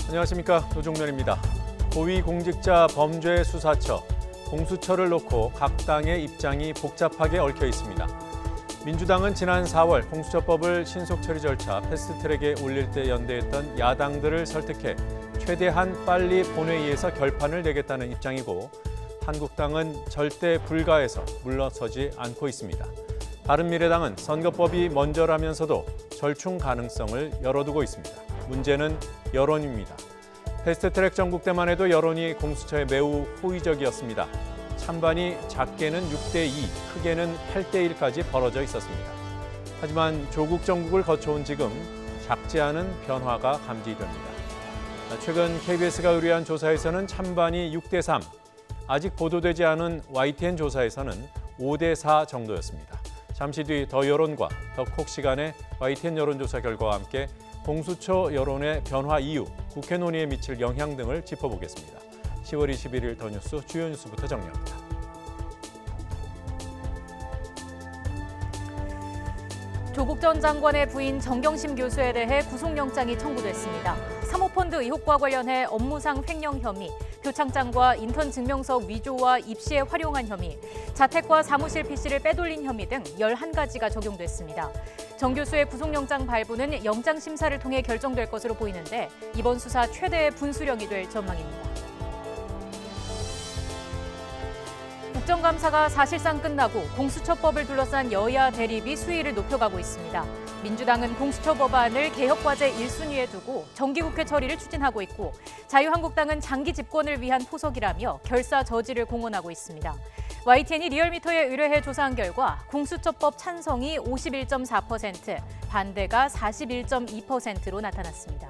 안녕하십니까, 노종면입니다. 고위공직자 범죄수사처, 공수처를 놓고 각 당의 입장이 복잡하게 얽혀 있습니다. 민주당은 지난 4월 공수처법을 신속처리 절차 패스트트랙에 올릴 때 연대했던 야당들을 설득해 최대한 빨리 본회의에서 결판을 내겠다는 입장이고, 한국당은 절대 불가해서 물러서지 않고 있습니다. 바른미래당은 선거법이 먼저라면서도 절충 가능성을 열어두고 있습니다. 문제는 여론입니다. 패스트트랙 전국 때만 해도 여론이 공수처에 매우 호의적이었습니다. 찬반이 작게는 6대2, 크게는 8대1까지 벌어져 있었습니다. 하지만 조국 정국을 거쳐온 지금 작지 않은 변화가 감지됩니다. 최근 KBS가 의뢰한 조사에서는 찬반이 6대3, 아직 보도되지 않은 YTN 조사에서는 5대4 정도였습니다. 잠시 뒤 더 여론과 더 콕 시간에 YTN 여론조사 결과와 함께 공수처 여론의 변화 이유, 국회 논의에 미칠 영향 등을 짚어보겠습니다. 10월 21일 더 뉴스 주요 뉴스부터 정리합니다. 조국 전 장관의 부인 정경심 교수에 대해 구속영장이 청구됐습니다. 사모펀드 의혹과 관련해 업무상 횡령 혐의, 표창장과 인턴 증명서 위조와 입시에 활용한 혐의, 자택과 사무실 PC를 빼돌린 혐의 등 11가지가 적용됐습니다. 정 교수의 구속영장 발부는 영장 심사를 통해 결정될 것으로 보이는데 이번 수사 최대의 분수령이 될 전망입니다. 국정감사가 사실상 끝나고 공수처법을 둘러싼 여야 대립이 수위를 높여가고 있습니다. 민주당은 공수처 법안을 개혁과제 1순위에 두고 정기국회 처리를 추진하고 있고, 자유한국당은 장기 집권을 위한 포석이라며 결사 저지를 공언하고 있습니다. YTN이 리얼미터에 의뢰해 조사한 결과 공수처법 찬성이 51.4%, 반대가 41.2%로 나타났습니다.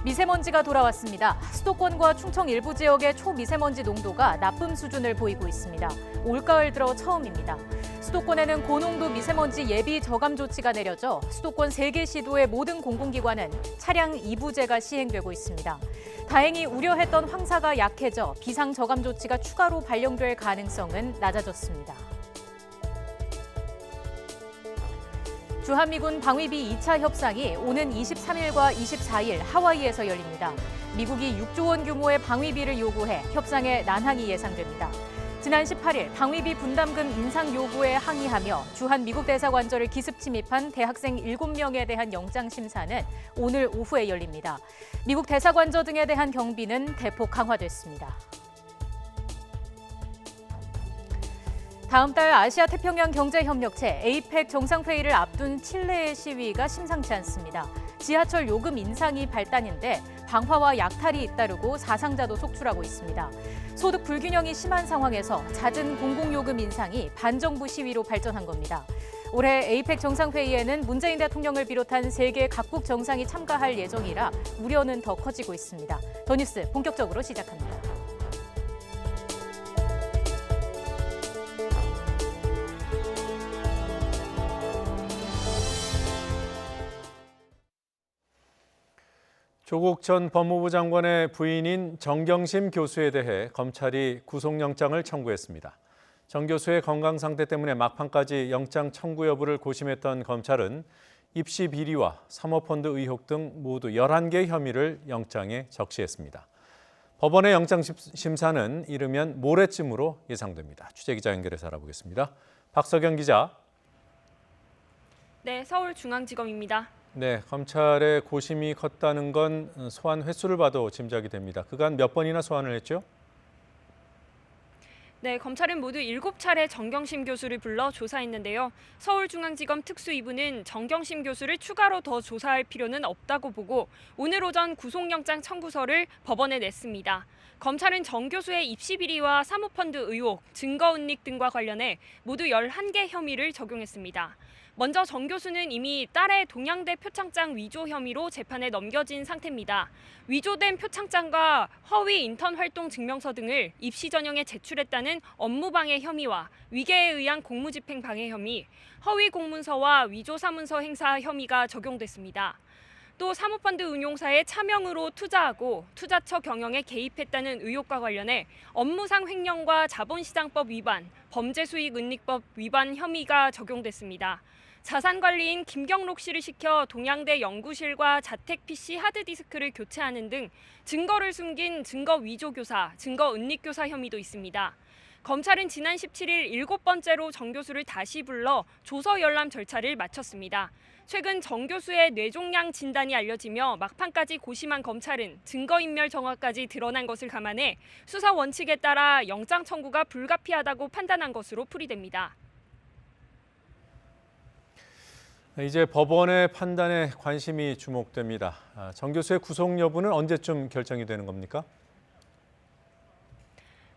미세먼지가 돌아왔습니다. 수도권과 충청 일부 지역의 초미세먼지 농도가 나쁨 수준을 보이고 있습니다. 올가을 들어 처음입니다. 수도권에는 고농도 미세먼지 예비 저감 조치가 내려져 수도권 3개 시도의 모든 공공기관은 차량 이부제가 시행되고 있습니다. 다행히 우려했던 황사가 약해져 비상 저감 조치가 추가로 발령될 가능성은 낮아졌습니다. 주한미군 방위비 2차 협상이 오는 23일과 24일 하와이에서 열립니다. 미국이 6조 원 규모의 방위비를 요구해 협상에 난항이 예상됩니다. 지난 18일 방위비 분담금 인상 요구에 항의하며 주한미국 대사관저를 기습 침입한 대학생 7명에 대한 영장 심사는 오늘 오후에 열립니다. 미국 대사관저 등에 대한 경비는 대폭 강화됐습니다. 다음 달 아시아 태평양 경제협력체 APEC 정상회의를 앞둔 칠레의 시위가 심상치 않습니다. 지하철 요금 인상이 발단인데 방화와 약탈이 잇따르고 사상자도 속출하고 있습니다. 소득 불균형이 심한 상황에서 잦은 공공요금 인상이 반정부 시위로 발전한 겁니다. 올해 APEC 정상회의에는 문재인 대통령을 비롯한 세계 각국 정상이 참가할 예정이라 우려는 더 커지고 있습니다. 더 뉴스 본격적으로 시작합니다. 조국 전 법무부 장관의 부인인 정경심 교수에 대해 검찰이 구속영장을 청구했습니다. 정 교수의 건강 상태 때문에 막판까지 영장 청구 여부를 고심했던 검찰은 입시 비리와 사모펀드 의혹 등 모두 11개 혐의를 영장에 적시했습니다. 법원의 영장 심사는 이르면 모레쯤으로 예상됩니다. 취재기자 연결해서 알아보겠습니다. 박석영 기자. 네, 서울중앙지검입니다. 네, 검찰의 고심이 컸다는 건 소환 횟수를 봐도 짐작이 됩니다. 그간 몇 번이나 소환을 했죠? 네, 검찰은 모두 7차례 정경심 교수를 불러 조사했는데요. 서울중앙지검 특수 2부는 정경심 교수를 추가로 더 조사할 필요는 없다고 보고 오늘 오전 구속영장 청구서를 법원에 냈습니다. 검찰은 정 교수의 입시 비리와 사모펀드 의혹, 증거 은닉 등과 관련해 모두 11개 혐의를 적용했습니다. 먼저 정 교수는 이미 딸의 동양대 표창장 위조 혐의로 재판에 넘겨진 상태입니다. 위조된 표창장과 허위 인턴 활동 증명서 등을 입시 전형에 제출했다는 업무방해 혐의와 위계에 의한 공무집행 방해 혐의, 허위 공문서와 위조 사문서 행사 혐의가 적용됐습니다. 또 사모펀드 운용사의 차명으로 투자하고 투자처 경영에 개입했다는 의혹과 관련해 업무상 횡령과 자본시장법 위반, 범죄수익은닉법 위반 혐의가 적용됐습니다. 자산관리인 김경록 씨를 시켜 동양대 연구실과 자택 PC 하드디스크를 교체하는 등 증거를 숨긴 증거 위조 교사, 증거 은닉 교사 혐의도 있습니다. 검찰은 지난 17일 7번째로 정 교수를 다시 불러 조서 열람 절차를 마쳤습니다. 최근 정 교수의 뇌종양 진단이 알려지며 막판까지 고심한 검찰은 증거인멸 정황까지 드러난 것을 감안해 수사 원칙에 따라 영장 청구가 불가피하다고 판단한 것으로 풀이됩니다. 이제 법원의 판단에 관심이 주목됩니다. 정 교수의 구속 여부는 언제쯤 결정이 되는 겁니까?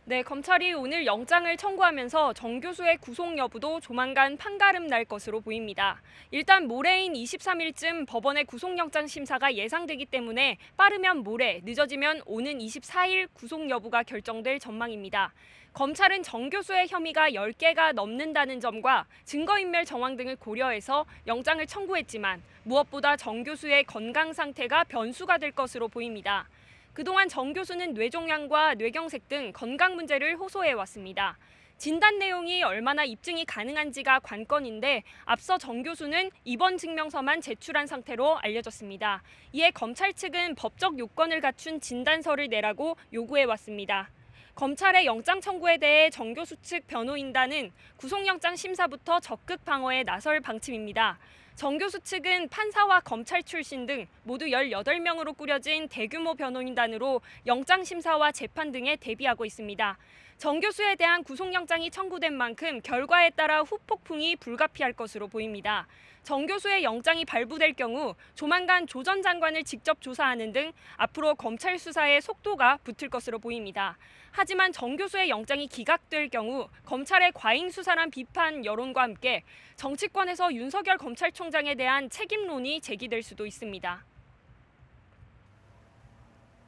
네, 검찰이 오늘 영장을 청구하면서 정 교수의 구속 여부도 조만간 판가름 날 것으로 보입니다. 일단 모레인 23일쯤 법원의 구속영장 심사가 예상되기 때문에 빠르면 모레, 늦어지면 오는 24일 구속 여부가 결정될 전망입니다. 검찰은 정 교수의 혐의가 10개가 넘는다는 점과 증거인멸 정황 등을 고려해서 영장을 청구했지만 무엇보다 정 교수의 건강 상태가 변수가 될 것으로 보입니다. 그동안 정 교수는 뇌종양과 뇌경색 등 건강 문제를 호소해왔습니다. 진단 내용이 얼마나 입증이 가능한지가 관건인데 앞서 정 교수는 입원 증명서만 제출한 상태로 알려졌습니다. 이에 검찰 측은 법적 요건을 갖춘 진단서를 내라고 요구해왔습니다. 검찰의 영장 청구에 대해 정 교수 측 변호인단은 구속영장 심사부터 적극 방어에 나설 방침입니다. 정 교수 측은 판사와 검찰 출신 등 모두 18명으로 꾸려진 대규모 변호인단으로 영장 심사와 재판 등에 대비하고 있습니다. 정 교수에 대한 구속영장이 청구된 만큼 결과에 따라 후폭풍이 불가피할 것으로 보입니다. 정 교수의 영장이 발부될 경우 조만간 조 전 장관을 직접 조사하는 등 앞으로 검찰 수사에 속도가 붙을 것으로 보입니다. 하지만 정 교수의 영장이 기각될 경우 검찰의 과잉 수사란 비판 여론과 함께 정치권에서 윤석열 검찰총장에 대한 책임론이 제기될 수도 있습니다.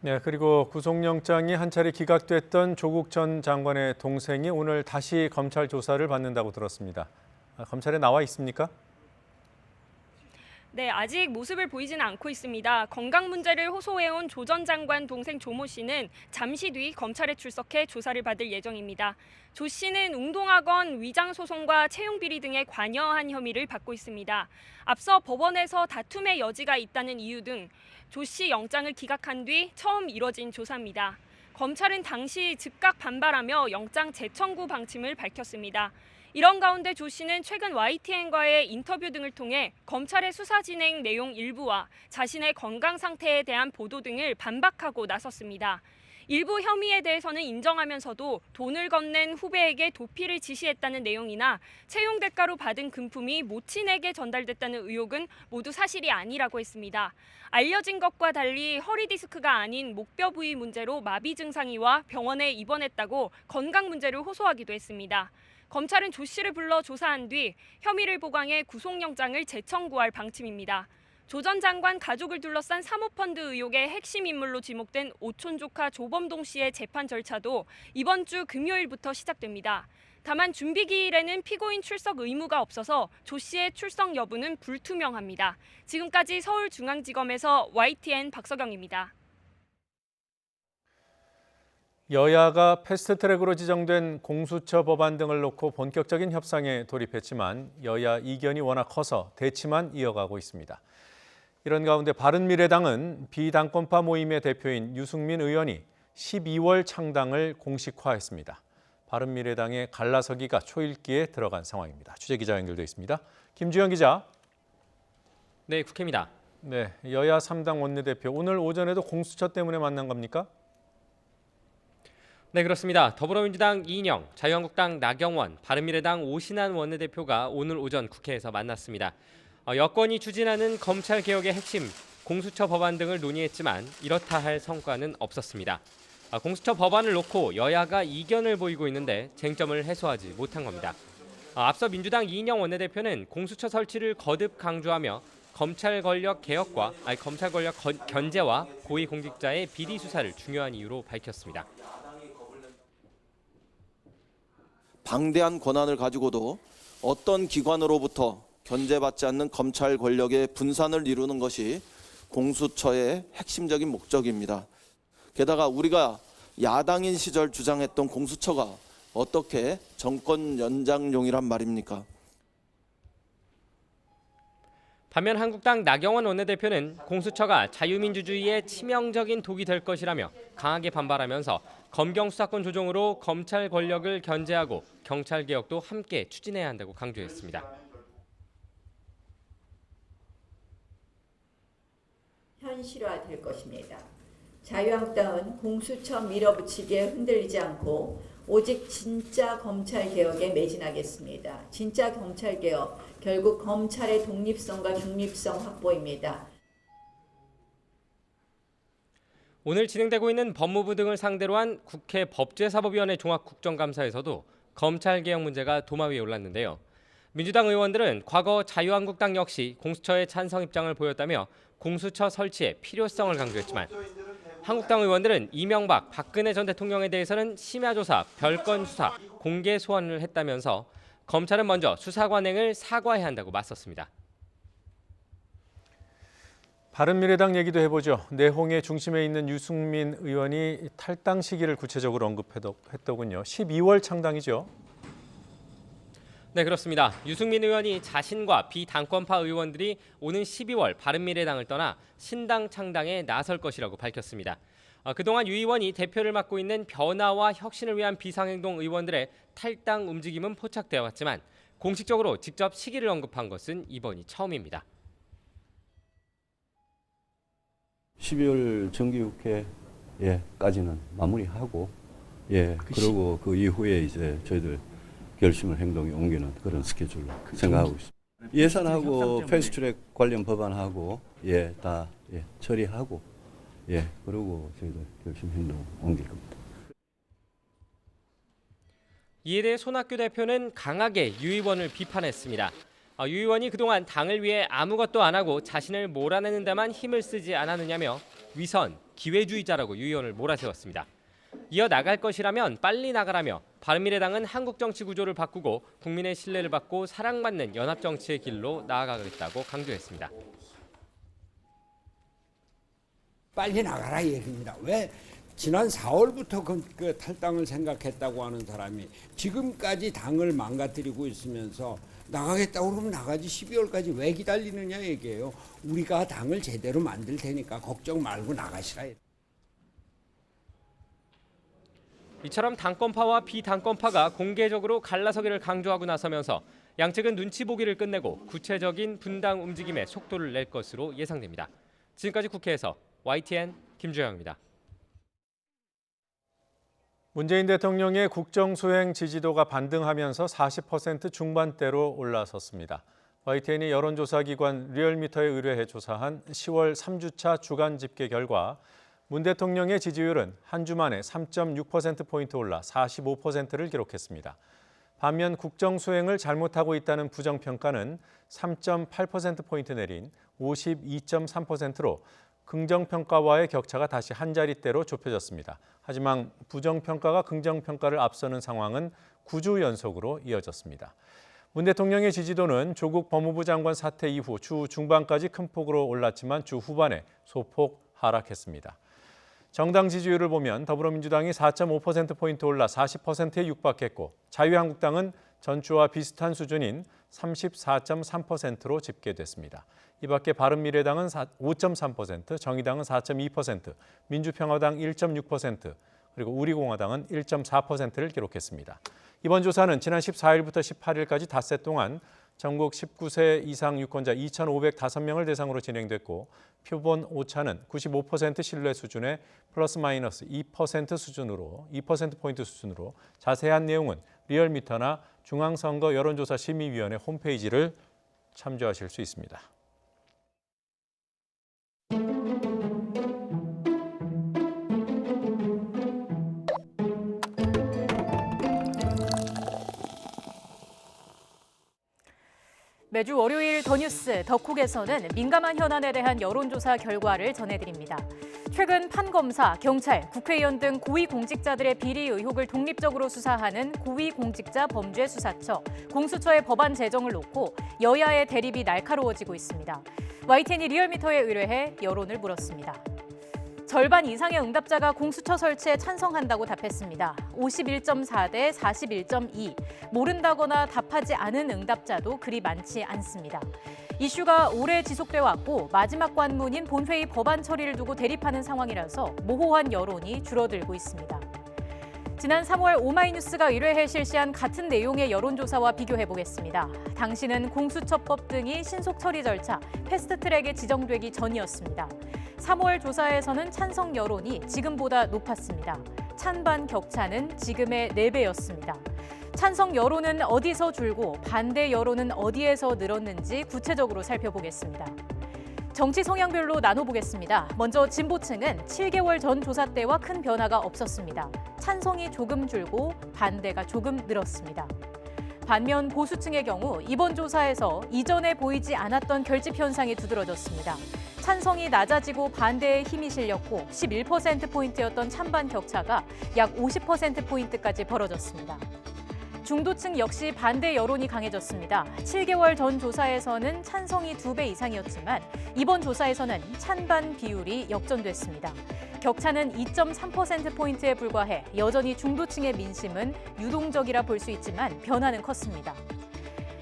네, 그리고 구속영장이 한 차례 기각됐던 조국 전 장관의 동생이 오늘 다시 검찰 조사를 받는다고 들었습니다. 검찰에 나와 있습니까? 네, 아직 모습을 보이지는 않고 있습니다. 건강 문제를 호소해온 조 전 장관 동생 조모 씨는 잠시 뒤 검찰에 출석해 조사를 받을 예정입니다. 조 씨는 웅동학원 위장 소송과 채용 비리 등에 관여한 혐의를 받고 있습니다. 앞서 법원에서 다툼의 여지가 있다는 이유 등 조 씨 영장을 기각한 뒤 처음 이뤄진 조사입니다. 검찰은 당시 즉각 반발하며 영장 재청구 방침을 밝혔습니다. 이런 가운데 조 씨는 최근 YTN과의 인터뷰 등을 통해 검찰의 수사 진행 내용 일부와 자신의 건강 상태에 대한 보도 등을 반박하고 나섰습니다. 일부 혐의에 대해서는 인정하면서도 돈을 건넨 후배에게 도피를 지시했다는 내용이나 채용 대가로 받은 금품이 모친에게 전달됐다는 의혹은 모두 사실이 아니라고 했습니다. 알려진 것과 달리 허리 디스크가 아닌 목뼈 부위 문제로 마비 증상이 와 병원에 입원했다고 건강 문제를 호소하기도 했습니다. 검찰은 조 씨를 불러 조사한 뒤 혐의를 보강해 구속영장을 재청구할 방침입니다. 조 전 장관 가족을 둘러싼 사모펀드 의혹의 핵심 인물로 지목된 오촌 조카 조범동 씨의 재판 절차도 이번 주 금요일부터 시작됩니다. 다만 준비 기일에는 피고인 출석 의무가 없어서 조 씨의 출석 여부는 불투명합니다. 지금까지 서울중앙지검에서 YTN 박서경입니다. 여야가 패스트트랙으로 지정된 공수처 법안 등을 놓고 본격적인 협상에 돌입했지만 여야 이견이 워낙 커서 대치만 이어가고 있습니다. 이런 가운데 바른미래당은 비당권파 모임의 대표인 유승민 의원이 12월 창당을 공식화했습니다. 바른미래당의 갈라서기가 초읽기에 들어간 상황입니다. 취재기자 연결돼 있습니다. 김주현 기자. 네, 국회입니다. 네, 여야 3당 원내대표 오늘 오전에도 공수처 때문에 만난 겁니까? 네, 그렇습니다. 더불어민주당 이인영, 자유한국당 나경원, 바른미래당 오신환 원내대표가 오늘 오전 국회에서 만났습니다. 여권이 추진하는 검찰개혁의 핵심, 공수처 법안 등을 논의했지만 이렇다 할 성과는 없었습니다. 공수처 법안을 놓고 여야가 이견을 보이고 있는데 쟁점을 해소하지 못한 겁니다. 앞서 민주당 이인영 원내대표는 공수처 설치를 거듭 강조하며 검찰 권력 견제와 고위공직자의 비리 수사를 중요한 이유로 밝혔습니다. 방대한 권한을 가지고도 어떤 기관으로부터 견제받지 않는 검찰 권력의 분산을 이루는 것이 공수처의 핵심적인 목적입니다. 게다가 우리가 야당인 시절 주장했던 공수처가 어떻게 정권 연장용이란 말입니까? 반면 한국당 나경원 원내대표는 공수처가 자유민주주의에 치명적인 독이 될 것이라며 강하게 반발하면서 검경 수사권 조정으로 검찰 권력을 견제하고 경찰 개혁도 함께 추진해야 한다고 강조했습니다. 현실화될 것입니다. 자유한국당은 공수처 밀어붙이기에 흔들리지 않고 오직 진짜 검찰개혁에 매진하겠습니다. 진짜 검찰개혁, 결국 검찰의 독립성과 중립성 확보입니다. 오늘 진행되고 있는 법무부 등을 상대로 한 국회 법제사법위원회 종합국정감사에서도 검찰개혁 문제가 도마 위에 올랐는데요. 민주당 의원들은 과거 자유한국당 역시 공수처에 찬성 입장을 보였다며 공수처 설치의 필요성을 강조했지만 한국당 의원들은 이명박, 박근혜 전 대통령에 대해서는 심야조사, 별건 수사, 공개 소환을 했다면서 검찰은 먼저 수사 관행을 사과해야 한다고 맞섰습니다. 바른미래당 얘기도 해보죠. 내홍의 중심에 있는 유승민 의원이 탈당 시기를 구체적으로 언급했더군요. 12월 창당이죠. 네, 그렇습니다. 유승민 의원이 자신과 비당권파 의원들이 오는 12월 바른미래당을 떠나 신당 창당에 나설 것이라고 밝혔습니다. 그동안 유 의원이 대표를 맡고 있는 변화와 혁신을 위한 비상행동 의원들의 탈당 움직임은 포착되어 왔지만 공식적으로 직접 시기를 언급한 것은 이번이 처음입니다. 12월 정기국회까지는 마무리하고 그리고 그 이후에 이제 저희들 결심을 행동에 옮기는 그런 스케줄로 생각하고 있습니다. 예산하고 패스트트랙 관련 법안하고 다 처리하고 그리고 저희들 결심 행동 옮길 겁니다. 이에 대해 손학규 대표는 강하게 유 의원을 비판했습니다. 유 의원이 그동안 당을 위해 아무것도 안 하고 자신을 몰아내는 데만 힘을 쓰지 않았느냐며 위선, 기회주의자라고 유 의원을 몰아세웠습니다. 이어 나갈 것이라면 빨리 나가라며 바른미래당은 한국 정치 구조를 바꾸고 국민의 신뢰를 받고 사랑받는 연합 정치의 길로 나아가겠다고 강조했습니다. 빨리 나가라 얘기입니다. 왜 지난 4월부터 그 탈당을 생각했다고 하는 사람이 지금까지 당을 망가뜨리고 있으면서 나가겠다고 그러면 나가지 12월까지 왜 기다리느냐 얘기예요. 우리가 당을 제대로 만들 테니까 걱정 말고 나가시라. 이처럼 당권파와 비당권파가 공개적으로 갈라서기를 강조하고 나서면서 양측은 눈치 보기를 끝내고 구체적인 분당 움직임에 속도를 낼 것으로 예상됩니다. 지금까지 국회에서 YTN 김주영입니다. 문재인 대통령의 국정수행 지지도가 반등하면서 40% 중반대로 올라섰습니다. YTN이 여론조사기관 리얼미터에 의뢰해 조사한 10월 3주차 주간 집계 결과 문 대통령의 지지율은 한 주 만에 3.6%포인트 올라 45%를 기록했습니다. 반면 국정수행을 잘못하고 있다는 부정평가는 3.8%포인트 내린 52.3%로 긍정평가와의 격차가 다시 한 자릿대로 좁혀졌습니다. 하지만 부정평가가 긍정평가를 앞서는 상황은 9주 연속으로 이어졌습니다. 문 대통령의 지지도는 조국 법무부 장관 사퇴 이후 주 중반까지 큰 폭으로 올랐지만 주 후반에 소폭 하락했습니다. 정당 지지율을 보면 더불어민주당이 4.5%포인트 올라 40%에 육박했고 자유한국당은 전주와 비슷한 수준인 34.3%로 집계됐습니다. 이 밖에 바른미래당은 5.3%, 정의당은 4.2%, 민주평화당 1.6%, 그리고 우리공화당은 1.4%를 기록했습니다. 이번 조사는 지난 14일부터 18일까지 닷새 동안 전국 19세 이상 유권자 2,505명을 대상으로 진행됐고 표본 오차는 95% 신뢰 수준의 플러스 마이너스 2%포인트 수준으로 자세한 내용은 리얼미터나 중앙선거 여론조사 심의위원회 홈페이지를 참조하실 수 있습니다. 매주 월요일 더 뉴스 덕후에서는 민감한 현안에 대한 여론조사 결과를 전해드립니다. 최근 판검사, 경찰, 국회의원 등 고위공직자들의 비리 의혹을 독립적으로 수사하는 고위공직자범죄수사처, 공수처의 법안 제정을 놓고 여야의 대립이 날카로워지고 있습니다. YTN이 리얼미터에 의뢰해 여론을 물었습니다. 절반 이상의 응답자가 공수처 설치에 찬성한다고 답했습니다. 51.4 대 41.2. 모른다거나 답하지 않은 응답자도 그리 많지 않습니다. 이슈가 오래 지속돼 왔고 마지막 관문인 본회의 법안 처리를 두고 대립하는 상황이라서 모호한 여론이 줄어들고 있습니다. 지난 3월 오마이뉴스가 의뢰해 실시한 같은 내용의 여론조사와 비교해보겠습니다. 당시는 공수처법 등이 신속 처리 절차, 패스트트랙에 지정되기 전이었습니다. 3월 조사에서는 찬성 여론이 지금보다 높았습니다. 찬반 격차는 지금의 4배였습니다. 찬성 여론은 어디서 줄고 반대 여론은 어디에서 늘었는지 구체적으로 살펴보겠습니다. 정치 성향별로 나눠보겠습니다. 먼저 진보층은 7개월 전 조사 때와 큰 변화가 없었습니다. 찬성이 조금 줄고 반대가 조금 늘었습니다. 반면 보수층의 경우 이번 조사에서 이전에 보이지 않았던 결집 현상이 두드러졌습니다. 찬성이 낮아지고 반대에 힘이 실렸고 11%포인트였던 찬반 격차가 약 50%포인트까지 벌어졌습니다. 중도층 역시 반대 여론이 강해졌습니다. 7개월 전 조사에서는 찬성이 2배 이상이었지만 이번 조사에서는 찬반 비율이 역전됐습니다. 격차는 2.3%포인트에 불과해 여전히 중도층의 민심은 유동적이라 볼 수 있지만 변화는 컸습니다.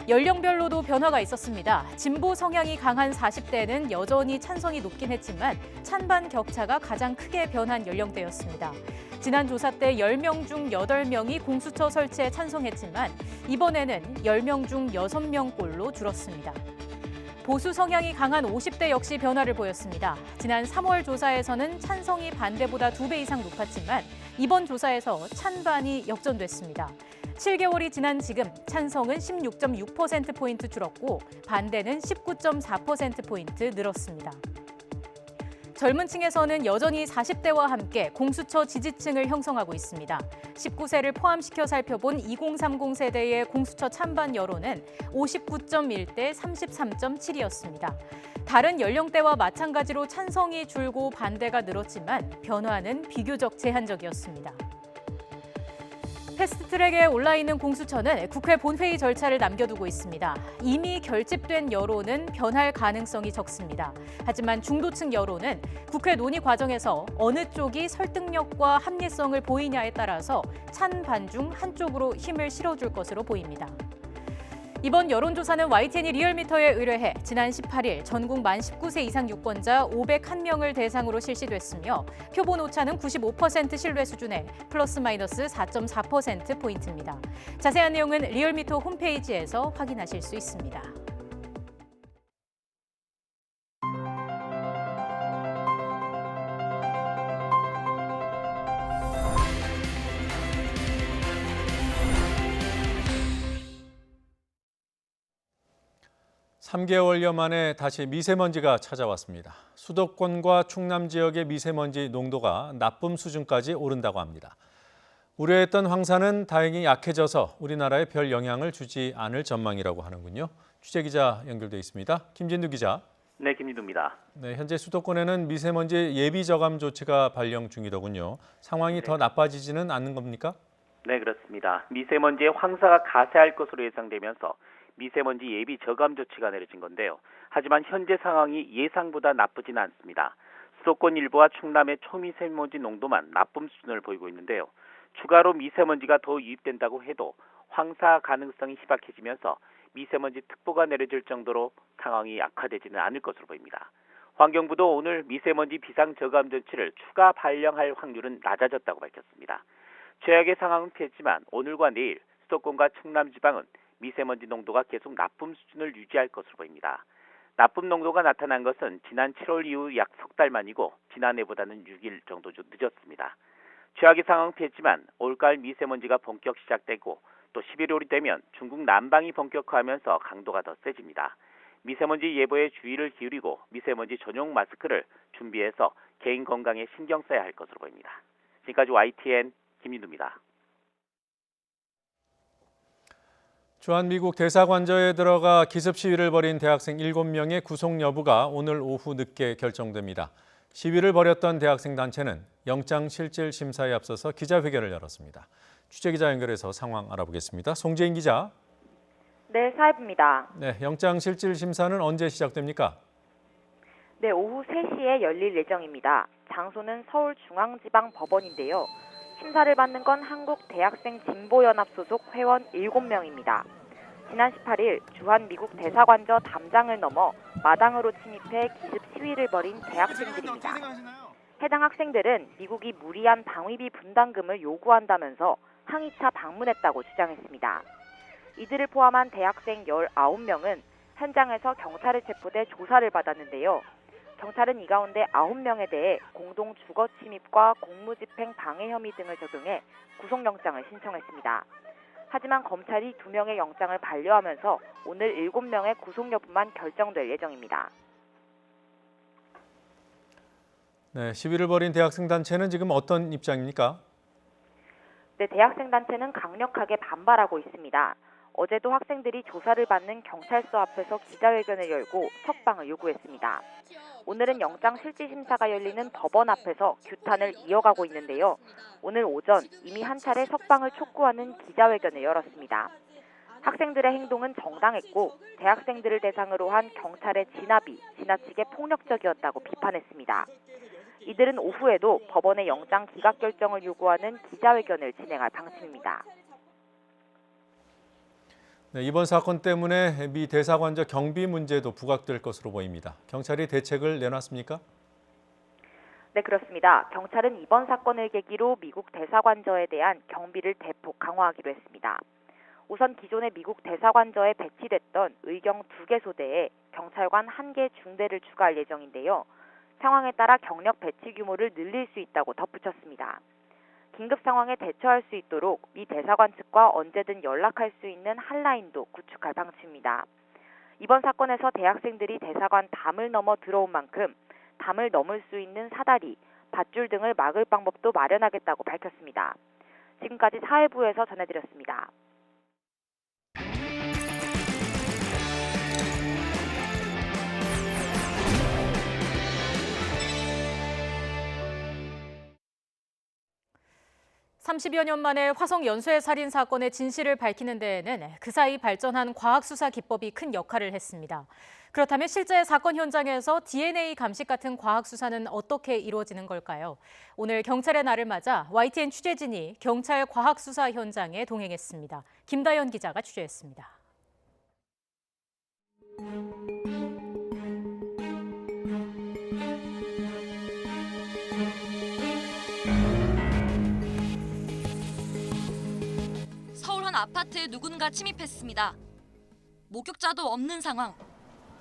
연령별로도 변화가 있었습니다. 진보 성향이 강한 40대는 여전히 찬성이 높긴 했지만 찬반 격차가 가장 크게 변한 연령대였습니다. 지난 조사 때 10명 중 8명이 공수처 설치에 찬성했지만 이번에는 10명 중 6명꼴로 줄었습니다. 보수 성향이 강한 50대 역시 변화를 보였습니다. 지난 3월 조사에서는 찬성이 반대보다 2배 이상 높았지만 이번 조사에서 찬반이 역전됐습니다. 7개월이 지난 지금 찬성은 16.6%포인트 줄었고 반대는 19.4%포인트 늘었습니다. 젊은 층에서는 여전히 40대와 함께 공수처 지지층을 형성하고 있습니다. 19세를 포함시켜 살펴본 2030 세대의 공수처 찬반 여론은 59.1대 33.7이었습니다. 다른 연령대와 마찬가지로 찬성이 줄고 반대가 늘었지만 변화는 비교적 제한적이었습니다. 패스트트랙에 올라 있는 공수처는 국회 본회의 절차를 남겨두고 있습니다. 이미 결집된 여론은 변할 가능성이 적습니다. 하지만 중도층 여론은 국회 논의 과정에서 어느 쪽이 설득력과 합리성을 보이냐에 따라서 찬반 중 한쪽으로 힘을 실어줄 것으로 보입니다. 이번 여론조사는 YTN이 리얼미터에 의뢰해 지난 18일 전국 만 19세 이상 유권자 501명을 대상으로 실시됐으며 표본 오차는 95% 신뢰 수준에 플러스 마이너스 4.4%포인트입니다. 자세한 내용은 리얼미터 홈페이지에서 확인하실 수 있습니다. 삼 3개월여 만에 다시 미세먼지가 찾아왔습니다. 수도권과 충남 지역의 미세먼지 농도가 나쁨 수준까지 오른다고 합니다. 우려했던 황사는 다행히 약해져서 우리나라에 별 영향을 주지 않을 전망이라고 하는군요. 취재기자 연결돼 있습니다. 김진두 기자. 네, 김진두입니다. 네, 현재 수도권에는 미세먼지 예비 저감 조치가 발령 중이더군요. 상황이 더 나빠지지는 않는 겁니까? 네, 그렇습니다. 미세먼지의 황사가 가세할 것으로 예상되면서 미세먼지 예비 저감 조치가 내려진 건데요. 하지만 현재 상황이 예상보다 나쁘지는 않습니다. 수도권 일부와 충남의 초미세먼지 농도만 나쁨 수준을 보이고 있는데요. 추가로 미세먼지가 더 유입된다고 해도 황사 가능성이 희박해지면서 미세먼지 특보가 내려질 정도로 상황이 악화되지는 않을 것으로 보입니다. 환경부도 오늘 미세먼지 비상 저감 조치를 추가 발령할 확률은 낮아졌다고 밝혔습니다. 최악의 상황은 피했지만 오늘과 내일 수도권과 충남 지방은 미세먼지 농도가 계속 나쁨 수준을 유지할 것으로 보입니다. 나쁨 농도가 나타난 것은 지난 7월 이후 약 석 달 만이고 지난해보다는 6일 정도 늦었습니다. 최악의 상황은 피했지만 올가을 미세먼지가 본격 시작되고 또 11월이 되면 중국 남방이 본격화하면서 강도가 더 세집니다. 미세먼지 예보에 주의를 기울이고 미세먼지 전용 마스크를 준비해서 개인 건강에 신경 써야 할 것으로 보입니다. 지금까지 YTN 김민두입니다. 주한미국 대사관저에 들어가 기습 시위를 벌인 대학생 7명의 구속 여부가 오늘 오후 늦게 결정됩니다. 시위를 벌였던 대학생 단체는 영장실질심사에 앞서서 기자회견을 열었습니다. 취재기자 연결해서 상황 알아보겠습니다. 송재인 기자. 네, 사회부입니다. 네, 영장실질심사는 언제 시작됩니까? 네, 오후 3시에 열릴 예정입니다. 장소는 서울중앙지방법원인데요. 심사를 받는 건 한국대학생진보연합 소속 회원 7명입니다. 지난 18일 주한 미국 대사관저 담장을 넘어 마당으로 침입해 기습 시위를 벌인 대학생들입니다. 해당 학생들은 미국이 무리한 방위비 분담금을 요구한다면서 항의차 방문했다고 주장했습니다. 이들을 포함한 대학생 19명은 현장에서 경찰에 체포돼 조사를 받았는데요. 경찰은 이 가운데 9명에 대해 공동 주거 침입과 공무집행 방해 혐의 등을 적용해 구속영장을 신청했습니다. 하지만 검찰이 2명의 영장을 반려하면서 오늘 7명의 구속 여부만 결정될 예정입니다. 네, 시위를 벌인 대학생 단체는 지금 어떤 입장입니까? 네, 대학생 단체는 강력하게 반발하고 있습니다. 어제도 학생들이 조사를 받는 경찰서 앞에서 기자회견을 열고 석방을 요구했습니다. 오늘은 영장 실질 심사가 열리는 법원 앞에서 규탄을 이어가고 있는데요. 오늘 오전 이미 한 차례 석방을 촉구하는 기자회견을 열었습니다. 학생들의 행동은 정당했고 대학생들을 대상으로 한 경찰의 진압이 지나치게 폭력적이었다고 비판했습니다. 이들은 오후에도 법원의 영장 기각 결정을 요구하는 기자회견을 진행할 방침입니다. 네, 이번 사건 때문에 미 대사관저 경비 문제도 부각될 것으로 보입니다. 경찰이 대책을 내놨습니까? 네, 그렇습니다. 경찰은 이번 사건을 계기로 미국 대사관저에 대한 경비를 대폭 강화하기로 했습니다. 우선 기존의 미국 대사관저에 배치됐던 의경 2개소대에 경찰관 1개 중대를 추가할 예정인데요. 상황에 따라 경력 배치 규모를 늘릴 수 있다고 덧붙였습니다. 긴급 상황에 대처할 수 있도록 미 대사관 측과 언제든 연락할 수 있는 핫라인도 구축할 방침입니다. 이번 사건에서 대학생들이 대사관 담을 넘어 들어온 만큼 담을 넘을 수 있는 사다리, 밧줄 등을 막을 방법도 마련하겠다고 밝혔습니다. 지금까지 사회부에서 전해드렸습니다. (30여 년) 만에 화성 연쇄 살인 사건의 진실을 밝히는 데에는 그 사이 발전한 과학수사 기법이 큰 역할을 했습니다. 그렇다면 실제 사건 현장에서 DNA 감식 같은 과학수사는 어떻게 이루어지는 걸까요? 오늘 경찰의 날을 맞아 YTN 취재진이 경찰 과학수사 현장에 동행했습니다. 김다연 기자가 취재했습니다. 서울 한 아파트에 누군가 침입했습니다. 목격자도 없는 상황.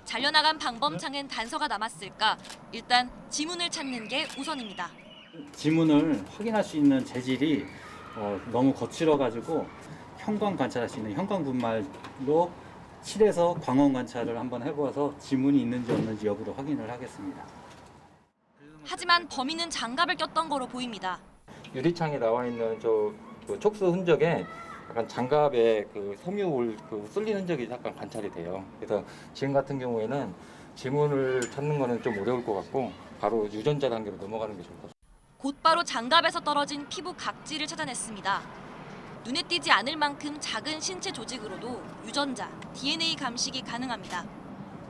잘려나간 방범창엔 단서가 남았을까? 일단 지문을 찾는 게 우선입니다. 지문을 확인할 수 있는 재질이 너무 거칠어가지고 형광 관찰할 수 있는 형광 분말로 칠해서 광원 관찰을 한번 해보아서 지문이 있는지 없는지 여부를 확인을 하겠습니다. 하지만 범인은 장갑을 꼈던 거로 보입니다. 유리창에 나와 있는 그 촉수 흔적에 약간 장갑에 그 섬유 쏠린 흔적이 약간 관찰이 돼요. 그래서 지금 같은 경우에는 지문을 찾는 거는 좀 어려울 것 같고 바로 유전자 단계로 넘어가는 게 좋을 것 같습니다. 곧바로 장갑에서 떨어진 피부 각질을 찾아냈습니다. 눈에 띄지 않을 만큼 작은 신체 조직으로도 유전자, DNA 감식이 가능합니다.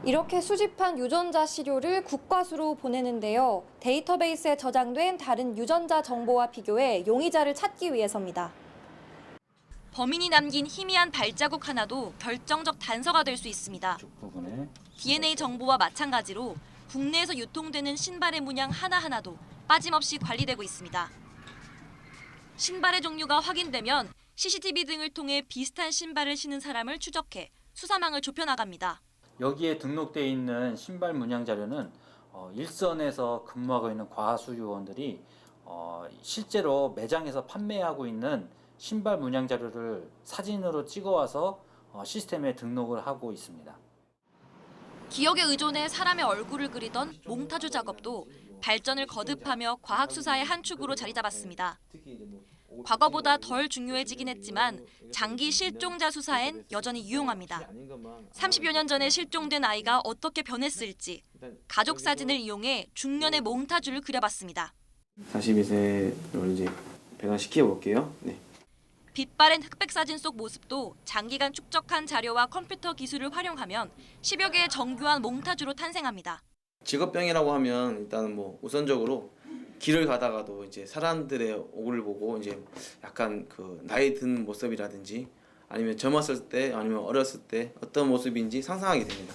이렇게 수집한 유전자 시료를 국과수로 보내는데요. 데이터베이스에 저장된 다른 유전자 정보와 비교해 용의자를 찾기 위해서입니다. 범인이 남긴 희미한 발자국 하나도 결정적 단서가 될 수 있습니다. DNA 정보와 마찬가지로 국내에서 유통되는 신발의 문양 하나하나도 빠짐없이 관리되고 있습니다. 신발의 종류가 확인되면 CCTV 등을 통해 비슷한 신발을 신은 사람을 추적해 수사망을 좁혀나갑니다. 여기에 등록되어 있는 신발 문양 자료는 일선에서 근무하고 있는 과수 요원들이 실제로 매장에서 판매하고 있는 신발 문양 자료를 사진으로 찍어와서 시스템에 등록을 하고 있습니다. 기억에 의존해 사람의 얼굴을 그리던 몽타주 작업도 발전을 거듭하며 과학 수사의 한 축으로 자리 잡았습니다. 과거보다 덜 중요해지긴 했지만 장기 실종자 수사엔 여전히 유용합니다. 30여 년 전에 실종된 아이가 어떻게 변했을지 가족 사진을 이용해 중년의 몽타주를 그려봤습니다. 42세로 이제 변화시켜 볼게요. 네. 빛바랜 흑백 사진 속 모습도 장기간 축적한 자료와 컴퓨터 기술을 활용하면 10여 개의 정교한 몽타주로 탄생합니다. 직업병이라고 하면 일단 뭐 우선적으로 길을 가다가도 이제 사람들의 얼굴을 보고 이제 약간 그 나이 든 모습이라든지 아니면 젊었을 때 아니면 어렸을 때 어떤 모습인지 상상하게 됩니다.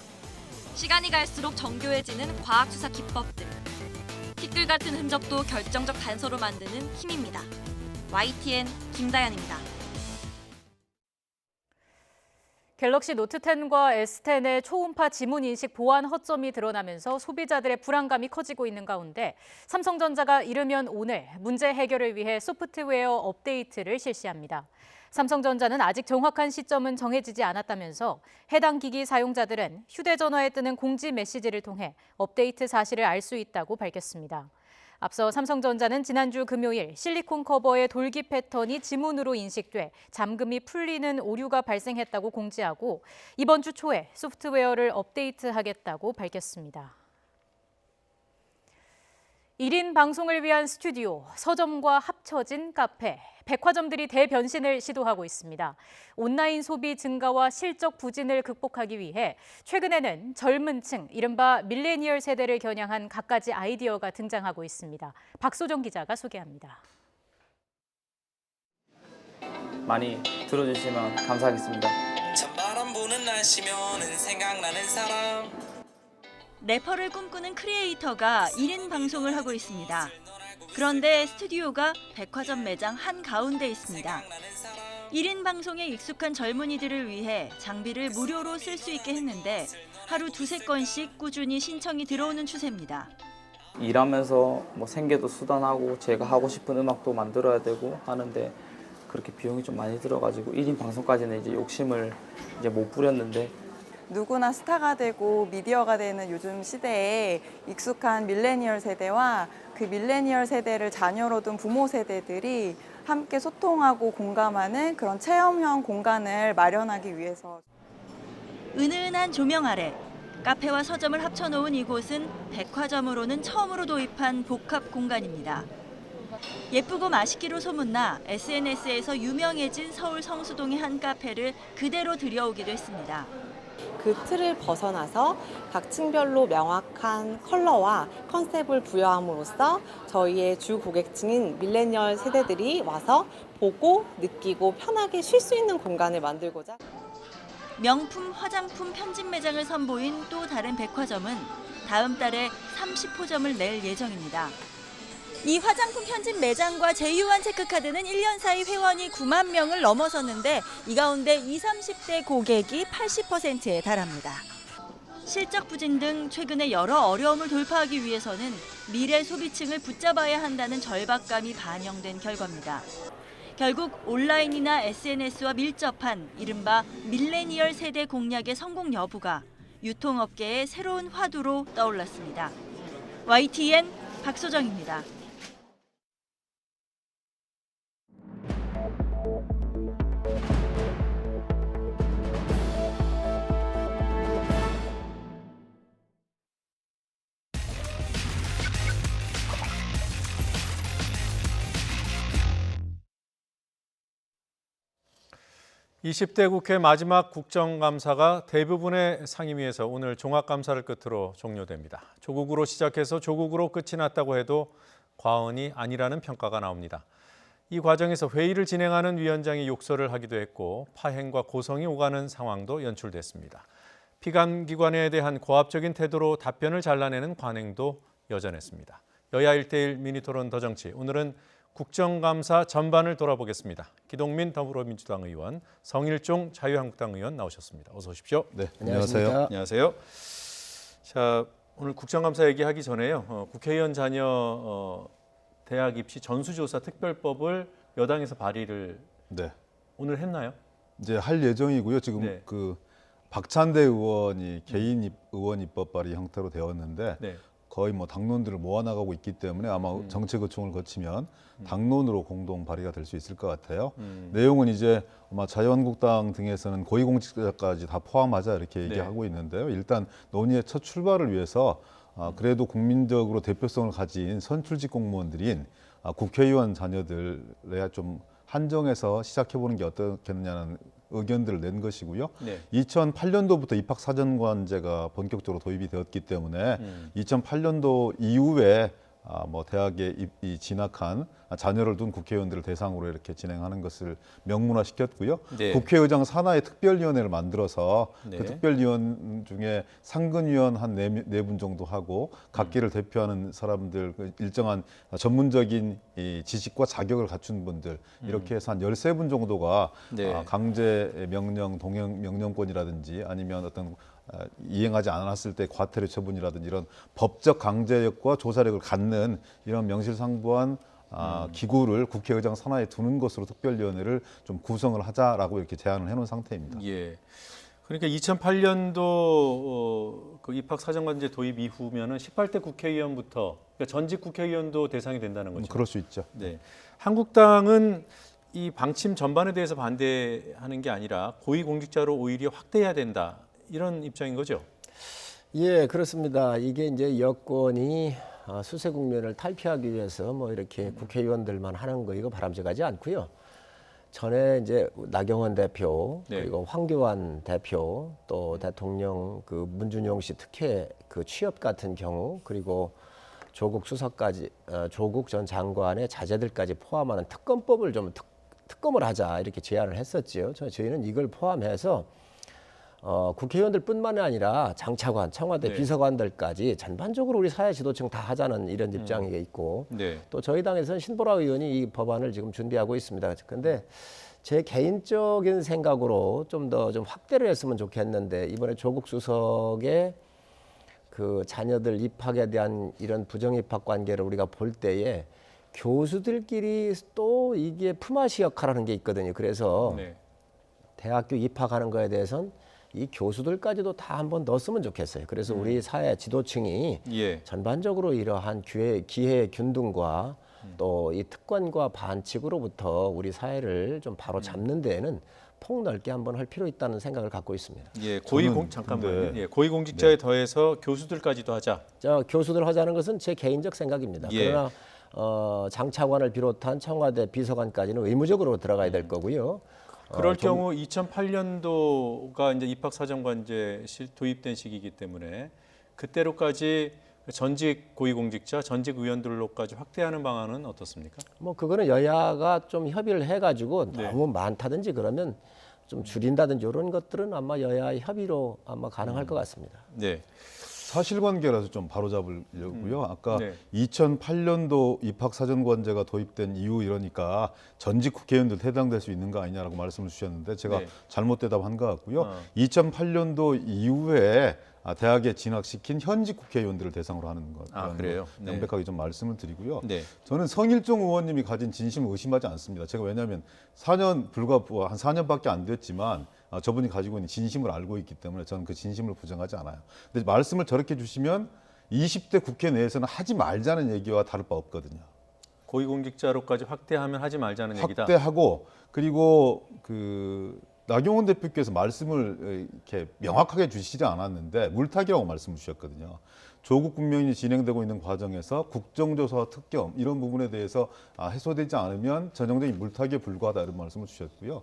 시간이 갈수록 정교해지는 과학수사 기법들. 티끌 같은 흔적도 결정적 단서로 만드는 힘입니다. YTN 김다연입니다. 갤럭시 노트 10과 S10의 초음파 지문 인식 보안 허점이 드러나면서 소비자들의 불안감이 커지고 있는 가운데 삼성전자가 이르면 오늘 문제 해결을 위해 소프트웨어 업데이트를 실시합니다. 삼성전자는 아직 정확한 시점은 정해지지 않았다면서 해당 기기 사용자들은 휴대전화에 뜨는 공지 메시지를 통해 업데이트 사실을 알 수 있다고 밝혔습니다. 앞서 삼성전자는 지난주 금요일 실리콘 커버의 돌기 패턴이 지문으로 인식돼 잠금이 풀리는 오류가 발생했다고 공지하고 이번 주 초에 소프트웨어를 업데이트하겠다고 밝혔습니다. 1인 방송을 위한 스튜디오, 서점과 합쳐진 카페, 백화점들이 대변신을 시도하고 있습니다. 온라인 소비 증가와 실적 부진을 극복하기 위해 최근에는 젊은 층, 이른바 밀레니얼 세대를 겨냥한 갖가지 아이디어가 등장하고 있습니다. 박소정 기자가 소개합니다. 많이 들어주시면 감사하겠습니다. 찬바람 부는 날씨면은 생각나는 사람. 래퍼를 꿈꾸는 크리에이터가 1인 방송을 하고 있습니다. 그런데 스튜디오가 백화점 매장 한가운데 있습니다. 1인 방송에 익숙한 젊은이들을 위해 장비를 무료로 쓸 수 있게 했는데 하루 2-3건씩 꾸준히 신청이 들어오는 추세입니다. 일하면서 뭐 생계도 수단하고 제가 하고 싶은 음악도 만들어야 되고 하는데 그렇게 비용이 좀 많이 들어가지고 1인 방송까지는 이제 욕심을 이제 못 부렸는데 누구나 스타가 되고 미디어가 되는 요즘 시대에 익숙한 밀레니얼 세대와 그 밀레니얼 세대를 자녀로 둔 부모 세대들이 함께 소통하고 공감하는 그런 체험형 공간을 마련하기 위해서. 은은한 조명 아래 카페와 서점을 합쳐놓은 이곳은 백화점으로는 처음으로 도입한 복합 공간입니다. 예쁘고 맛있기로 소문나 SNS에서 유명해진 서울 성수동의 한 카페를 그대로 들여오기도 했습니다. 그 틀을 벗어나서 각 층별로 명확한 컬러와 컨셉을 부여함으로써 저희의 주 고객층인 밀레니얼 세대들이 와서 보고 느끼고 편하게 쉴 수 있는 공간을 만들고자. 명품 화장품 편집 매장을 선보인 또 다른 백화점은 다음 달에 30호점을 낼 예정입니다. 이 화장품 편집 매장과 제휴한 체크카드는 1년 사이 회원이 9만 명을 넘어섰는데 이 가운데 20, 30대 고객이 80%에 달합니다. 실적 부진 등 최근에 여러 어려움을 돌파하기 위해서는 미래 소비층을 붙잡아야 한다는 절박감이 반영된 결과입니다. 결국 온라인이나 SNS와 밀접한 이른바 밀레니얼 세대 공략의 성공 여부가 유통업계의 새로운 화두로 떠올랐습니다. YTN 박소정입니다. (20대) 국회 마지막 국정감사가 대부분의 상임위에서 오늘 종합감사를 끝으로 종료됩니다. 조국으로 시작해서 조국으로 끝이 났다고 해도 과언이 아니라는 평가가 나옵니다. 이 과정에서 회의를 진행하는 위원장이 욕설을 하기도 했고 파행과 고성이 오가는 상황도 연출됐습니다. 피감기관에 대한 고압적인 태도로 답변을 잘라내는 관행도 여전했습니다. 여야 1대1 미니토론 더 정치, 오늘은 국정감사 전반을 돌아보겠습니다. 기동민 더불어민주당 의원, 성일종 자유한국당 의원 나오셨습니다. 어서 오십시오. 네, 안녕하세요. 안녕하세요. 자, 오늘 국정감사 얘기하기 전에요. 국회의원 자녀 대학 입시 전수조사 특별법을 여당에서 발의를 오늘 했나요? 이제 할 예정이고요. 지금 그 박찬대 의원이 개인 의원 입법 발의 형태로 되었는데 거의 뭐 당론들을 모아나가고 있기 때문에 아마 정책의총을 거치면 당론으로 공동 발의가 될 수 있을 것 같아요. 내용은 이제 아마 자유한국당 등에서는 고위공직자까지 다 포함하자 이렇게 얘기하고 있는데요. 일단 논의의 첫 출발을 위해서 그래도 국민적으로 대표성을 가진 선출직 공무원들인 국회의원 자녀들에 좀 한정해서 시작해보는 게 어떻겠느냐는 의견들을 낸 것이고요. 네. 2008년도부터 입학사전관제가 본격적으로 도입이 되었기 때문에 2008년도 이후에 뭐 대학에 진학한 자녀를 둔 국회의원들을 대상으로 이렇게 진행하는 것을 명문화시켰고요. 네. 국회의장 산하의 특별위원회를 만들어서 네. 그 특별위원 중에 상근위원 한 네 분 정도 하고 각기를 대표하는 사람들, 그 일정한 전문적인 이 지식과 자격을 갖춘 분들 이렇게 해서 한 13분 정도가 네. 강제 명령, 동행 명령권이라든지 아니면 어떤 이행하지 않았을 때 과태료 처분이라든지 이런 법적 강제력과 조사력을 갖는 이런 명실상부한 기구를 국회의장 산하에 두는 것으로 특별위원회를 좀 구성을 하자라고 이렇게 제안을 해놓은 상태입니다. 예. 그러니까 2008년도 그 입학사정관제 도입 이후면은 18대 국회의원부터 그러니까 전직 국회의원도 대상이 된다는 거죠. 그럴 수 있죠. 네. 한국당은 이 방침 전반에 대해서 반대하는 게 아니라 고위공직자로 오히려 확대해야 된다 이런 입장인 거죠. 예, 그렇습니다. 이게 이제 여권이 수세 국면을 탈피하기 위해서 뭐 이렇게 국회의원들만 하는 거 이거 바람직하지 않고요. 전에 이제 나경원 대표 그리고 황교안 대표 또 대통령 그 문준용 씨 특혜 그 취업 같은 경우 그리고 조국 수석까지 조국 전 장관의 자제들까지 포함하는 특검법을 좀 특검을 하자 이렇게 제안을 했었지요. 저희는 이걸 포함해서 국회의원들뿐만 아니라 장차관, 청와대 비서관들까지 전반적으로 우리 사회 지도층 다 하자는 이런 입장이 있고 또 저희 당에서는 신보라 의원이 이 법안을 지금 준비하고 있습니다. 그런데 제 개인적인 생각으로 좀 더 좀 확대를 했으면 좋겠는데 이번에 조국 수석의 그 자녀들 입학에 대한 이런 부정입학 관계를 우리가 볼 때에 교수들끼리 또 이게 품앗이 역할하는 게 있거든요. 그래서 대학교 입학하는 거에 대해서는 이 교수들까지도 다 한번 넣었으면 좋겠어요. 그래서 우리 사회 지도층이 전반적으로 이러한 기회 균등과 또 이 특권과 반칙으로부터 우리 사회를 좀 바로 잡는 데에는 폭넓게 한번 할 필요 있다는 생각을 갖고 있습니다. 예, 잠깐만요. 예, 고위공직자에 더해서 교수들까지도 하자. 교수들 하자는 것은 제 개인적 생각입니다. 그러나 장차관을 비롯한 청와대 비서관까지는 의무적으로 들어가야 될 거고요. 그럴 경우 2008년도가 이제 입학사정관제 도입된 시기이기 때문에 그때로까지 전직 고위공직자, 전직 의원들로까지 확대하는 방안은 어떻습니까? 뭐 그거는 여야가 좀 협의를 해가지고 너무 많다든지 그러면 좀 줄인다든지 이런 것들은 아마 여야의 협의로 아마 가능할 것 같습니다. 네. 사실관계라서 좀 바로잡으려고요. 아까 2008년도 입학사정관제가 도입된 이후 이러니까 전직 국회의원들 해당될 수 있는 거 아니냐라고 말씀을 주셨는데 제가 잘못 대답한 것 같고요. 2008년도 이후에 대학에 진학시킨 현직 국회의원들을 대상으로 하는 것. 그래요? 명백하게 좀 말씀을 드리고요. 저는 성일종 의원님이 가진 진심을 의심하지 않습니다. 제가 왜냐하면 4년 불과 한 4년밖에 안 됐지만 저분이 가지고 있는 진심을 알고 있기 때문에 저는 그 진심을 부정하지 않아요. 근데 말씀을 저렇게 주시면 20대 국회 내에서는 하지 말자는 얘기와 다를 바 없거든요. 고위공직자로까지 확대하면 하지 말자는 얘기다. 확대하고 그리고 그 나경원 대표께서 말씀을 이렇게 명확하게 주시지 않았는데 물타기라고 말씀을 주셨거든요. 조국 국면이 진행되고 있는 과정에서 국정조사와 특검 이런 부분에 대해서 해소되지 않으면 전형적인 물타기에 불과하다 이런 말씀을 주셨고요.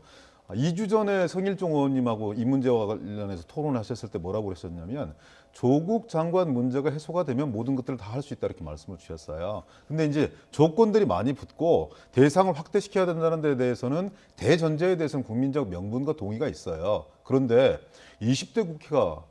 2주 전에 성일종 의원님하고 이 문제와 관련해서 토론하셨을 때 뭐라고 그러셨냐면 조국 장관 문제가 해소가 되면 모든 것들을 다 할 수 있다 이렇게 말씀을 주셨어요. 근데 이제 조건들이 많이 붙고 대상을 확대시켜야 된다는 데 대해서는 대전제에 대해서는 국민적 명분과 동의가 있어요. 그런데 20대 국회가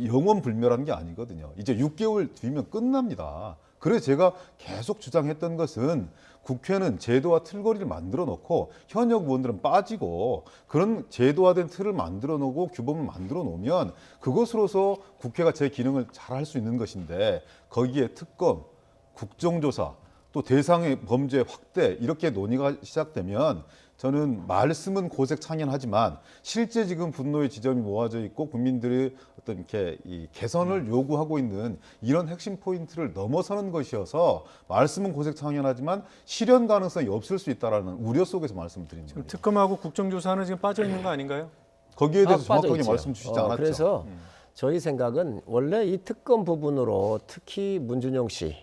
영원 불멸한 게 아니거든요. 이제 6개월 뒤면 끝납니다. 그래서 제가 계속 주장했던 것은 국회는 제도와 틀거리를 만들어 놓고 현역 의원들은 빠지고 그런 제도화된 틀을 만들어 놓고 규범을 만들어 놓으면 그것으로서 국회가 제 기능을 잘 할 수 있는 것인데 거기에 특검, 국정조사, 또 대상의 범죄 확대 이렇게 논의가 시작되면 저는 말씀은 고색창연하지만 실제 지금 분노의 지점이 모아져 있고 국민들의 어떤 이렇게 이 개선을 요구하고 있는 이런 핵심 포인트를 넘어서는 것이어서 말씀은 고색창연하지만 실현 가능성이 없을 수 있다라는 우려 속에서 말씀을 드립니다. 지금 특검하고 국정조사는 지금 빠져 있는 거 아닌가요? 거기에 대해서 정확하게 말씀 주시지 않았죠. 그래서 저희 생각은 원래 이 특검 부분으로 특히 문준용 씨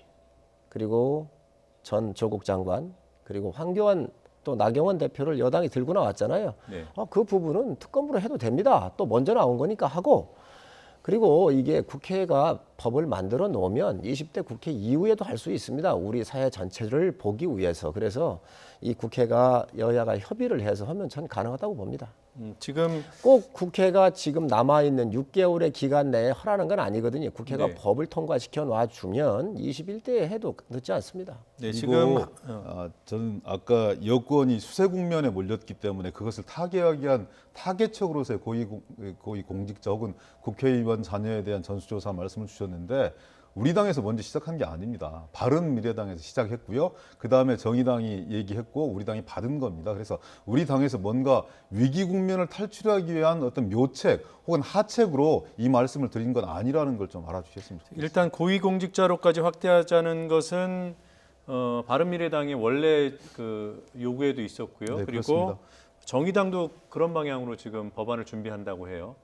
그리고 전 조국 장관 그리고 황교안 또 나경원 대표를 여당이 들고 나왔잖아요. 네. 그 부분은 특검으로 해도 됩니다. 또 먼저 나온 거니까 하고 그리고 이게 국회가 법을 만들어 놓으면 20대 국회 이후에도 할 수 있습니다. 우리 사회 전체를 보기 위해서. 그래서 이 국회가 여야가 협의를 해서 하면 전 가능하다고 봅니다. 지금 꼭 국회가 지금 남아있는 6개월의 기간 내에 하라는 건 아니거든요. 국회가 네. 법을 통과시켜 놔주면 21대에 해도 늦지 않습니다. 네, 지금 저는 아까 여권이 수세 국면에 몰렸기 때문에 그것을 타개하기 위한 타개책으로서의 고위공직자 혹은 국회의원 자녀에 대한 전수조사 말씀을 주셨는데 우리 당에서 먼저 시작한 게 아닙니다. 바른미래당에서 시작했고요. 그다음에 정의당이 얘기했고 우리 당이 받은 겁니다. 그래서 우리 당에서 뭔가 위기 국면을 탈출하기 위한 어떤 묘책 혹은 하책으로 이 말씀을 드린 건 아니라는 걸 좀 알아주셨으면 좋겠습니다. 일단 고위공직자로까지 확대하자는 것은 바른미래당의 원래 그 요구에도 있었고요. 네, 그리고 그렇습니다. 정의당도 그런 방향으로 지금 법안을 준비한다고 해요.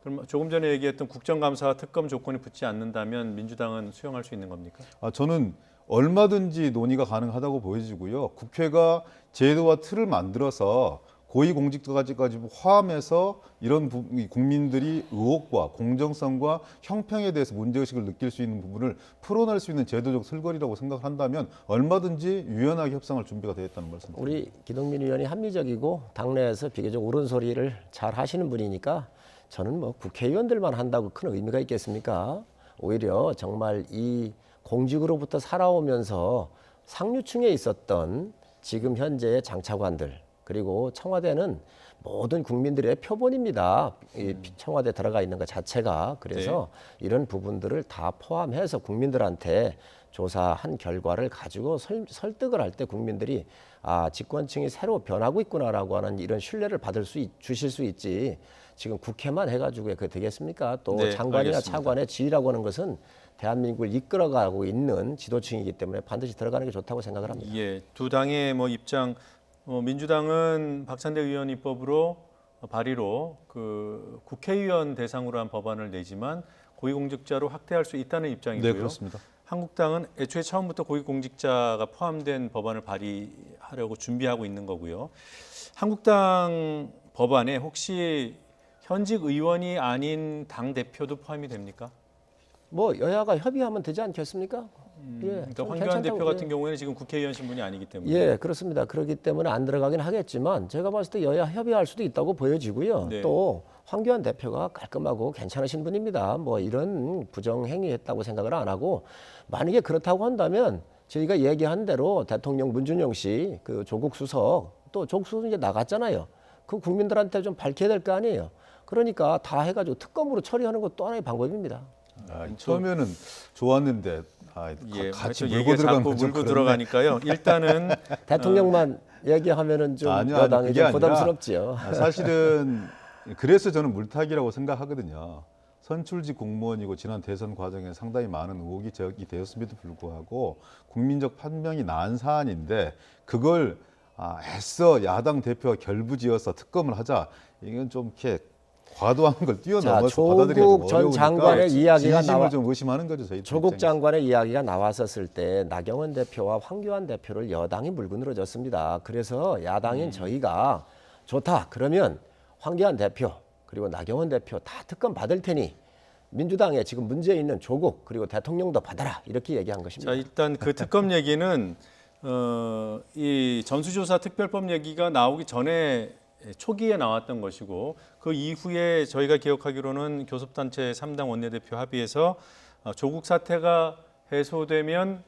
그럼 조금 전에 얘기했던 국정감사와 특검 조건이 붙지 않는다면 민주당은 수용할 수 있는 겁니까? 저는 얼마든지 논의가 가능하다고 보여지고요. 국회가 제도와 틀을 만들어서 고위공직자까지 포함해서 이런 국민들이 의혹과 공정성과 형평에 대해서 문제의식을 느낄 수 있는 부분을 풀어낼 수 있는 제도적 설거리라고 생각한다면 얼마든지 유연하게 협상할 준비가 되어 있다는 말씀입니다. 우리 기동민 의원이 합리적이고 당내에서 비교적 옳은 소리를 잘 하시는 분이니까 저는 뭐 국회의원들만 한다고 큰 의미가 있겠습니까? 오히려 정말 이 공직으로부터 살아오면서 상류층에 있었던 지금 현재의 장차관들 그리고 청와대는 모든 국민들의 표본입니다. 이 청와대 들어가 있는 것 자체가. 그래서 이런 부분들을 다 포함해서 국민들한테 조사한 결과를 가지고 설득을 할 때 국민들이 집권층이 새로 변하고 있구나라고 하는 이런 신뢰를 주실 수 있지. 지금 국회만 해가지고 그게 되겠습니까? 또 네, 장관이나 알겠습니다. 차관의 지위라고 하는 것은 대한민국을 이끌어가고 있는 지도층이기 때문에 반드시 들어가는 게 좋다고 생각을 합니다. 예, 두 당의 입장, 민주당은 박찬대 의원 입법으로 발의로 그 국회의원 대상으로 한 법안을 내지만 고위공직자로 확대할 수 있다는 입장이고요. 네, 그렇습니다. 한국당은 애초에 처음부터 고위공직자가 포함된 법안을 발의하려고 준비하고 있는 거고요. 한국당 법안에 혹시 현직 의원이 아닌 당 대표도 포함이 됩니까? 뭐 여야가 협의하면 되지 않겠습니까? 그러니까 황교안 대표 같은 경우에는 지금 국회의원 신분이 아니기 때문에. 예, 그렇습니다. 그렇기 때문에 안 들어가긴 하겠지만 제가 봤을 때 여야 협의할 수도 있다고 보여지고요. 네. 또 황교안 대표가 깔끔하고 괜찮으신 분입니다. 뭐 이런 부정행위했다고 생각을 안 하고 만약에 그렇다고 한다면 저희가 얘기한 대로 대통령 문준영 씨 그 조국 수석 또 조국 수석 이제 나갔잖아요. 그 국민들한테 좀 밝혀야 될 거 아니에요. 그러니까 다 해가지고 특검으로 처리하는 것도 하나의 방법입니다. 처음에는 좋았는데 같이 물고 물고 들어가니까요. 일단은 대통령만 얘기하면은 좀 여당이 좀 부담스럽지요. 사실은 그래서 저는 물타기라고 생각하거든요. 선출직 공무원이고 지난 대선 과정에 상당히 많은 의혹이 제기이 되었음에도 불구하고 국민적 판명이 난 사안인데 그걸 애써 야당 대표가 결부지어서 특검을 하자 이건 좀 이렇게 과도한 걸 뛰어넘어서 받아들이기가 좀 어려우니까 조국 장관의 이야기가 진심을 좀 의심하는 거죠. 저희 조국 입장에서. 장관의 이야기가 나왔었을 때 나경원 대표와 황교안 대표를 여당이 물고 늘어졌습니다. 그래서 야당인 저희가 좋다. 그러면 황교안 대표 그리고 나경원 대표 다 특검 받을 테니 민주당에 지금 문제 있는 조국 그리고 대통령도 받아라 이렇게 얘기한 것입니다. 자, 일단 그 특검 얘기는 이 전수조사 특별법 얘기가 나오기 전에 초기에 나왔던 것이고 그 이후에 저희가 기억하기로는 교섭단체 3당 원내대표 합의해서 조국 사태가 해소되면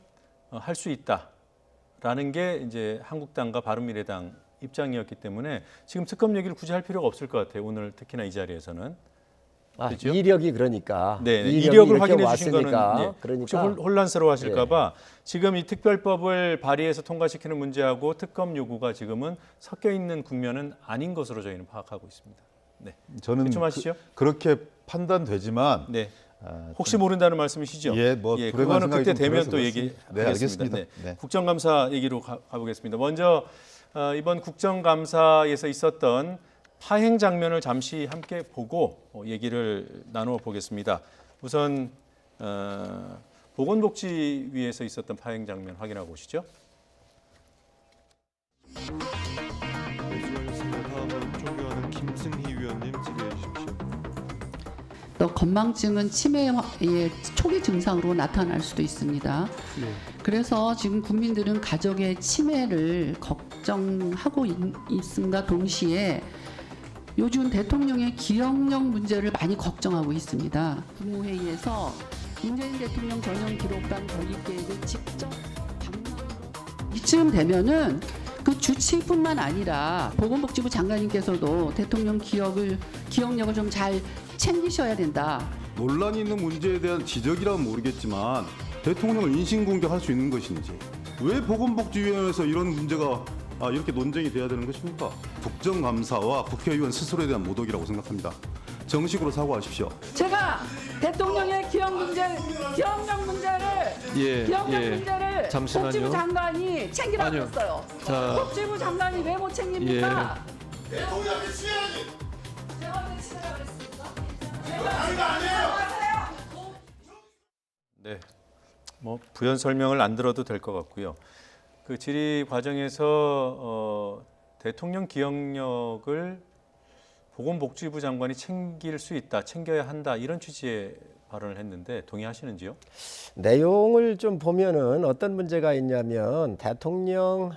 할 수 있다라는 게 이제 한국당과 바른미래당 입장이었기 때문에 지금 특검 얘기를 굳이 할 필요가 없을 것 같아요. 오늘 특히나 이 자리에서는. 그렇죠? 이력이 그러니까. 네, 이력을 확인해 주신 거는 그러니까. 혹시 혼란스러워 하실까 봐 지금 이 특별법을 발의해서 통과시키는 문제하고 특검 요구가 지금은 섞여 있는 국면은 아닌 것으로 저희는 파악하고 있습니다. 네. 저는 하시죠. 그렇게 판단되지만 혹시 모른다는 말씀이시죠? 그거는 그때 되면 또 얘기하겠습니다. 네, 알겠습니다. 네. 국정감사 얘기로 가보겠습니다. 먼저 이번 국정감사에서 있었던 파행 장면을 잠시 함께 보고 얘기를 나누어 보겠습니다. 우선 보건복지위에서 있었던 파행 장면 확인하고 오시죠. 또 건망증은 치매의 초기 증상으로 나타날 수도 있습니다. 네. 그래서 지금 국민들은 가족의 치매를 걱정하고 있음과 동시에 요즘 대통령의 기억력 문제를 많이 걱정하고 있습니다. 국무회의에서 문재인 대통령 전용 기록관 건립 계획을 직접 이쯤 되면은 그 주치뿐만 아니라 보건복지부 장관님께서도 대통령 기억력을 좀 잘 챙기셔야 된다. 논란이 있는 문제에 대한 지적이라면 모르겠지만 대통령을 인신공격할 수 있는 것인지 왜 보건복지위원회에서 이런 문제가 이렇게 논쟁이 돼야 되는 것입니까? 국정감사와 국회의원 스스로에 대한 모독이라고 생각합니다. 정식으로 사과하십시오. 제가 대통령의 기억력 문제를 잠시만요. 복지부 장관이 챙기라고 아니요. 했어요. 자. 복지부 장관이 왜 못 챙깁니까? 대통령이 취해야지. 제가 왜 취하라고 그랬습니까? 네, 뭐 부연 설명을 안 들어도 될 것 같고요. 그 질의 과정에서 대통령 기억력을 보건복지부 장관이 챙길 수 있다, 챙겨야 한다 이런 취지의 발언을 했는데 동의하시는지요? 내용을 좀 보면은 어떤 문제가 있냐면 대통령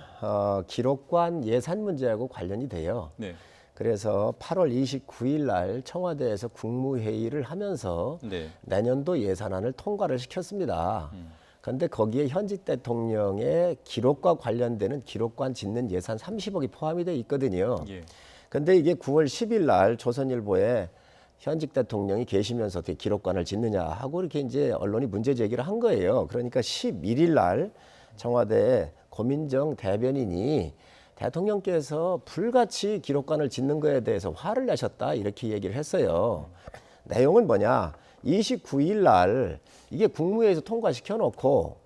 기록관 예산 문제하고 관련이 돼요. 네. 그래서 8월 29일 날 청와대에서 국무회의를 하면서 네. 내년도 예산안을 통과를 시켰습니다. 그런데 거기에 현직 대통령의 기록과 관련되는 기록관 짓는 예산 30억이 포함이 돼 있거든요. 예. 근데 이게 9월 10일 날 조선일보에 현직 대통령이 계시면서 어떻게 기록관을 짓느냐 하고 이렇게 이제 언론이 문제 제기를 한 거예요. 그러니까 11일 날 청와대 고민정 대변인이 대통령께서 불같이 기록관을 짓는 거에 대해서 화를 내셨다 이렇게 얘기를 했어요. 내용은 뭐냐? 29일 날 이게 국무회의에서 통과시켜 놓고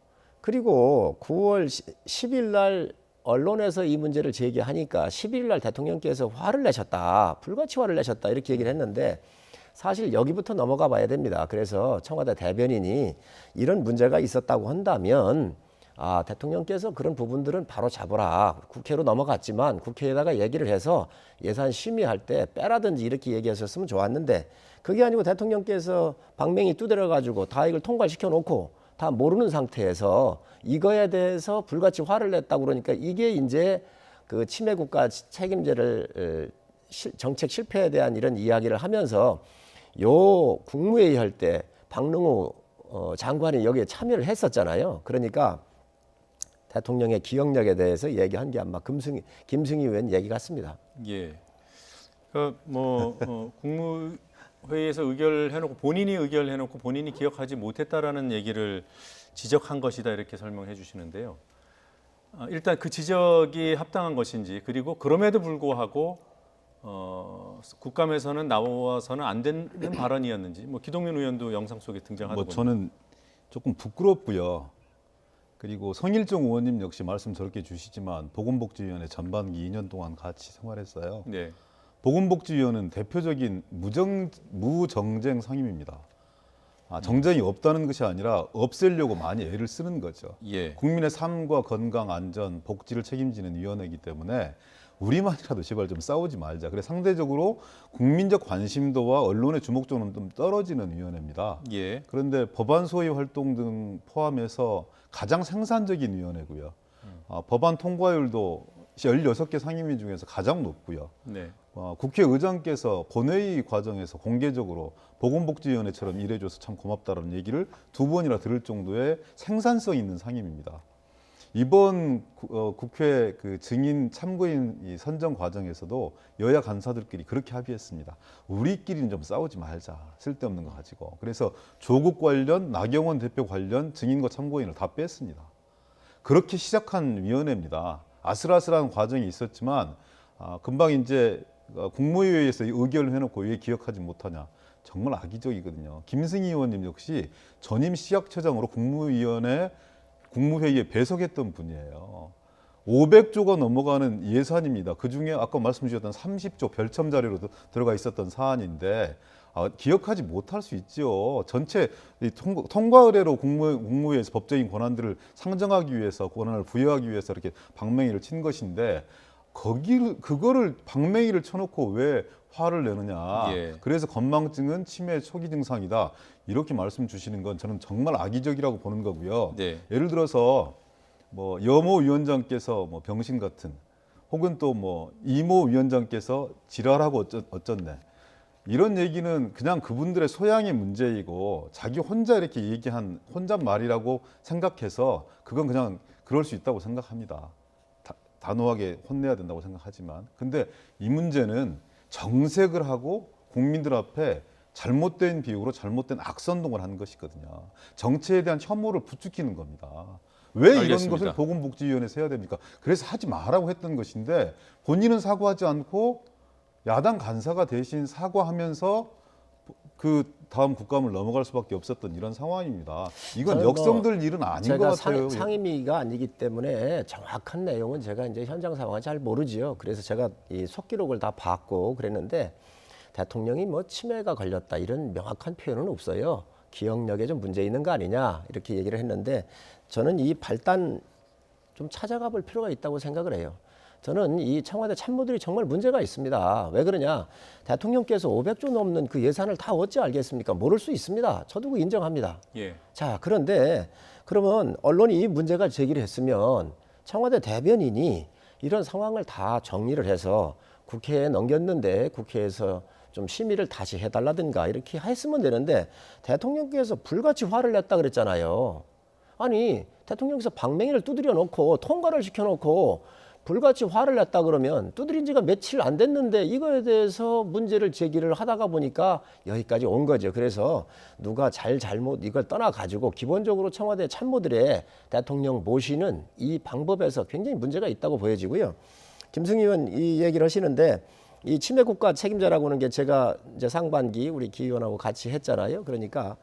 그리고 9월 10일 날 언론에서 이 문제를 제기하니까 11일 날 대통령께서 화를 내셨다. 불같이 화를 내셨다. 이렇게 얘기를 했는데 사실 여기부터 넘어가 봐야 됩니다. 그래서 청와대 대변인이 이런 문제가 있었다고 한다면 대통령께서 그런 부분들은 바로 잡으라. 국회로 넘어갔지만 국회에다가 얘기를 해서 예산 심의할 때 빼라든지 이렇게 얘기하셨으면 좋았는데 그게 아니고 대통령께서 방맹이 두드려가지고 다 이걸 통과시켜 놓고 다 모르는 상태에서 이거에 대해서 불같이 화를 냈다고 그러니까 이게 이제 그 치매 국가 책임제를 정책 실패에 대한 이런 이야기를 하면서 요 국무회의 할 때 박능우 장관이 여기에 참여를 했었잖아요. 그러니까 대통령의 기억력에 대해서 얘기한 게 아마 김승희 의원 얘기 같습니다. 예. 국무회의에서 의결해놓고 본인이 의결해놓고 본인이 기억하지 못했다라는 얘기를 지적한 것이다 이렇게 설명해 주시는데요. 일단 그 지적이 합당한 것인지 그리고 그럼에도 불구하고 국감에서는 나와서는 안 되는 발언이었는지 뭐 기동민 의원도 영상 속에 등장하더군요. 저는 조금 부끄럽고요. 그리고 성일종 의원님 역시 말씀 저렇게 주시지만 보건복지위원회 전반기 2년 동안 같이 생활했어요. 네. 보건복지위원회는 대표적인 무정쟁 상임입니다. 정쟁이 없다는 것이 아니라 없애려고 많이 애를 쓰는 거죠. 예. 국민의 삶과 건강, 안전, 복지를 책임지는 위원회이기 때문에 우리만이라도 제발 좀 싸우지 말자. 그래 상대적으로 국민적 관심도와 언론의 주목도는 좀 떨어지는 위원회입니다. 예. 그런데 법안 소위 활동 등 포함해서 가장 생산적인 위원회고요. 법안 통과율도 16개 상임위 중에서 가장 높고요. 네. 국회의장께서 본회의 과정에서 공개적으로 보건복지위원회처럼 일해줘서 참 고맙다라는 얘기를 2번이나 들을 정도의 생산성 있는 상임입니다. 이번 국회 그 증인 참고인 선정 과정에서도 여야 간사들끼리 그렇게 합의했습니다. 우리끼리는 좀 싸우지 말자. 쓸데없는 거 가지고. 그래서 조국 관련, 나경원 대표 관련 증인과 참고인을 다 뺐습니다. 그렇게 시작한 위원회입니다. 아슬아슬한 과정이 있었지만 금방 이제 국무회의에서 의결을 해놓고 왜 기억하지 못하냐. 정말 악의적이거든요. 김승희 의원님 역시 전임 시약처장으로 국무회의에 배석했던 분이에요. 500조가 넘어가는 예산입니다. 그중에 아까 말씀 주셨던 30조 별첨 자료로 들어가 있었던 사안인데 기억하지 못할 수 있죠. 전체 통과 의례로 국무회에서 법적인 권한들을 상정하기 위해서 권한을 부여하기 위해서 이렇게 방맹이를 친 것인데 그거를 방맹이를 쳐놓고 왜 화를 내느냐. 예. 그래서 건망증은 치매 초기 증상이다. 이렇게 말씀 주시는 건 저는 정말 악의적이라고 보는 거고요. 네. 예를 들어서 뭐 여모 위원장께서 뭐 병신 같은, 혹은 또 뭐 이모 위원장께서 지랄하고 어쩌네. 이런 얘기는 그냥 그분들의 소양의 문제이고 자기 혼자 이렇게 얘기한 혼잣말이라고 생각해서 그건 그냥 그럴 수 있다고 생각합니다. 단호하게 혼내야 된다고 생각하지만, 근데 이 문제는 정색을 하고 국민들 앞에 잘못된 비유로 잘못된 악선동을 하는 것이거든요. 정치에 대한 혐오를 부추기는 겁니다. 왜 이런 알겠습니다. 것을 보건복지위원회에서 해야 됩니까? 그래서 하지 말라고 했던 것인데 본인은 사과하지 않고 야당 간사가 대신 사과하면서 그 다음 국감을 넘어갈 수밖에 없었던 이런 상황입니다. 이건 역성들 일은 아닌 것 같아요. 상임위가 아니기 때문에 정확한 내용은 제가 이제 현장 상황을 잘 모르지요. 그래서 제가 이 속기록을 다 봤고 그랬는데 대통령이 뭐 치매가 걸렸다 이런 명확한 표현은 없어요. 기억력에 좀 문제 있는 거 아니냐 이렇게 얘기를 했는데 저는 이 발단 좀 찾아가 볼 필요가 있다고 생각을 해요. 저는 이 청와대 참모들이 정말 문제가 있습니다. 왜 그러냐? 대통령께서 500조 넘는 그 예산을 다 어찌 알겠습니까? 모를 수 있습니다. 저도 그 인정합니다. 예. 자, 그런데 그러면 언론이 이 문제가 제기를 했으면 청와대 대변인이 이런 상황을 다 정리를 해서 국회에 넘겼는데 국회에서 좀 심의를 다시 해달라든가 이렇게 했으면 되는데 대통령께서 불같이 화를 냈다 그랬잖아요. 아니, 대통령께서 방맹이를 두드려 놓고 통과를 시켜놓고 불같이 화를 냈다 그러면 두드린 지가 며칠 안 됐는데 이거에 대해서 문제를 제기를 하다가 보니까 여기까지 온 거죠. 그래서 누가 잘못 이걸 떠나가지고 기본적으로 청와대 참모들의 대통령 모시는 이 방법에서 굉장히 문제가 있다고 보여지고요. 김승희 의원 이 얘기를 하시는데 이 치매 국가 책임자라고 하는 게 제가 이제 상반기 우리 기 의원하고 같이 했잖아요. 그러니까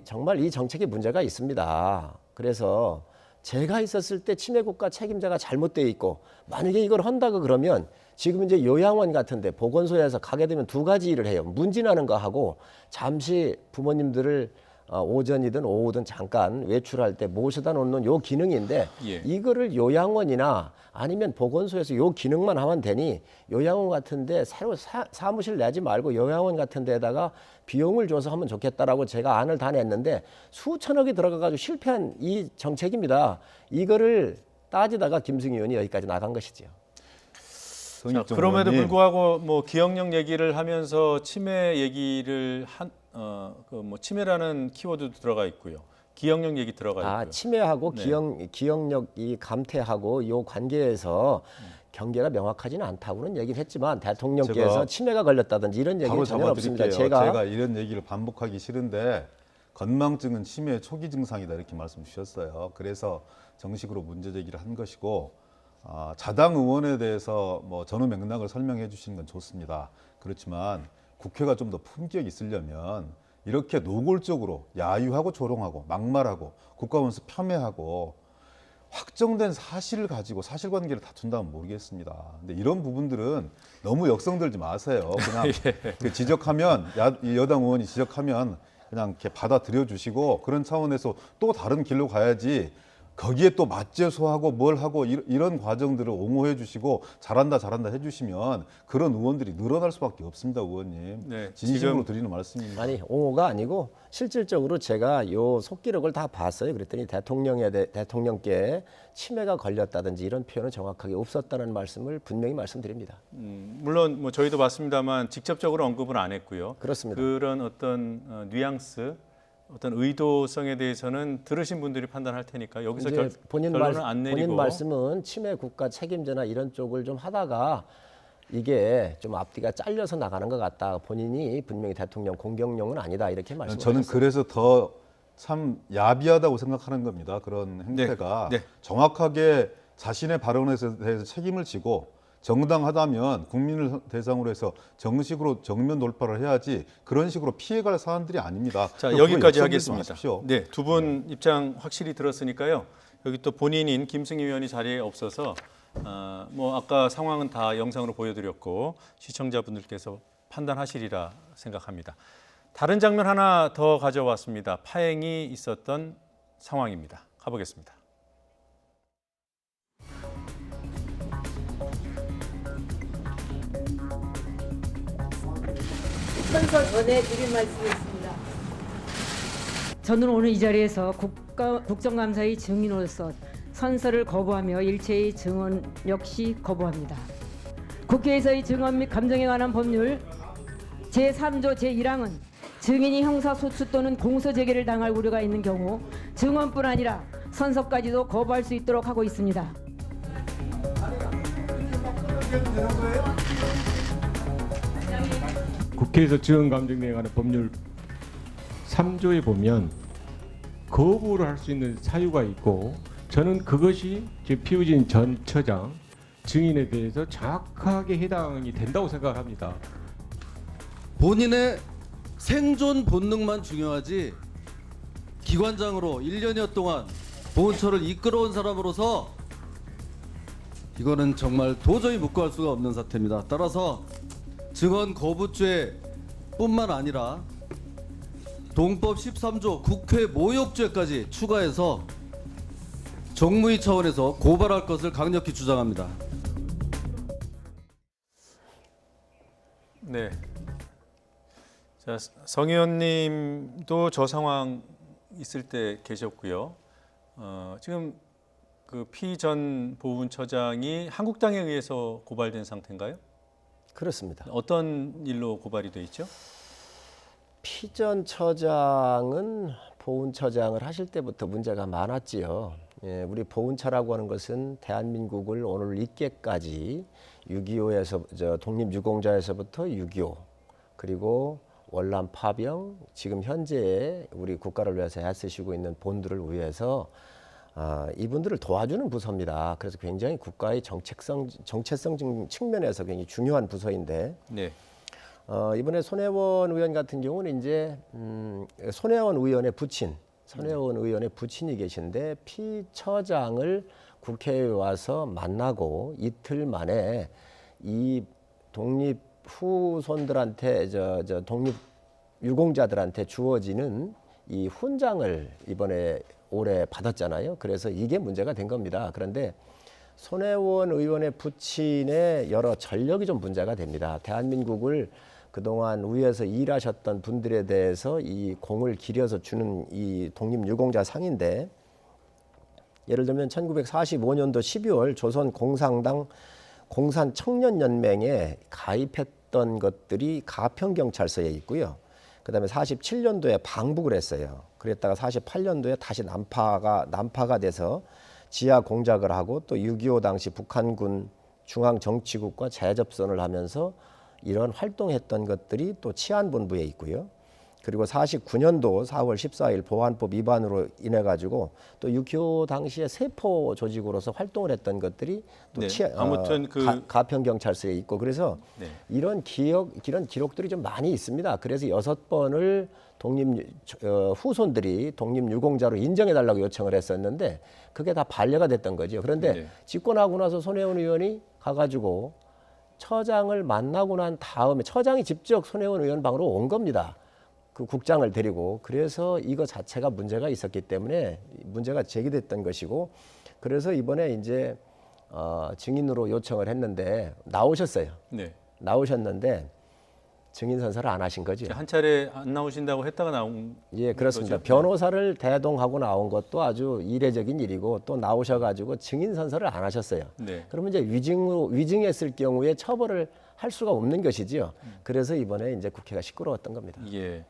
정말 이 정책에 문제가 있습니다. 그래서 제가 있었을 때 치매 국가 책임자가 잘못되어 있고 만약에 이걸 한다고 그러면 지금 이제 요양원 같은데 보건소에서 가게 되면 두 가지 일을 해요. 문진하는 거 하고 잠시 부모님들을 오전이든 오후든 잠깐 외출할 때 모셔다 놓는 요 기능인데 예. 이거를 요양원이나 아니면 보건소에서 요 기능만 하면 되니 요양원 같은데 새로 사무실 내지 말고 요양원 같은 데다가 비용을 줘서 하면 좋겠다라고 제가 안을 다 냈는데 수천억이 들어가가지고 실패한 이 정책입니다. 이거를 따지다가 김승희 의원이 여기까지 나간 것이죠. 자, 그럼에도 불구하고 뭐 기억력 얘기를 하면서 치매 얘기를 뭐 치매라는 키워드도 들어가 있고요. 기억력 얘기 들어가 있고요. 치매하고 네. 기억력 이 감퇴하고 요 관계에서 경계가 명확하지는 않다고는 얘기를 했지만 대통령께서 치매가 걸렸다든지 이런 얘기는 전혀 없습니다. 제가 이런 얘기를 반복하기 싫은데 건망증은 치매의 초기 증상이다 이렇게 말씀 주셨어요. 그래서 정식으로 문제 제기를 한 것이고 자당 의원에 대해서 뭐 전후 맥락을 설명해 주시는 건 좋습니다. 그렇지만 국회가 좀 더 품격이 있으려면 이렇게 노골적으로 야유하고 조롱하고 막말하고 국가원수 폄훼하고 확정된 사실을 가지고 사실관계를 다툰다면 모르겠습니다. 근데 이런 부분들은 너무 역성들지 마세요. 그냥 그 지적하면 여당 의원이 지적하면 그냥 이렇게 받아들여 주시고 그런 차원에서 또 다른 길로 가야지 거기에 또 맞제소하고 뭘 하고 이런 과정들을 옹호해 주시고 잘한다 해주시면 그런 의원들이 늘어날 수밖에 없습니다, 의원님. 네, 지금 진심으로 드리는 말씀입니다. 아니 옹호가 아니고 실질적으로 제가 요 속기록을 다 봤어요. 그랬더니 대통령께 치매가 걸렸다든지 이런 표현은 정확하게 없었다는 말씀을 분명히 말씀드립니다. 물론 뭐 저희도 봤습니다만 직접적으로 언급은 안 했고요. 그렇습니다. 그런 어떤 뉘앙스, 어떤 의도성에 대해서는 들으신 분들이 판단할 테니까 여기서 결론은 안 내리고. 본인 말씀은 치매 국가 책임자나 이런 쪽을 좀 하다가 이게 좀 앞뒤가 잘려서 나가는 것 같다. 본인이 분명히 대통령 공격용은 아니다 이렇게 말씀하셨어요. 저는 그래서 더 참 야비하다고 생각하는 겁니다. 그런 행태가 정확하게 자신의 발언에 대해서 책임을 지고 정당하다면 국민을 대상으로 해서 정식으로 정면 돌파를 해야지 그런 식으로 피해갈 사안들이 아닙니다. 자, 여기까지 하겠습니다. 네, 두 분 입장 확실히 들었으니까요. 여기 또 본인인 김승희 의원이 자리에 없어서 뭐 아까 상황은 다 영상으로 보여드렸고 시청자분들께서 판단하시리라 생각합니다. 다른 장면 하나 더 가져왔습니다. 파행이 있었던 상황입니다. 가보겠습니다. 선서 전해드릴 말씀이 있습니다. 저는 오늘 이 자리에서 국정감사의 증인으로서 선서를 거부하며 일체의 증언 역시 거부합니다. 국회에서의 증언 및 감정에 관한 법률 제3조 제1항은 증인이 형사소추 또는 공소제기를 당할 우려가 있는 경우 증언뿐 아니라 선서까지도 거부할 수 있도록 하고 있습니다. 국회에서 증언 감정에 관한 법률 3조에 보면 거부를 할 수 있는 사유가 있고 저는 그것이 피우진 전 처장 증인에 대해서 정확하게 해당이 된다고 생각합니다. 본인의 생존 본능만 중요하지 기관장으로 1년여 동안 보훈처를 이끌어온 사람으로서 이거는 정말 도저히 묵과할 수가 없는 사태입니다. 따라서 증언 거부죄뿐만 아니라 동법 13조 국회 모욕죄까지 추가해서 정무위 차원에서 고발할 것을 강력히 주장합니다. 네. 자, 성 의원님도 저 상황 있을 때 계셨고요. 지금 그 피 전 보훈처장이 한국당에 의해서 고발된 상태인가요? 그렇습니다. 어떤 일로 고발이 돼 있죠? 피 전 처장은 보훈처장을 하실 때부터 문제가 많았지요. 예, 우리 보훈처라고 하는 것은 대한민국을 오늘 있게까지 6.25에서 독립유공자에서부터 6.25 그리고 월남 파병 지금 현재 우리 국가를 위해서 애쓰시고 있는 본들을 위해서 이분들을 도와주는 부서입니다. 그래서 굉장히 국가의 정체성 측면에서 굉장히 중요한 부서인데 네. 이번에 손혜원 의원 같은 경우는 이제 손혜원 의원의 부친, 손혜원 의원의 부친이 계신데 피 처장을 국회에 와서 만나고 이틀 만에 이 독립 후손들한테 독립 유공자들한테 주어지는 이 훈장을 이번에 올해 받았잖아요. 그래서 이게 문제가 된 겁니다. 그런데 손혜원 의원의 부친의 여러 전력이 좀 문제가 됩니다. 대한민국을 그동안 위에서 일하셨던 분들에 대해서 이 공을 기려서 주는 이 독립유공자 상인데 예를 들면 1945년도 12월 조선공산당 공산청년연맹에 가입했던 것들이 가평경찰서에 있고요. 그다음에 47년도에 방북을 했어요. 그랬다가 48년도에 다시 남파가 돼서 지하 공작을 하고 또 6.25 당시 북한군 중앙정치국과 재접선을 하면서 이런 활동했던 것들이 또 치안본부에 있고요. 그리고 49년도 4월 14일 보안법 위반으로 인해 가지고 또 6.25 당시에 세포 조직으로서 활동을 했던 것들이 또 네. 아무튼 가평경찰서에 있고 그래서 네. 이런 기록들이 좀 많이 있습니다. 그래서 6번을 후손들이 독립유공자로 인정해달라고 요청을 했었는데 그게 다 반려가 됐던 거죠. 그런데 네. 집권하고 나서 손혜원 의원이 가가지고 처장을 만나고 난 다음에 처장이 직접 손혜원 의원 방으로 온 겁니다. 그 국장을 데리고 그래서 이거 자체가 문제가 있었기 때문에 문제가 제기됐던 것이고 그래서 이번에 이제 증인으로 요청을 했는데 나오셨어요. 네. 나오셨는데 증인 선서를 안 하신 거죠. 한 차례 안 나오신다고 했다가 나온 예, 그렇습니다. 거죠? 변호사를 대동하고 나온 것도 아주 이례적인 일이고 또 나오셔가지고 증인 선서를 안 하셨어요. 네. 그러면 이제 위증했을 경우에 처벌을 할 수가 없는 것이지요. 그래서 이번에 이제 국회가 시끄러웠던 겁니다. 예.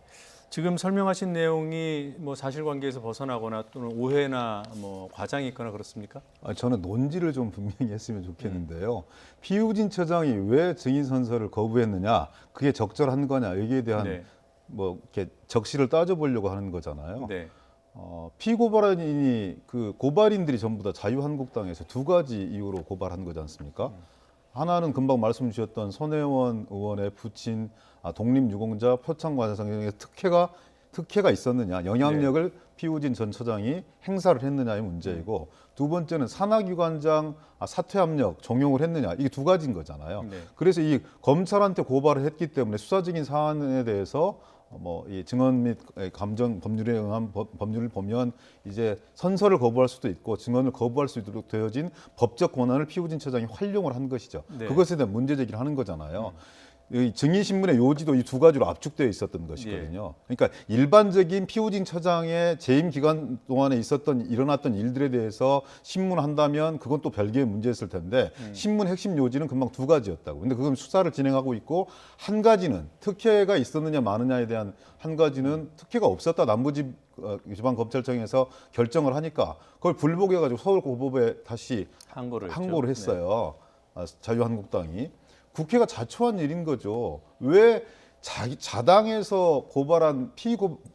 지금 설명하신 내용이 뭐 사실관계에서 벗어나거나 또는 오해나 뭐 과장이 있거나 그렇습니까? 저는 논지를 좀 분명히 했으면 좋겠는데요. 피우진 처장이 왜 증인 선서를 거부했느냐, 그게 적절한 거냐 여기에 대한 네. 뭐 이렇게 적시를 따져보려고 하는 거잖아요. 네. 피고발인이 그 고발인들이 전부 다 자유한국당에서 두 가지 이유로 고발한 거지 않습니까? 하나는 금방 말씀 주셨던 손혜원 의원의 부친 독립유공자 표창관상의 특혜가 있었느냐, 영향력을 피우진 전 처장이 행사를 했느냐의 문제이고 두 번째는 산하기관장 사퇴 압력 종용을 했느냐, 이게 두 가지인 거잖아요. 네. 그래서 이 검찰한테 고발을 했기 때문에 수사적인 사안에 대해서 뭐 이 증언 및 감정 법률에 의한 법률을 보면 이제 선서를 거부할 수도 있고 증언을 거부할 수 있도록 되어진 법적 권한을 피우진 처장이 활용을 한 것이죠. 네. 그것에 대한 문제 제기를 하는 거잖아요. 이 증인신문의 요지도 이 두 가지로 압축되어 있었던 것이거든요. 그러니까 일반적인 피우진 처장의 재임 기간 동안에 일어났던 일들에 대해서 신문한다면 그건 또 별개의 문제였을 텐데 신문 핵심 요지는 금방 두 가지였다고. 근데 그건 수사를 진행하고 있고 한 가지는 특혜가 있었느냐 마느냐에 대한 한 가지는 특혜가 없었다. 남부지방검찰청에서 결정을 하니까 그걸 불복해가지고 서울고법에 다시 항고를 했어요. 자유한국당이. 국회가 자초한 일인 거죠. 왜 자당에서 고발한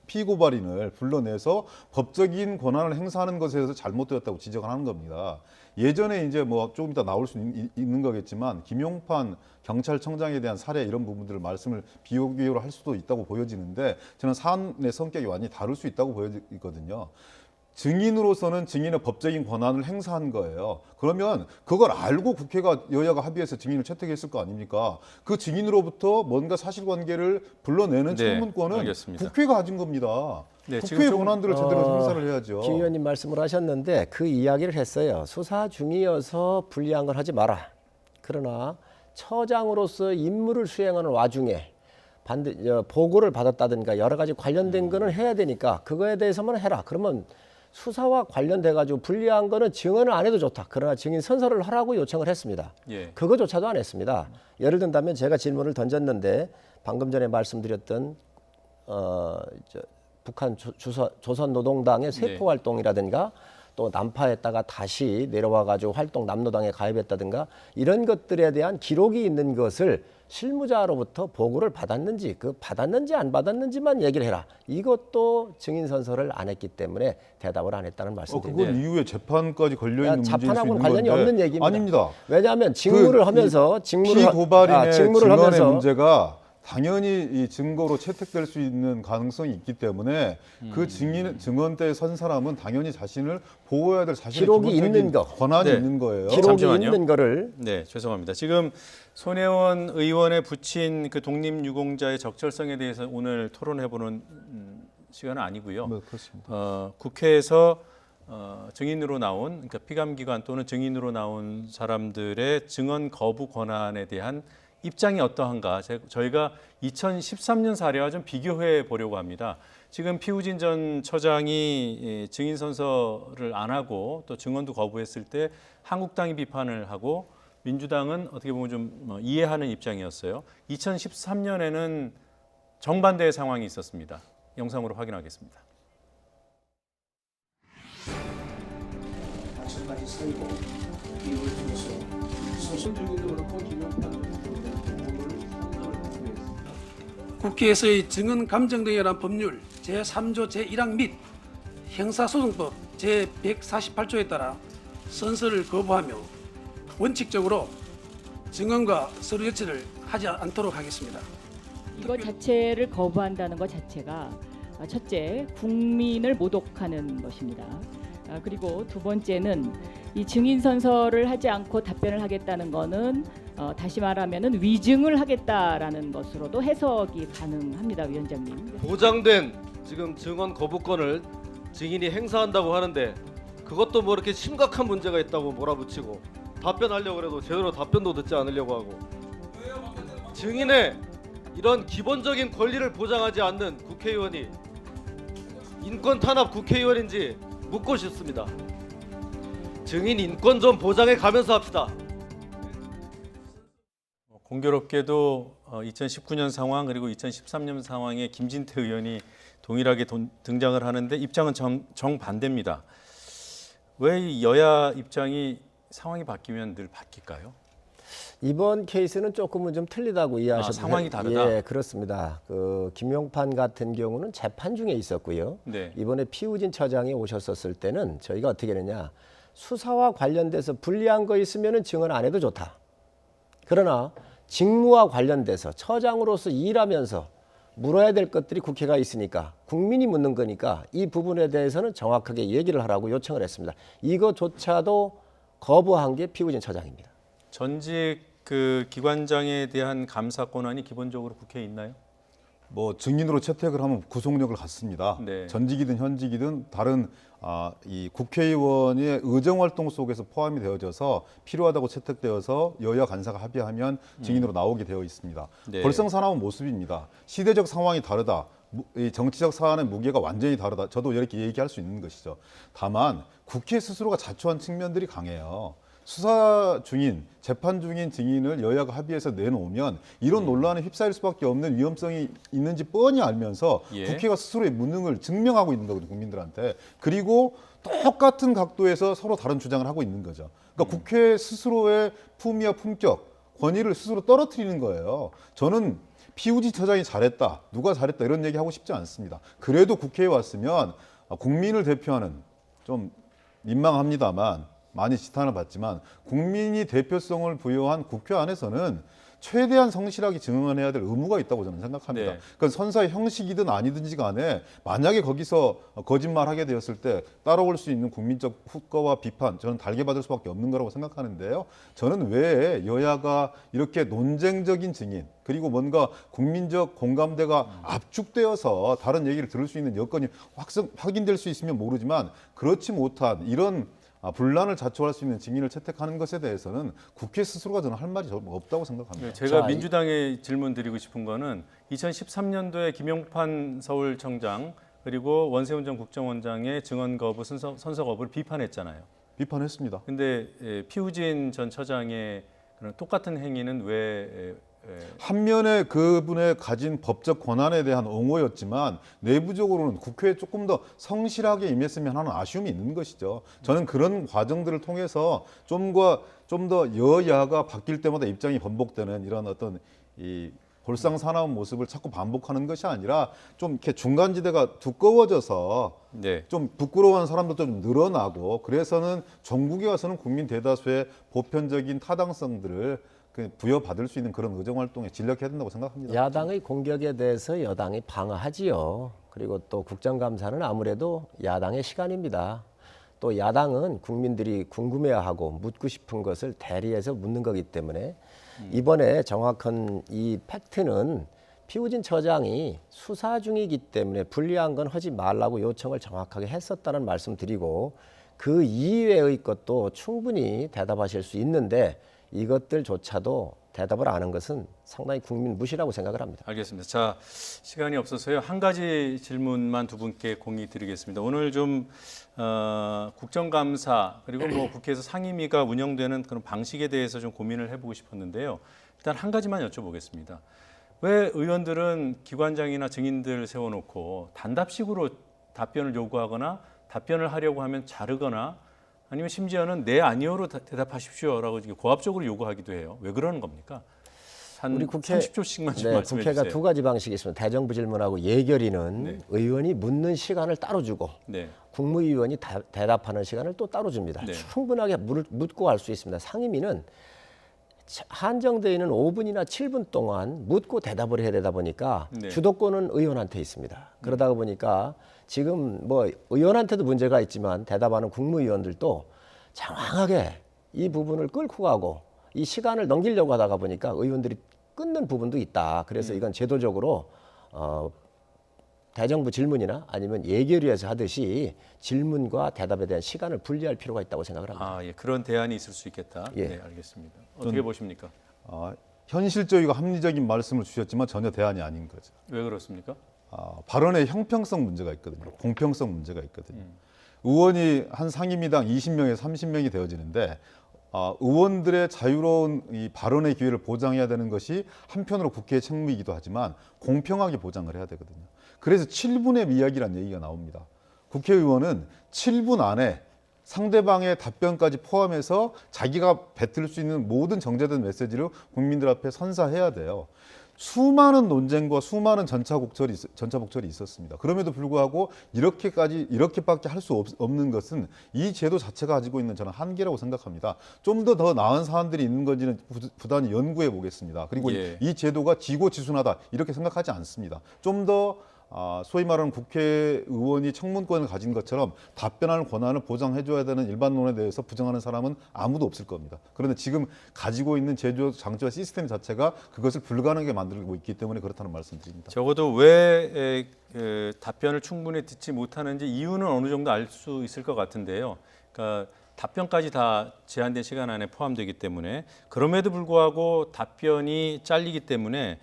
피고발인을 불러내서 법적인 권한을 행사하는 것에 대해서 잘못되었다고 지적을 하는 겁니다. 예전에 이제 뭐 조금 이따 나올 수 있는 거겠지만 김용판 경찰청장에 대한 사례 이런 부분들을 말씀을 비교로 할 수도 있다고 보여지는데 저는 사안의 성격이 완전히 다를 수 있다고 보여지거든요. 증인으로서는 증인의 법적인 권한을 행사한 거예요. 그러면 그걸 알고 국회가 여야가 합의해서 증인을 채택했을 거 아닙니까? 그 증인으로부터 뭔가 사실관계를 불러내는 청문권은 국회가 가진 겁니다. 국회의 권한들을 제대로 행사를 해야죠. 김 의원님 말씀을 하셨는데 그 이야기를 했어요. 수사 중이어서 불리한 걸 하지 마라. 그러나 처장으로서 임무를 수행하는 와중에 보고를 받았다든가 여러 가지 관련된 거는 해야 되니까 그거에 대해서만 해라. 그러면 수사와 관련돼 가지고 불리한 거는 증언을 안 해도 좋다. 그러나 증인 선서를 하라고 요청을 했습니다. 그거조차도 안 했습니다. 예를 든다면 제가 질문을 던졌는데 방금 전에 말씀드렸던 북한 조선노동당의 세포 활동이라든가 또 난파했다가 다시 내려와 가지고 남노당에 가입했다든가 이런 것들에 대한 기록이 있는 것을 실무자로부터 보고를 받았는지 받았는지 안 받았는지만 얘기를 해라. 이것도 증인 선서를 안 했기 때문에 대답을 안 했다는 말씀입니다. 그건 이후에 재판까지 걸려 있는 문제일 수 있는 재판하고는 건데. 관련이 없는 얘기입니다. 아닙니다. 왜냐하면 직무를 하면서 피고발인의 증언의 문제가 당연히 이 증거로 채택될 수 있는 가능성이 있기 때문에 그 증언대에 선 사람은 당연히 자신을 보호해야 될 자신의 기록이 있는 거, 권한이 있는 거예요. 기록이 있는 거를. 네, 죄송합니다. 지금 손혜원 의원에 붙인 그 독립유공자의 적절성에 대해서 오늘 토론해보는 시간은 아니고요. 네, 그렇습니다. 국회에서 증인으로 나온, 그러니까 피감기관 또는 증인으로 나온 사람들의 증언 거부 권한에 대한 입장이 어떠한가 저희가 2013년 사례와 좀 비교해 보려고 합니다. 지금 피우진 전 처장이 증인 선서를 안 하고 또 증언도 거부했을 때 한국당이 비판을 하고 민주당은 어떻게 보면 좀 이해하는 입장이었어요. 2013년에는 정반대의 상황이 있었습니다. 영상으로 확인하겠습니다. 마찬가지 선고 이유를 통해서 소설 중에도 그렇고 김용판 국회에서의 증언 감정 등이라는 법률 제3조 제1항 및 형사소송법 제148조에 따라 선서를 거부하며 원칙적으로 증언과 서류 제출을 하지 않도록 하겠습니다. 이거 자체를 거부한다는 것 자체가 첫째, 국민을 모독하는 것입니다. 그리고 두 번째는 이 증인 선서를 하지 않고 답변을 하겠다는 것은 다시 말하면은 위증을 하겠다라는 것으로도 해석이 가능합니다, 위원장님. 보장된 지금 증언 거부권을 증인이 행사한다고 하는데 그것도 뭐 이렇게 심각한 문제가 있다고 몰아붙이고 답변하려고 해도 제대로 답변도 듣지 않으려고 하고 증인의 이런 기본적인 권리를 보장하지 않는 국회의원이 인권 탄압 국회의원인지 묻고 싶습니다. 증인 인권 좀 보장해 가면서 합시다. 공교롭게도 2019년 상황 그리고 2013년 상황에 김진태 의원이 동일하게 등장을 하는데 입장은 정반대입니다. 왜 여야 입장이 상황이 바뀌면 늘 바뀔까요? 이번 케이스는 조금은 좀 틀리다고 이해하셔도 상황이 다르다? 예, 그렇습니다. 김용판 같은 경우는 재판 중에 있었고요. 네. 이번에 피우진 처장이 오셨었을 때는 저희가 어떻게 했느냐. 수사와 관련돼서 불리한 거 있으면 증언 안 해도 좋다. 그러나 직무와 관련돼서 처장으로서 일하면서 물어야 될 것들이 국회가 있으니까 국민이 묻는 거니까 이 부분에 대해서는 정확하게 얘기를 하라고 요청을 했습니다. 이거조차도 거부한 게 피우진 처장입니다. 전직 그 기관장에 대한 감사 권한이 기본적으로 국회에 있나요? 뭐 증인으로 채택을 하면 구속력을 갖습니다. 네. 전직이든 현직이든 다른 이 국회의원의 의정 활동 속에서 포함이 되어져서 필요하다고 채택되어서 여야 간사가 합의하면 증인으로 나오게 되어 있습니다. 네. 벌성사나운 모습입니다. 시대적 상황이 다르다. 이 정치적 사안의 무게가 완전히 다르다. 저도 이렇게 얘기할 수 있는 것이죠. 다만 국회 스스로가 자초한 측면들이 강해요. 수사 중인, 재판 중인 증인을 여야가 합의해서 내놓으면 이런 논란에 휩싸일 수밖에 없는 위험성이 있는지 뻔히 알면서 예. 국회가 스스로의 무능을 증명하고 있는 거거든요, 국민들한테. 그리고 똑같은 각도에서 서로 다른 주장을 하고 있는 거죠. 그러니까 국회 스스로의 품위와 품격, 권위를 스스로 떨어뜨리는 거예요. 저는 피우지 처장이 잘했다, 누가 잘했다 이런 얘기 하고 싶지 않습니다. 그래도 국회에 왔으면 국민을 대표하는, 좀 민망합니다만 많이 지탄을 받지만 국민이 대표성을 부여한 국회 안에서는 최대한 성실하게 증언해야 될 의무가 있다고 저는 생각합니다. 네. 그건 선사의 형식이든 아니든지 간에 만약에 거기서 거짓말하게 되었을 때 따라올 수 있는 국민적 후과와 비판, 저는 달게 받을 수밖에 없는 거라고 생각하는데요. 저는 왜 여야가 이렇게 논쟁적인 증인, 그리고 뭔가 국민적 공감대가 압축되어서 다른 얘기를 들을 수 있는 여건이 확인될 수 있으면 모르지만 그렇지 못한 이런 분란을 자초할 수 있는 증인을 채택하는 것에 대해서는 국회 스스로가 저는 할 말이 없다고 생각합니다. 네, 제가 민주당에 질문 드리고 싶은 거는 2013년도에 김용판 서울청장 그리고 원세훈 전 국정원장의 증언 거부, 선서 거부를 비판했잖아요. 비판했습니다. 근데 피우진 전 처장의 그런 똑같은 행위는 왜 한면에 그분의 가진 법적 권한에 대한 옹호였지만 내부적으로는 국회에 조금 더 성실하게 임했으면 하는 아쉬움이 있는 것이죠. 저는 그런 과정들을 통해서 좀 더 여야가 바뀔 때마다 입장이 번복되는 이런 어떤 이 골상사나운 모습을 자꾸 반복하는 것이 아니라 좀 이렇게 중간지대가 두꺼워져서 네. 좀 부끄러워하는 사람들도 좀 늘어나고, 그래서는 전국에 와서는 국민 대다수의 보편적인 타당성들을 부여받을 수 있는 그런 의정활동에 진력해야 된다고 생각합니다. 야당의 공격에 대해서 여당이 방어하지요. 그리고 또 국정감사는 아무래도 야당의 시간입니다. 또 야당은 국민들이 궁금해하고 묻고 싶은 것을 대리해서 묻는 거기 때문에 이번에 정확한 이 팩트는 피우진 처장이 수사 중이기 때문에 불리한 건 하지 말라고 요청을 정확하게 했었다는 말씀 드리고, 그 이외의 것도 충분히 대답하실 수 있는데 이것들조차도 대답을 안 한 것은 상당히 국민 무시라고 생각을 합니다. 알겠습니다. 자, 시간이 없어서요. 한 가지 질문만 두 분께 공의 드리겠습니다. 오늘 좀 국정감사 그리고 뭐 국회에서 상임위가 운영되는 그런 방식에 대해서 좀 고민을 해보고 싶었는데요. 일단 한 가지만 여쭤보겠습니다. 왜 의원들은 기관장이나 증인들 세워놓고 단답식으로 답변을 요구하거나 답변을 하려고 하면 자르거나 아니면 심지어는 네 아니오로 대답하십시오라고 고압적으로 요구하기도 해요. 왜 그러는 겁니까? 한 우리 국회 30초씩만 좀 말씀해 국회가 주세요. 두 가지 방식이 있습니다. 대정부 질문하고 예결위는 네. 의원이 묻는 시간을 따로 주고 네. 국무위원이 대답하는 시간을 또 따로 줍니다. 네. 충분하게 묻고 할 수 있습니다. 상임위는 한정되어 있는 5분이나 7분 동안 묻고 대답을 해야 되다 보니까 네. 주도권은 의원한테 있습니다. 그러다 보니까 지금 뭐 의원한테도 문제가 있지만 대답하는 국무위원들도 장황하게 이 부분을 끌고 가고 이 시간을 넘기려고 하다가 보니까 의원들이 끊는 부분도 있다. 그래서 이건 제도적으로 대정부 질문이나 아니면 예결위에서 하듯이 질문과 대답에 대한 시간을 분리할 필요가 있다고 생각을 합니다. 아, 예. 그런 대안이 있을 수 있겠다. 예. 네, 알겠습니다. 어떻게 보십니까? 현실적이고 합리적인 말씀을 주셨지만 전혀 대안이 아닌 거죠. 왜 그렇습니까? 발언의 형평성 문제가 있거든요. 공평성 문제가 있거든요. 의원이 한 상임위당 20명에서 30명이 되어지는데 의원들의 자유로운 이 발언의 기회를 보장해야 되는 것이 한편으로 국회의 책무이기도 하지만 공평하게 보장을 해야 되거든요. 그래서 7분의 미약이라는 얘기가 나옵니다. 국회의원은 7분 안에 상대방의 답변까지 포함해서 자기가 뱉을 수 있는 모든 정제된 메시지를 국민들 앞에 선사해야 돼요. 수많은 논쟁과 수많은 전차복절이 있었습니다. 그럼에도 불구하고 이렇게밖에 할 수 없는 것은 이 제도 자체가 가지고 있는 저는 한계라고 생각합니다. 좀 더 나은 사안들이 있는 건지는 부단히 연구해 보겠습니다. 그리고 예. 이 제도가 지고지순하다 이렇게 생각하지 않습니다. 좀 더 소위 말하는 국회의원이 청문권을 가진 것처럼 답변할 권한을 보장해줘야 되는 일반론에 대해서 부정하는 사람은 아무도 없을 겁니다. 그런데 지금 가지고 있는 제도 장치와 시스템 자체가 그것을 불가능하게 만들고 있기 때문에 그렇다는 말씀드립니다. 적어도 왜 답변을 충분히 듣지 못하는지 이유는 어느 정도 알 수 있을 것 같은데요. 그러니까 답변까지 다 제한된 시간 안에 포함되기 때문에 그럼에도 불구하고 답변이 잘리기 때문에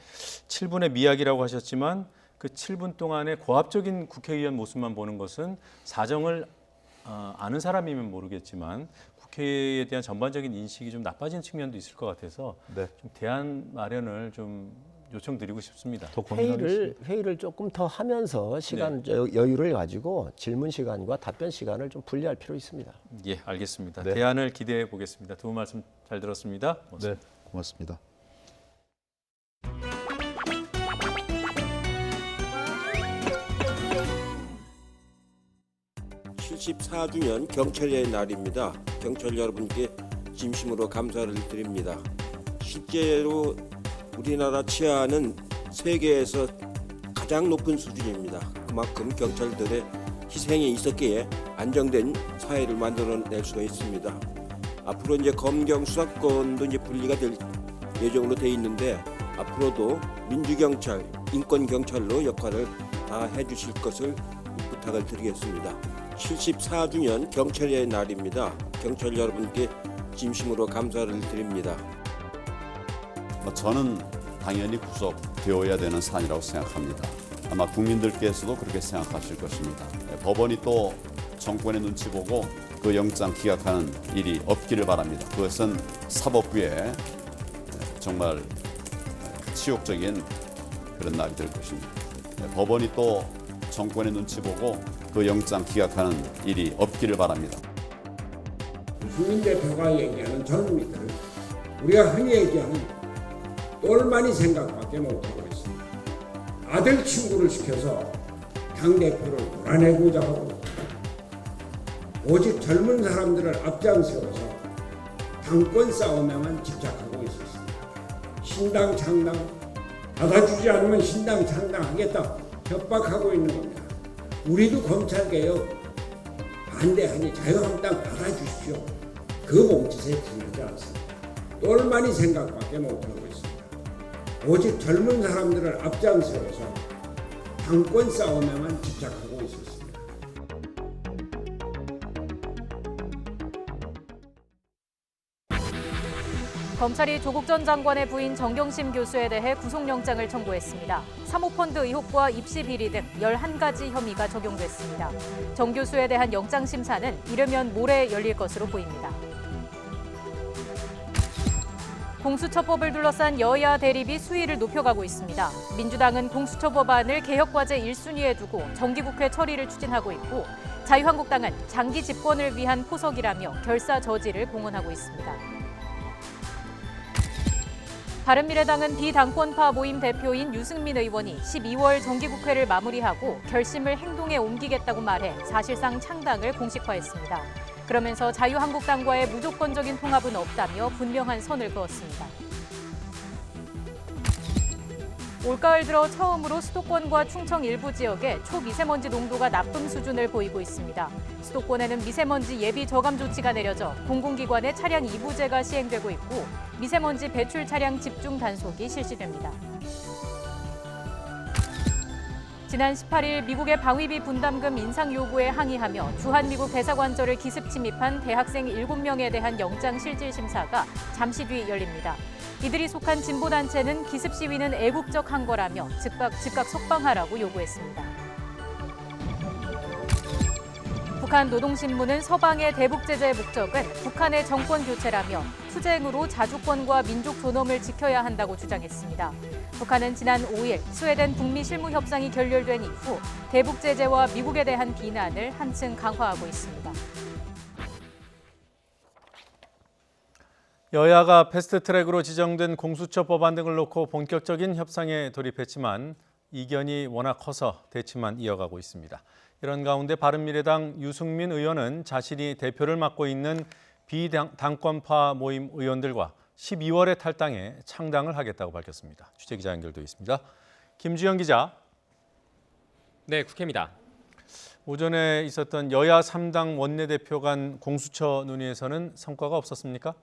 7분의 미약이라고 하셨지만 그 7분 동안에 고압적인 국회의원 모습만 보는 것은 사정을 아는 사람이면 모르겠지만 국회에 대한 전반적인 인식이 좀 나빠진 측면도 있을 것 같아서 좀 대안 마련을 좀 요청드리고 싶습니다. 회의를 조금 더 하면서 시간 여유를 가지고 질문 시간과 답변 시간을 좀 분리할 필요 있습니다. 예, 알겠습니다. 대안을 기대해 보겠습니다. 두 분 말씀 잘 들었습니다. 네, 고맙습니다. (74주년) 경찰의 날입니다. 경찰 여러분께 진심으로 감사를 드립니다. 실제로 우리나라 치안은 세계에서 가장 높은 수준입니다. 그만큼 경찰들의 희생이 있었기에 안정된 사회를 만들어낼 수가 있습니다. 앞으로 이제 검경 수사권도 이제 분리가 될 예정으로 돼 있는데 앞으로도 민주경찰, 인권경찰로 역할을 다 해주실 것을 부탁을 드리겠습니다. 74주년 경찰의 날입니다. 경찰 여러분께 진심으로 감사를 드립니다. 저는 당연히 구속되어야 되는 사안이라고 생각합니다. 아마 국민들께서도 그렇게 생각하실 것입니다. 법원이 또 정권의 눈치 보고 그 영장 기각하는 일이 없기를 바랍니다. 그것은 사법부의 정말 치욕적인 그런 날이 될 것입니다. 법원이 또 정권의 눈치 보고 그 영장 기각하는 일이 없기를 바랍니다. 유승민 대표가 얘기하는 젊은이들, 우리가 흔히 얘기하는 똘마니 생각밖에 못하고 있습니다. 아들 친구를 시켜서 당대표를 몰아내고자 하고 오직 젊은 사람들을 앞장세워서 당권 싸움에만 집착하고 있었습니다. 신당 창당 받아주지 않으면 신당 창당하겠다 협박하고 있는 겁니다. 우리도 검찰개혁 반대하니 자유한국당 받아주십시오. 그 몸짓에 지나지 않습니다. 똘마니 생각밖에 못하고 있습니다. 오직 젊은 사람들을 앞장세워서 당권 싸움에만 집착하고 있었습니다. 검찰이 조국 전 장관의 부인 정경심 교수에 대해 구속영장을 청구했습니다. 사모펀드 의혹과 입시 비리 등 11가지 혐의가 적용됐습니다. 정 교수에 대한 영장 심사는 이르면 모레 열릴 것으로 보입니다. 공수처법을 둘러싼 여야 대립이 수위를 높여가고 있습니다. 민주당은 공수처 법안을 개혁과제 1순위에 두고 정기국회 처리를 추진하고 있고 자유한국당은 장기 집권을 위한 포석이라며 결사 저지를 공언하고 있습니다. 바른미래당은 비당권파 모임 대표인 유승민 의원이 12월 정기국회를 마무리하고 결심을 행동에 옮기겠다고 말해 사실상 창당을 공식화했습니다. 그러면서 자유한국당과의 무조건적인 통합은 없다며 분명한 선을 그었습니다. 올가을 들어 처음으로 수도권과 충청 일부 지역에 초미세먼지 농도가 나쁨 수준을 보이고 있습니다. 수도권에는 미세먼지 예비 저감 조치가 내려져 공공기관의 차량 이부제가 시행되고 있고 미세먼지 배출 차량 집중 단속이 실시됩니다. 지난 18일 미국의 방위비 분담금 인상 요구에 항의하며 주한미국 대사관절을 기습 침입한 대학생 7명에 대한 영장 실질 심사가 잠시 뒤 열립니다. 이들이 속한 진보단체는 기습 시위는 애국적 항거라며 즉각 석방하라고 요구했습니다. 북한 노동신문은 서방의 대북 제재의 목적은 북한의 정권 교체라며 투쟁으로 자주권과 민족 존엄을 지켜야 한다고 주장했습니다. 북한은 지난 5일 스웨덴 북미 실무 협상이 결렬된 이후 대북 제재와 미국에 대한 비난을 한층 강화하고 있습니다. 여야가 패스트트랙으로 지정된 공수처 법안 등을 놓고 본격적인 협상에 돌입했지만 이견이 워낙 커서 대치만 이어가고 있습니다. 이런 가운데 바른미래당 유승민 의원은 자신이 대표를 맡고 있는 비당권파 모임 의원들과 12월에 탈당해 창당을 하겠다고 밝혔습니다. 취재기자 연결돼 있습니다. 김주영 기자. 네, 국회입니다. 오전에 있었던 여야 3당 원내대표 간 공수처 논의에서는 성과가 없었습니까?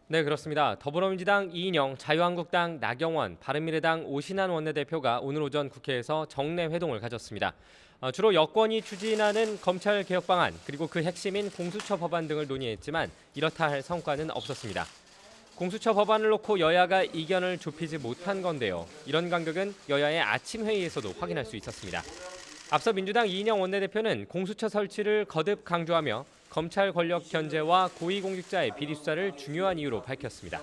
네, 그렇습니다. 더불어민주당 이인영, 자유한국당 나경원, 바른미래당 오신환 원내대표가 오늘 오전 국회에서 정례 회동을 가졌습니다. 주로 여권이 추진하는 검찰 개혁 방안 그리고 그 핵심인 공수처 법안 등을 논의했지만 이렇다 할 성과는 없었습니다. 공수처 법안을 놓고 여야가 이견을 좁히지 못한 건데요. 이런 간격은 여야의 아침 회의에서도 확인할 수 있었습니다. 앞서 민주당 이인영 원내대표는 공수처 설치를 거듭 강조하며 검찰 권력 견제와 고위공직자의 비리 수사를 중요한 이유로 밝혔습니다.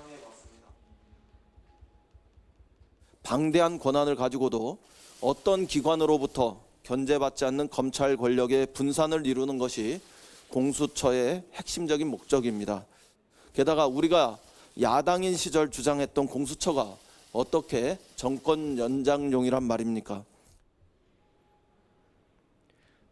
방대한 권한을 가지고도 어떤 기관으로부터 견제받지 않는 검찰 권력의 분산을 이루는 것이 공수처의 핵심적인 목적입니다. 게다가 우리가 야당인 시절 주장했던 공수처가 어떻게 정권 연장용이란 말입니까?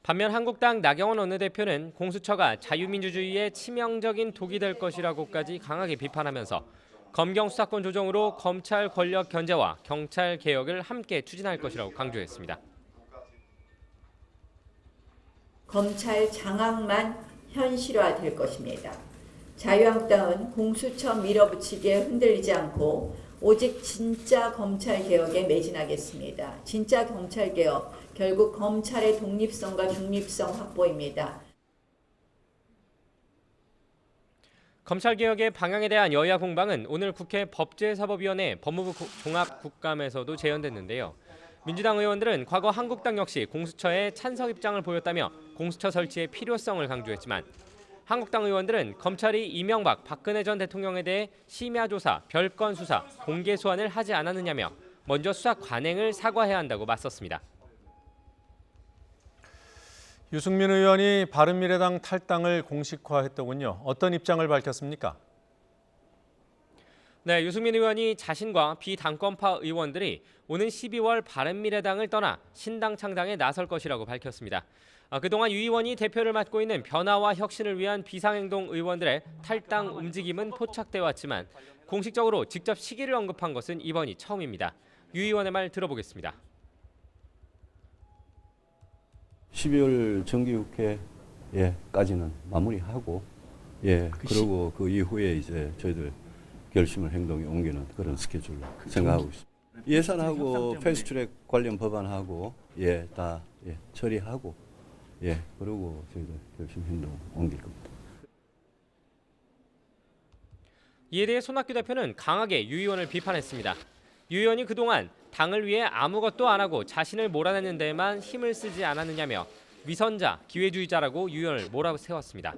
반면 한국당 나경원 원내대표는 공수처가 자유민주주의의 치명적인 독이 될 것이라고까지 강하게 비판하면서 검경 수사권 조정으로 검찰 권력 견제와 경찰 개혁을 함께 추진할 것이라고 강조했습니다. 검찰 장악만 현실화될 것입니다. 자유한국당은 공수처 밀어붙이기에 흔들리지 않고 오직 진짜 검찰 개혁에 매진하겠습니다. 진짜 검찰 개혁, 결국 검찰의 독립성과 중립성 확보입니다. 검찰 개혁의 방향에 대한 여야 공방은 오늘 국회 법제사법위원회 법무부 종합국감에서도 재연됐는데요. 민주당 의원들은 과거 한국당 역시 공수처에 찬성 입장을 보였다며 공수처 설치의 필요성을 강조했지만 한국당 의원들은 검찰이 이명박, 박근혜 전 대통령에 대해 심야 조사, 별건 수사, 공개 소환을 하지 않았느냐며 먼저 수사 관행을 사과해야 한다고 맞섰습니다. 유승민 의원이 바른미래당 탈당을 공식화했더군요. 어떤 입장을 밝혔습니까? 네, 유승민 의원이 자신과 비당권파 의원들이 오는 12월 바른미래당을 떠나 신당 창당에 나설 것이라고 밝혔습니다. 그동안 유 의원이 대표를 맡고 있는 변화와 혁신을 위한 비상행동 의원들의 탈당 움직임은 포착돼 왔지만 공식적으로 직접 시기를 언급한 것은 이번이 처음입니다. 유 의원의 말 들어보겠습니다. 12월 정기국회까지는 마무리하고 그리고 그 이후에 이제 저희들 결심을 행동에 옮기는 그런 스케줄로 생각하고 있습니다. 예산하고 패스트트랙 관련 법안하고 다 처리하고 그리고 저희들 결심 행동 옮길 겁니다. 이에 대해 손학규 대표는 강하게 유 의원을 비판했습니다. 유 의원이 그동안 당을 위해 아무것도 안 하고 자신을 몰아내는 데에만 힘을 쓰지 않았느냐며 위선자, 기회주의자라고 유 의원을 몰아세웠습니다.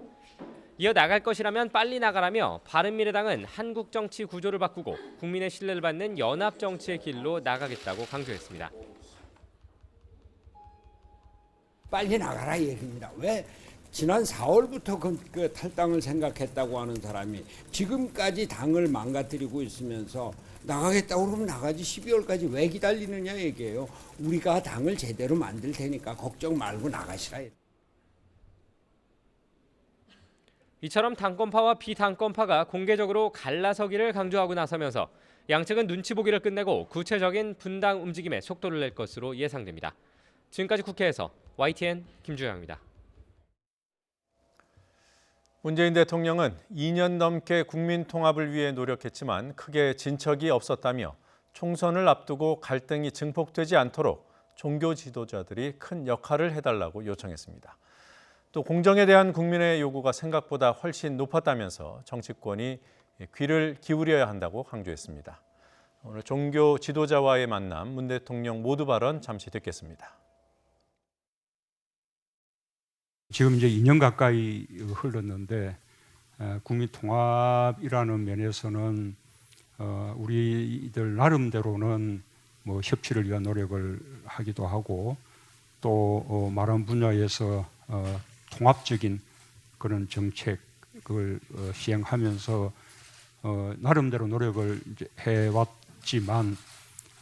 이어 나갈 것이라면 빨리 나가라며 바른미래당은 한국 정치 구조를 바꾸고 국민의 신뢰를 받는 연합 정치의 길로 나가겠다고 강조했습니다. 빨리 나가라 얘기입니다. 왜 지난 4월부터 그 탈당을 생각했다고 하는 사람이 지금까지 당을 망가뜨리고 있으면서 나가겠다고 그러면 나가지 12월까지 왜 기다리느냐 얘기예요. 우리가 당을 제대로 만들 테니까 걱정 말고 나가시라. 이처럼 당권파와 비당권파가 공개적으로 갈라서기를 강조하고 나서면서 양측은 눈치 보기를 끝내고 구체적인 분당 움직임에 속도를 낼 것으로 예상됩니다. 지금까지 국회에서 YTN 김주영입니다. 문재인 대통령은 2년 넘게 국민 통합을 위해 노력했지만 크게 진척이 없었다며 총선을 앞두고 갈등이 증폭되지 않도록 종교 지도자들이 큰 역할을 해달라고 요청했습니다. 또 공정에 대한 국민의 요구가 생각보다 훨씬 높았다면서 정치권이 귀를 기울여야 한다고 강조했습니다. 오늘 종교 지도자와의 만남, 문 대통령 모두 발언 잠시 듣겠습니다. 지금 이제 2년 가까이 흘렀는데 국민 통합이라는 면에서는 우리들 나름대로는 뭐 협치를 위한 노력을 하기도 하고 또 많은 분야에서 통합적인 그런 정책을 시행하면서 나름대로 노력을 이제 해왔지만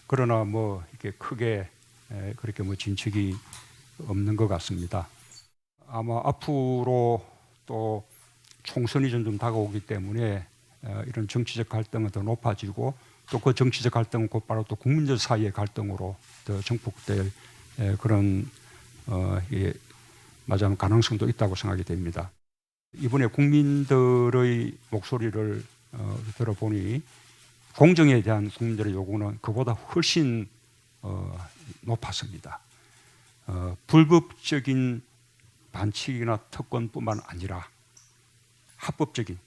그러나 뭐 이렇게 크게 그렇게 뭐 진척이 없는 것 같습니다. 아마 앞으로 또 총선이 점점 다가오기 때문에 이런 정치적 갈등은 더 높아지고 또 그 정치적 갈등은 곧바로 또 국민들 사이의 갈등으로 더 증폭될 그런 맞아요 가능성도 있다고 생각이 됩니다. 이번에 국민들의 목소리를 들어보니 공정에 대한 국민들의 요구는 그보다 훨씬 높았습니다. 불법적인 반칙이나 특권뿐만 아니라 합법적인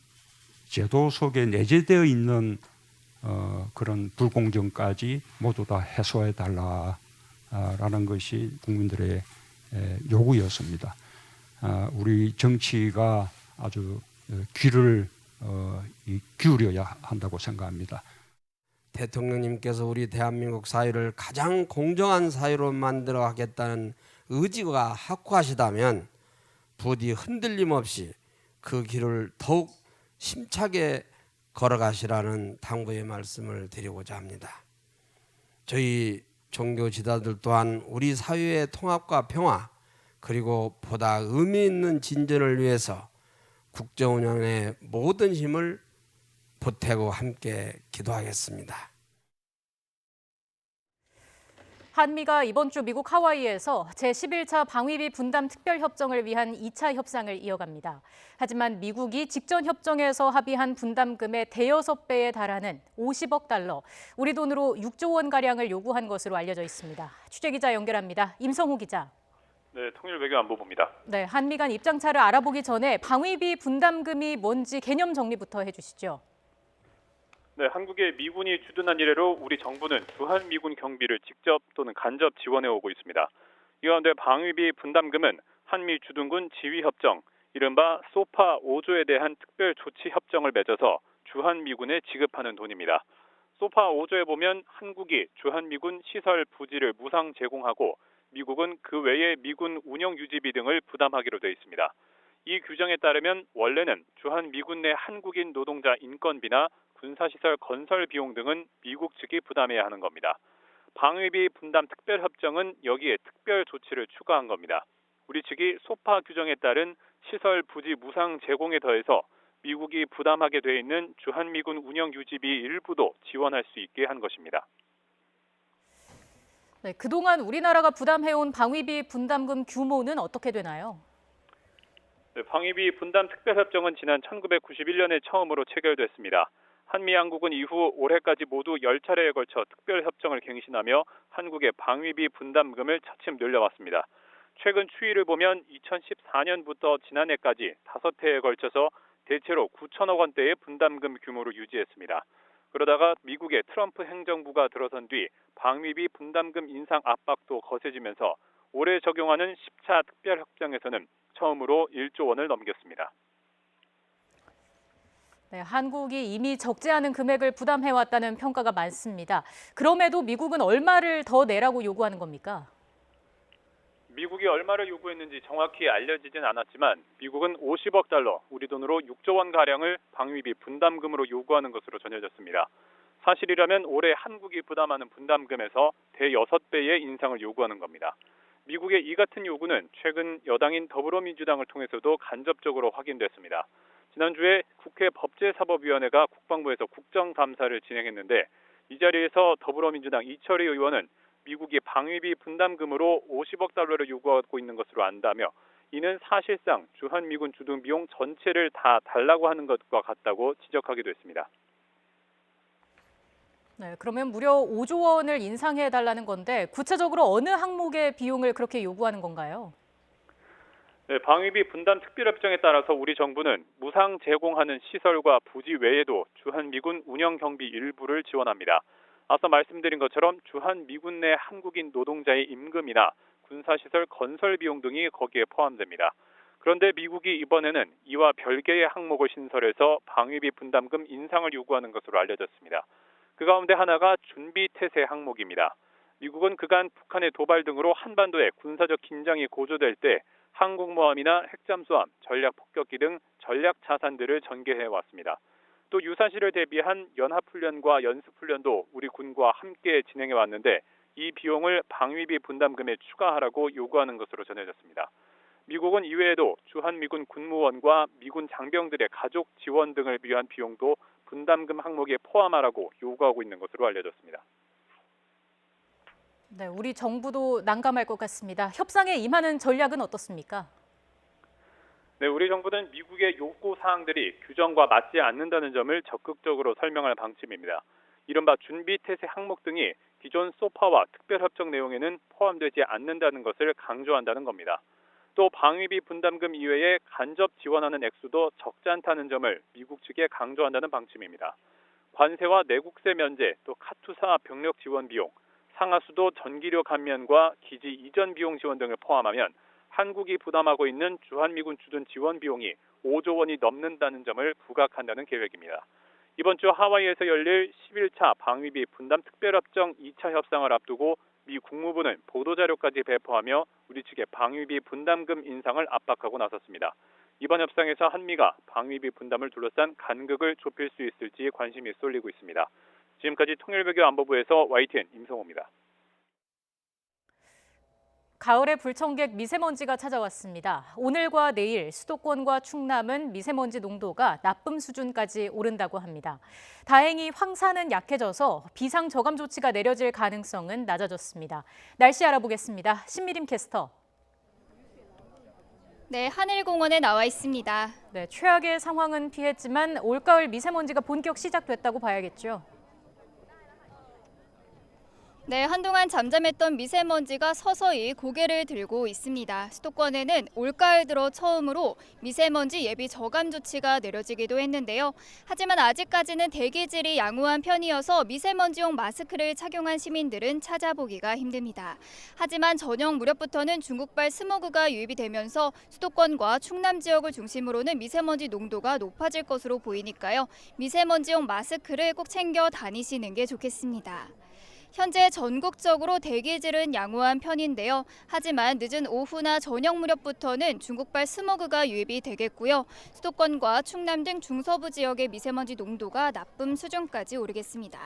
제도 속에 내재되어 있는 그런 불공정까지 모두 다 해소해 달라라는 것이 국민들의 요구였습니다. 우리 정치가 아주 귀를 기울여야 한다고 생각합니다. 대통령님께서 우리 대한민국 사회를 가장 공정한 사회로 만들어 가겠다는 의지가 확고하시다면 부디 흔들림 없이 그 길을 더욱 힘차게 걸어가시라는 당부의 말씀을 드리고자 합니다. 저희 종교 지도자들 또한 우리 사회의 통합과 평화 그리고 보다 의미 있는 진전을 위해서 국정 운영의 모든 힘을 보태고 함께 기도하겠습니다. 한미가 이번 주 미국 하와이에서 제11차 방위비 분담 특별협정을 위한 2차 협상을 이어갑니다. 하지만 미국이 직전 협정에서 합의한 분담금의 대여섯 배에 달하는 50억 달러, 우리 돈으로 6조 원가량을 요구한 것으로 알려져 있습니다. 취재기자 연결합니다. 임성호 기자. 네, 통일외교안보부입니다. 네, 한미 간 입장차를 알아보기 전에 방위비 분담금이 뭔지 개념 정리부터 해주시죠. 네, 한국의 미군이 주둔한 이래로 우리 정부는 주한미군 경비를 직접 또는 간접 지원해 오고 있습니다. 이 가운데 방위비 분담금은 한미 주둔군 지휘협정, 이른바 소파 5조에 대한 특별조치협정을 맺어서 주한미군에 지급하는 돈입니다. 소파 5조에 보면 한국이 주한미군 시설 부지를 무상 제공하고 미국은 그 외에 미군 운영 유지비 등을 부담하기로 되어 있습니다. 이 규정에 따르면 원래는 주한미군 내 한국인 노동자 인건비나 군사시설 건설 비용 등은 미국 측이 부담해야 하는 겁니다. 방위비 분담 특별협정은 여기에 특별 조치를 추가한 겁니다. 우리 측이 소파 규정에 따른 시설 부지 무상 제공에 더해서 미국이 부담하게 돼 있는 주한미군 운영 유지비 일부도 지원할 수 있게 한 것입니다. 네, 그동안 우리나라가 부담해온 방위비 분담금 규모는 어떻게 되나요? 네, 방위비 분담 특별협정은 지난 1991년에 처음으로 체결됐습니다. 한미 양국은 이후 올해까지 모두 10차례에 걸쳐 특별협정을 갱신하며 한국의 방위비 분담금을 차츰 늘려왔습니다. 최근 추이를 보면 2014년부터 지난해까지 5회에 걸쳐서 대체로 9천억 원대의 분담금 규모를 유지했습니다. 그러다가 미국의 트럼프 행정부가 들어선 뒤 방위비 분담금 인상 압박도 거세지면서 올해 적용하는 10차 특별협정에서는 처음으로 1조 원을 넘겼습니다. 네, 한국이 이미 적지 않은 금액을 부담해왔다는 평가가 많습니다. 그럼에도 미국은 얼마를 더 내라고 요구하는 겁니까? 미국이 얼마를 요구했는지 정확히 알려지진 않았지만 미국은 50억 달러, 우리 돈으로 6조 원가량을 방위비 분담금으로 요구하는 것으로 전해졌습니다. 사실이라면 올해 한국이 부담하는 분담금에서 대6배의 인상을 요구하는 겁니다. 미국의 이 같은 요구는 최근 여당인 더불어민주당을 통해서도 간접적으로 확인됐습니다. 지난주에 국회 법제사법위원회가 국방부에서 국정감사를 진행했는데 이 자리에서 더불어민주당 이철희 의원은 미국이 방위비 분담금으로 50억 달러를 요구하고 있는 것으로 안다며 이는 사실상 주한미군 주둔 비용 전체를 다 달라고 하는 것과 같다고 지적하기도 했습니다. 네, 그러면 무려 5조 원을 인상해달라는 건데 구체적으로 어느 항목의 비용을 그렇게 요구하는 건가요? 네, 방위비 분담 특별협정에 따라서 우리 정부는 무상 제공하는 시설과 부지 외에도 주한미군 운영 경비 일부를 지원합니다. 앞서 말씀드린 것처럼 주한미군 내 한국인 노동자의 임금이나 군사시설 건설 비용 등이 거기에 포함됩니다. 그런데 미국이 이번에는 이와 별개의 항목을 신설해서 방위비 분담금 인상을 요구하는 것으로 알려졌습니다. 그 가운데 하나가 준비태세 항목입니다. 미국은 그간 북한의 도발 등으로 한반도에 군사적 긴장이 고조될 때 항공모함이나 핵잠수함, 전략폭격기 등 전략 자산들을 전개해왔습니다. 또 유사시를 대비한 연합훈련과 연습훈련도 우리 군과 함께 진행해왔는데 이 비용을 방위비 분담금에 추가하라고 요구하는 것으로 전해졌습니다. 미국은 이외에도 주한미군 군무원과 미군 장병들의 가족 지원 등을 위한 비용도 분담금 항목에 포함하라고 요구하고 있는 것으로 알려졌습니다. 네, 우리 정부도 난감할 것 같습니다. 협상에 임하는 전략은 어떻습니까? 네, 우리 정부는 미국의 요구 사항들이 규정과 맞지 않는다는 점을 적극적으로 설명할 방침입니다. 이른바 준비 태세 항목 등이 기존 소파와 특별협정 내용에는 포함되지 않는다는 것을 강조한다는 겁니다. 또 방위비 분담금 이외에 간접 지원하는 액수도 적지 않다는 점을 미국 측에 강조한다는 방침입니다. 관세와 내국세 면제, 또 카투사 병력 지원 비용, 상하수도 전기료 감면과 기지 이전 비용 지원 등을 포함하면 한국이 부담하고 있는 주한미군 주둔 지원 비용이 5조 원이 넘는다는 점을 부각한다는 계획입니다. 이번 주 하와이에서 열릴 11차 방위비 분담 특별협정 2차 협상을 앞두고 미 국무부는 보도자료까지 배포하며 우리 측의 방위비 분담금 인상을 압박하고 나섰습니다. 이번 협상에서 한미가 방위비 분담을 둘러싼 간극을 좁힐 수 있을지 관심이 쏠리고 있습니다. 지금까지 통일외교 안보부에서 YTN 임성호입니다. 가을의 불청객 미세먼지가 찾아왔습니다. 오늘과 내일 수도권과 충남은 미세먼지 농도가 나쁨 수준까지 오른다고 합니다. 다행히 황사는 약해져서 비상 저감 조치가 내려질 가능성은 낮아졌습니다. 날씨 알아보겠습니다. 신미림 캐스터. 네, 하늘공원에 나와 있습니다. 네, 최악의 상황은 피했지만 올가을 미세먼지가 본격 시작됐다고 봐야겠죠. 네, 한동안 잠잠했던 미세먼지가 서서히 고개를 들고 있습니다. 수도권에는 올가을 들어 처음으로 미세먼지 예비 저감 조치가 내려지기도 했는데요. 하지만 아직까지는 대기질이 양호한 편이어서 미세먼지용 마스크를 착용한 시민들은 찾아보기가 힘듭니다. 하지만 저녁 무렵부터는 중국발 스모그가 유입이 되면서 수도권과 충남 지역을 중심으로는 미세먼지 농도가 높아질 것으로 보이니까요. 미세먼지용 마스크를 꼭 챙겨 다니시는 게 좋겠습니다. 현재 전국적으로 대기질은 양호한 편인데요. 하지만 늦은 오후나 저녁 무렵부터는 중국발 스모그가 유입이 되겠고요. 수도권과 충남 등 중서부 지역의 미세먼지 농도가 나쁨 수준까지 오르겠습니다.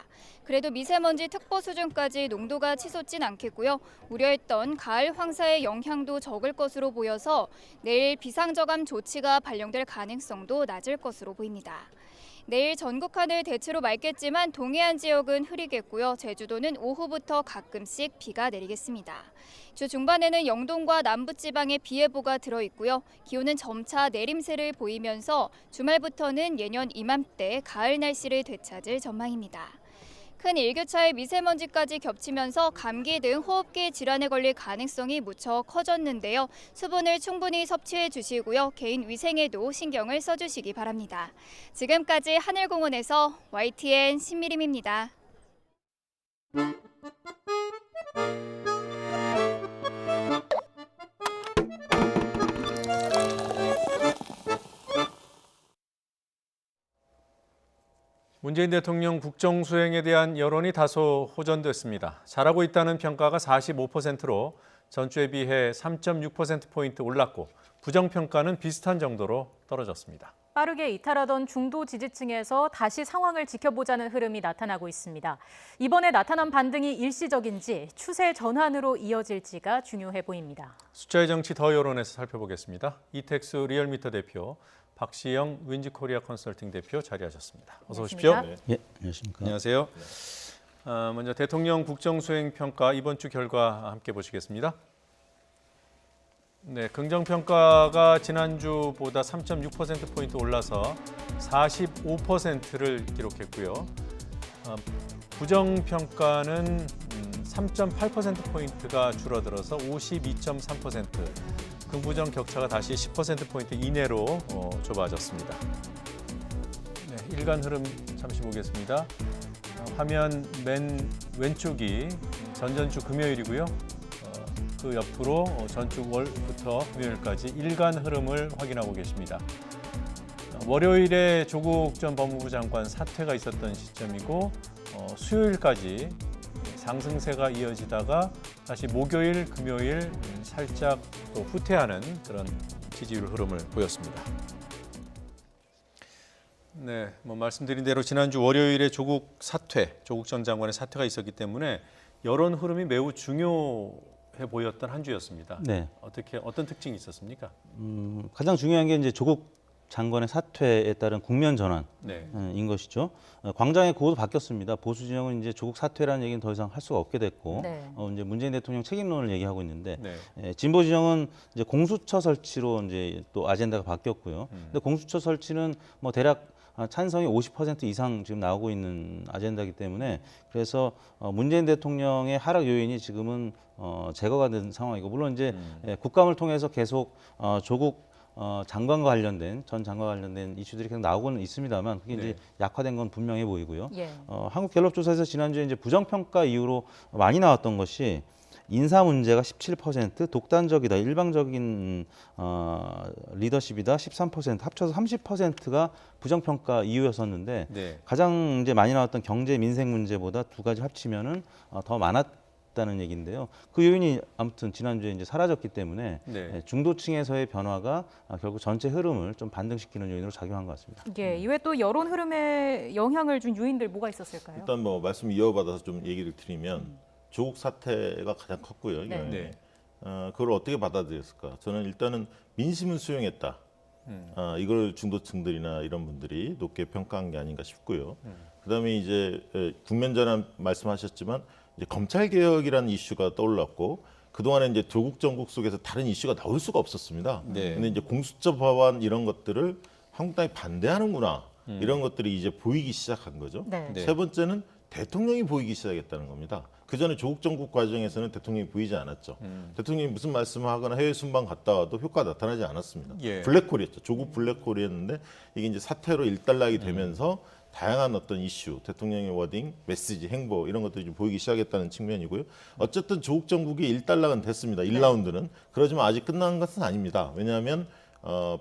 그래도 미세먼지 특보 수준까지 농도가 치솟진 않겠고요. 우려했던 가을 황사의 영향도 적을 것으로 보여서 내일 비상저감 조치가 발령될 가능성도 낮을 것으로 보입니다. 내일 전국 하늘 대체로 맑겠지만 동해안 지역은 흐리겠고요. 제주도는 오후부터 가끔씩 비가 내리겠습니다. 주 중반에는 영동과 남부지방에 비 예보가 들어있고요. 기온은 점차 내림세를 보이면서 주말부터는 예년 이맘때 가을 날씨를 되찾을 전망입니다. 큰 일교차의 미세먼지까지 겹치면서 감기 등 호흡기 질환에 걸릴 가능성이 무척 커졌는데요. 수분을 충분히 섭취해 주시고요. 개인 위생에도 신경을 써주시기 바랍니다. 지금까지 하늘공원에서 YTN 신미림입니다. 문재인 대통령 국정 수행에 대한 여론이 다소 호전됐습니다. 잘하고 있다는 평가가 45%로 전주에 비해 3.6%포인트 올랐고 부정평가는 비슷한 정도로 떨어졌습니다. 빠르게 이탈하던 중도 지지층에서 다시 상황을 지켜보자는 흐름이 나타나고 있습니다. 이번에 나타난 반등이 일시적인지 추세 전환으로 이어질지가 중요해 보입니다. 숫자의 정치 더 여론에서 살펴보겠습니다. 이텍스 리얼미터 대표, 박시영 윈지코리아 컨설팅 대표 자리하셨습니다. 어서 오십시오. 예, 안녕하십니까. 안녕하세요. 먼저 대통령 국정수행 평가 이번 주 결과 함께 보시겠습니다. 네, 긍정평가가 지난주보다 3.6%포인트 올라서 45%를 기록했고요. 부정평가는 3.8%포인트가 줄어들어서 52.3%. 긍부정 격차가 다시 10%포인트 이내로 좁아졌습니다. 네, 일간 흐름 잠시 보겠습니다. 화면 맨 왼쪽이 전전주 금요일이고요. 그 옆으로 전주 월부터 금요일까지 일간 흐름을 확인하고 계십니다. 월요일에 조국 전 법무부 장관 사퇴가 있었던 시점이고 수요일까지 상승세가 이어지다가 다시 목요일, 금요일 살짝 또 후퇴하는 그런 지지율 흐름을 보였습니다. 네, 말씀드린 대로 지난주 월요일에 조국 전 장관의 사퇴가 있었기 때문에 여론 흐름이 매우 중요해 보였던 한 주였습니다. 네. 어떤 특징이 있었습니까? 가장 중요한 게 이제 조국 장관의 사퇴에 따른 국면 전환인 것이죠. 광장의 구호도 바뀌었습니다. 보수 진영은 이제 조국 사퇴라는 얘기는 더 이상 할 수가 없게 됐고 이제 문재인 대통령 책임론을 얘기하고 있는데 진보 진영은 이제 공수처 설치로 이제 또 아젠다가 바뀌었고요. 근데 공수처 설치는 뭐 대략 찬성이 50% 이상 지금 나오고 있는 아젠다이기 때문에 그래서 문재인 대통령의 하락 요인이 지금은 제거가 된 상황이고 물론 이제 국감을 통해서 계속 조국 장관과 관련된 전 장관과 관련된 이슈들이 계속 나오고는 있습니다만 그게 이제 약화된 건 분명해 보이고요. 한국갤럽조사에서 지난주에 이제 부정평가 이후로 많이 나왔던 것이 인사 문제가 17%, 독단적이다, 일방적인 리더십이다 13%, 합쳐서 30%가 부정평가 이유였었는데 가장 이제 많이 나왔던 경제 민생 문제보다 두 가지 합치면은 더 많았다는 얘기인데요. 그 요인이 아무튼 지난주에 이제 사라졌기 때문에 중도층에서의 변화가 결국 전체 흐름을 좀 반등시키는 요인으로 작용한 것 같습니다. 예, 이외 또 여론 흐름에 영향을 준 요인들 뭐가 있었을까요? 일단 뭐 말씀 이어받아서 좀 얘기를 드리면. 조국 사태가 가장 컸고요. 그걸 어떻게 받아들였을까? 저는 일단은 민심은 수용했다. 이걸 중도층들이나 이런 분들이 높게 평가한 게 아닌가 싶고요. 그다음에 이제 국면 전환 말씀하셨지만 이제 검찰 개혁이라는 이슈가 떠올랐고 그동안에 이제 조국 정국 속에서 다른 이슈가 나올 수가 없었습니다. 근데 이제 공수처 법안 이런 것들을 한국당이 반대하는구나 이런 것들이 이제 보이기 시작한 거죠. 세 번째는 대통령이 보이기 시작했다는 겁니다. 그 전에 조국 정국 과정에서는 대통령이 보이지 않았죠. 대통령이 무슨 말씀을 하거나 해외 순방 갔다 와도 효과가 나타나지 않았습니다. 블랙홀이었죠. 조국 블랙홀이었는데 이게 이제 사태로 일단락이 되면서 다양한 어떤 이슈, 대통령의 워딩, 메시지, 행보 이런 것들이 좀 보이기 시작했다는 측면이고요. 어쨌든 조국 정국이 일단락은 됐습니다. 1라운드는. 그렇지만 아직 끝난 것은 아닙니다. 왜냐하면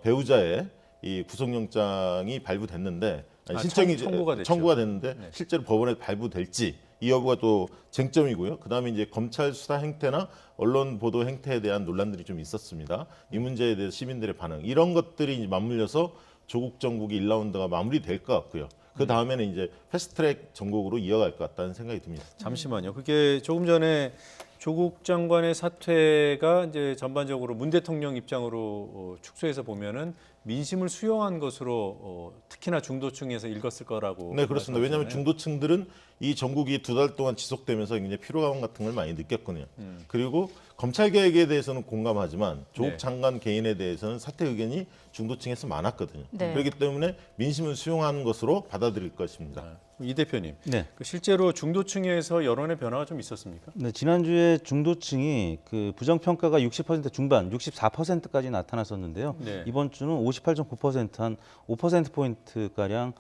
배우자의 이 구속영장이 발부됐는데 신청이 청구가 됐는데 실제로 법원에 발부될지 이 여부가 또 쟁점이고요. 그다음에 이제 검찰 수사 행태나 언론 보도 행태에 대한 논란들이 좀 있었습니다. 이 문제에 대해서 시민들의 반응 이런 것들이 이제 맞물려서 조국 정국이 1라운드가 마무리될 것 같고요. 그 다음에는 이제 패스트트랙 전국으로 이어갈 것 같다는 생각이 듭니다. 잠시만요. 그게 조금 전에 조국 장관의 사퇴가 이제 전반적으로 문 대통령 입장으로 축소해서 보면은 민심을 수용한 것으로 특히나 중도층에서 읽었을 거라고. 네, 그렇습니다. 왜냐하면 중도층들은 이 전국이 2달 동안 지속되면서 굉장히 피로감 같은 걸 많이 느꼈거든요. 그리고 검찰 개혁에 대해서는 공감하지만 조국 장관 개인에 대해서는 사퇴 의견이 중도층에서 많았거든요. 그렇기 때문에 민심을 수용하는 것으로 받아들일 것입니다. 이 대표님, 실제로 중도층에서 여론의 변화가 좀 있었습니까? 네, 지난주에 중도층이 그 부정평가가 60% 중반, 64%까지 나타났었는데요. 이번 주는 58.9%, 한 5%포인트가량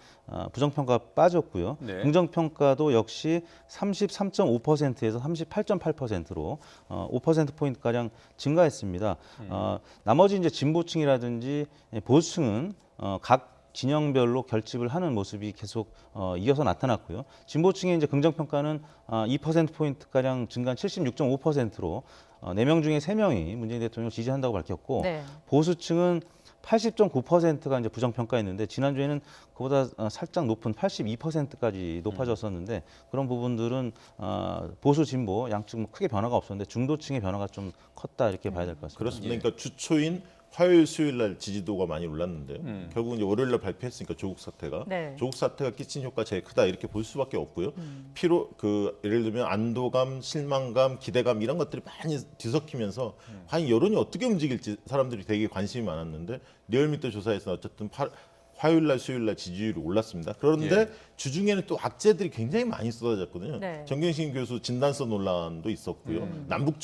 부정평가 빠졌고요. 긍정평가도 역시 33.5%에서 38.8%로 5%포인트가량 증가했습니다. 나머지 이제 진보층이라든지 보수층은 각 진영별로 결집을 하는 모습이 계속 이어서 나타났고요. 진보층의 이제 긍정평가는 2%포인트가량 증가한 76.5%로 4명 중에 3명이 문재인 대통령을 지지한다고 밝혔고 보수층은 80.9%가 이제 부정평가했는데 지난주에는 그보다 살짝 높은 82%까지 높아졌었는데 그런 부분들은 보수 진보 양측 뭐 크게 변화가 없었는데 중도층의 변화가 좀 컸다 이렇게 봐야 될 것 같습니다. 그렇습니다. 그러니까 주초인 화요일, 수요일 날 지지도가 많이 올랐는데요. 결국 이제 월요일 날 발표했으니까 조국 사태가 조국 사태가 끼친 효과 제일 크다 이렇게 볼 수밖에 없고요. 예를 들면 안도감, 실망감, 기대감 이런 것들이 많이 뒤섞이면서 과연 여론이 어떻게 움직일지 사람들이 되게 관심이 많았는데 리얼미터 조사에서 어쨌든 화요일 날, 수요일 날 지지율이 올랐습니다. 그런데 주중에는 또 악재들이 굉장히 많이 쏟아졌거든요. 정경심 교수 진단서 논란도 있었고요. 남북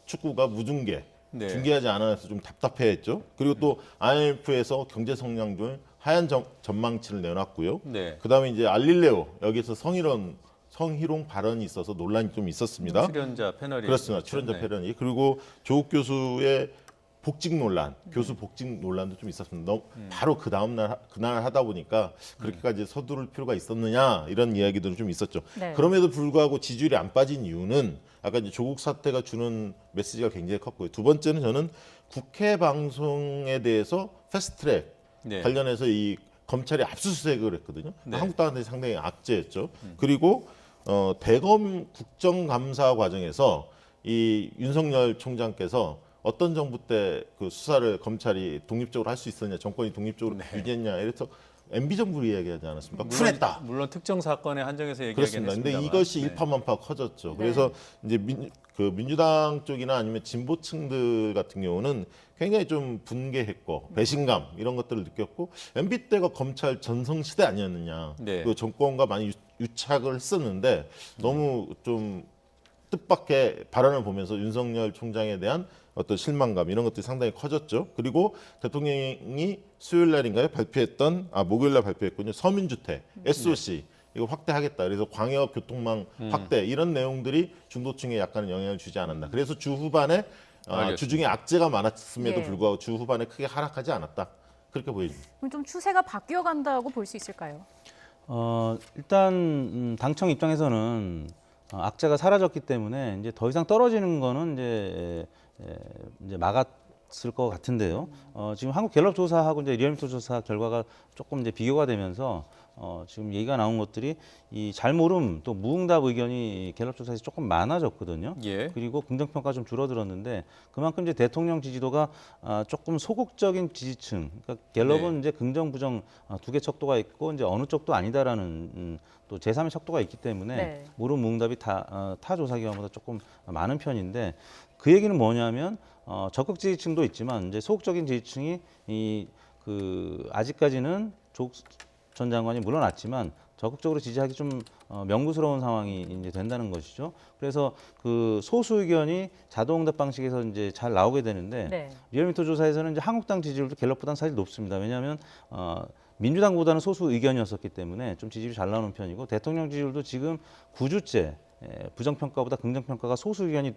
축구가 무중계 중계하지 않아서 좀 답답해했죠. 그리고 또 IMF에서 경제 성장률 하향 전망치를 내놨고요. 그다음에 이제 알릴레오 여기서 성희롱 발언이 있어서 논란이 좀 있었습니다. 출연자 패널이 그렇습니다. 출연자 패널이 그리고 조국 교수의 복직 논란, 교수 복직 논란도 좀 있었습니다. 바로 그날 하다 보니까 그렇게까지 서두를 필요가 있었느냐 이런 이야기들은 좀 있었죠. 그럼에도 불구하고 지지율이 안 빠진 이유는 아까 이제 조국 사태가 주는 메시지가 굉장히 컸고요. 두 번째는 저는 국회 방송에 대해서 패스트트랙 관련해서 이 검찰이 압수수색을 했거든요. 한국당한테 상당히 악재였죠. 그리고 대검 국정감사 과정에서 이 윤석열 총장께서 어떤 정부 때 그 수사를 검찰이 독립적으로 할 수 있었냐, 정권이 독립적으로 유지했냐, 이래서 MB 정부를 이야기하지 않았습니까? 쿨했다. 물론 특정 사건에 한정해서 얘기하긴 그렇습니다. 했습니다만. 근데 이것이 일파만파 커졌죠. 그래서 이제 민주당 쪽이나 아니면 진보층들 같은 경우는 굉장히 좀 분개했고 배신감 이런 것들을 느꼈고 MB 때가 검찰 전성 시대 아니었느냐. 그 정권과 많이 유착을 했었는데 너무 좀 뜻밖의 발언을 보면서 윤석열 총장에 대한 어떤 실망감 이런 것들이 상당히 커졌죠. 그리고 대통령이 수요일 날인가요? 목요일 날 발표했군요. 서민주택, SOC 이거 확대하겠다. 그래서 광역 교통망 확대 이런 내용들이 중도층에 약간은 영향을 주지 않았나. 그래서 주 후반에 주중에 악재가 많았음에도 불구하고 주 후반에 크게 하락하지 않았다. 그렇게 보입니다. 그럼 좀 추세가 바뀌어 간다고 볼 수 있을까요? 일단 당청 입장에서는 악재가 사라졌기 때문에 이제 더 이상 떨어지는 거는 이제 막았을 것 같은데요. 지금 한국 갤럽 조사하고 이제 리얼미터 조사 결과가 조금 이제 비교가 되면서 지금 얘기가 나온 것들이 이 잘 모름 또 무응답 의견이 갤럽 조사에서 조금 많아졌거든요. 그리고 긍정평가 좀 줄어들었는데 그만큼 이제 대통령 지지도가 조금 소극적인 지지층. 그러니까 갤럽은 이제 긍정 부정 두 개 척도가 있고 이제 어느 쪽도 아니다라는 또 제3의 척도가 있기 때문에 무름 무응답이 타 조사 기관보다 조금 많은 편인데 그 얘기는 뭐냐면 적극 지지층도 있지만 이제 소극적인 지지층이 아직까지는 조국 전 장관이 물러났지만 적극적으로 지지하기 좀 명구스러운 상황이 이제 된다는 것이죠. 그래서 그 소수 의견이 자동응답 방식에서 이제 잘 나오게 되는데 리얼미터 조사에서는 이제 한국당 지지율도 갤럽보다는 사실 높습니다. 왜냐하면 민주당보다는 소수 의견이었었기 때문에 좀 지지율이 잘 나오는 편이고 대통령 지지율도 지금 9주째 부정평가보다 긍정평가가 소수 의견이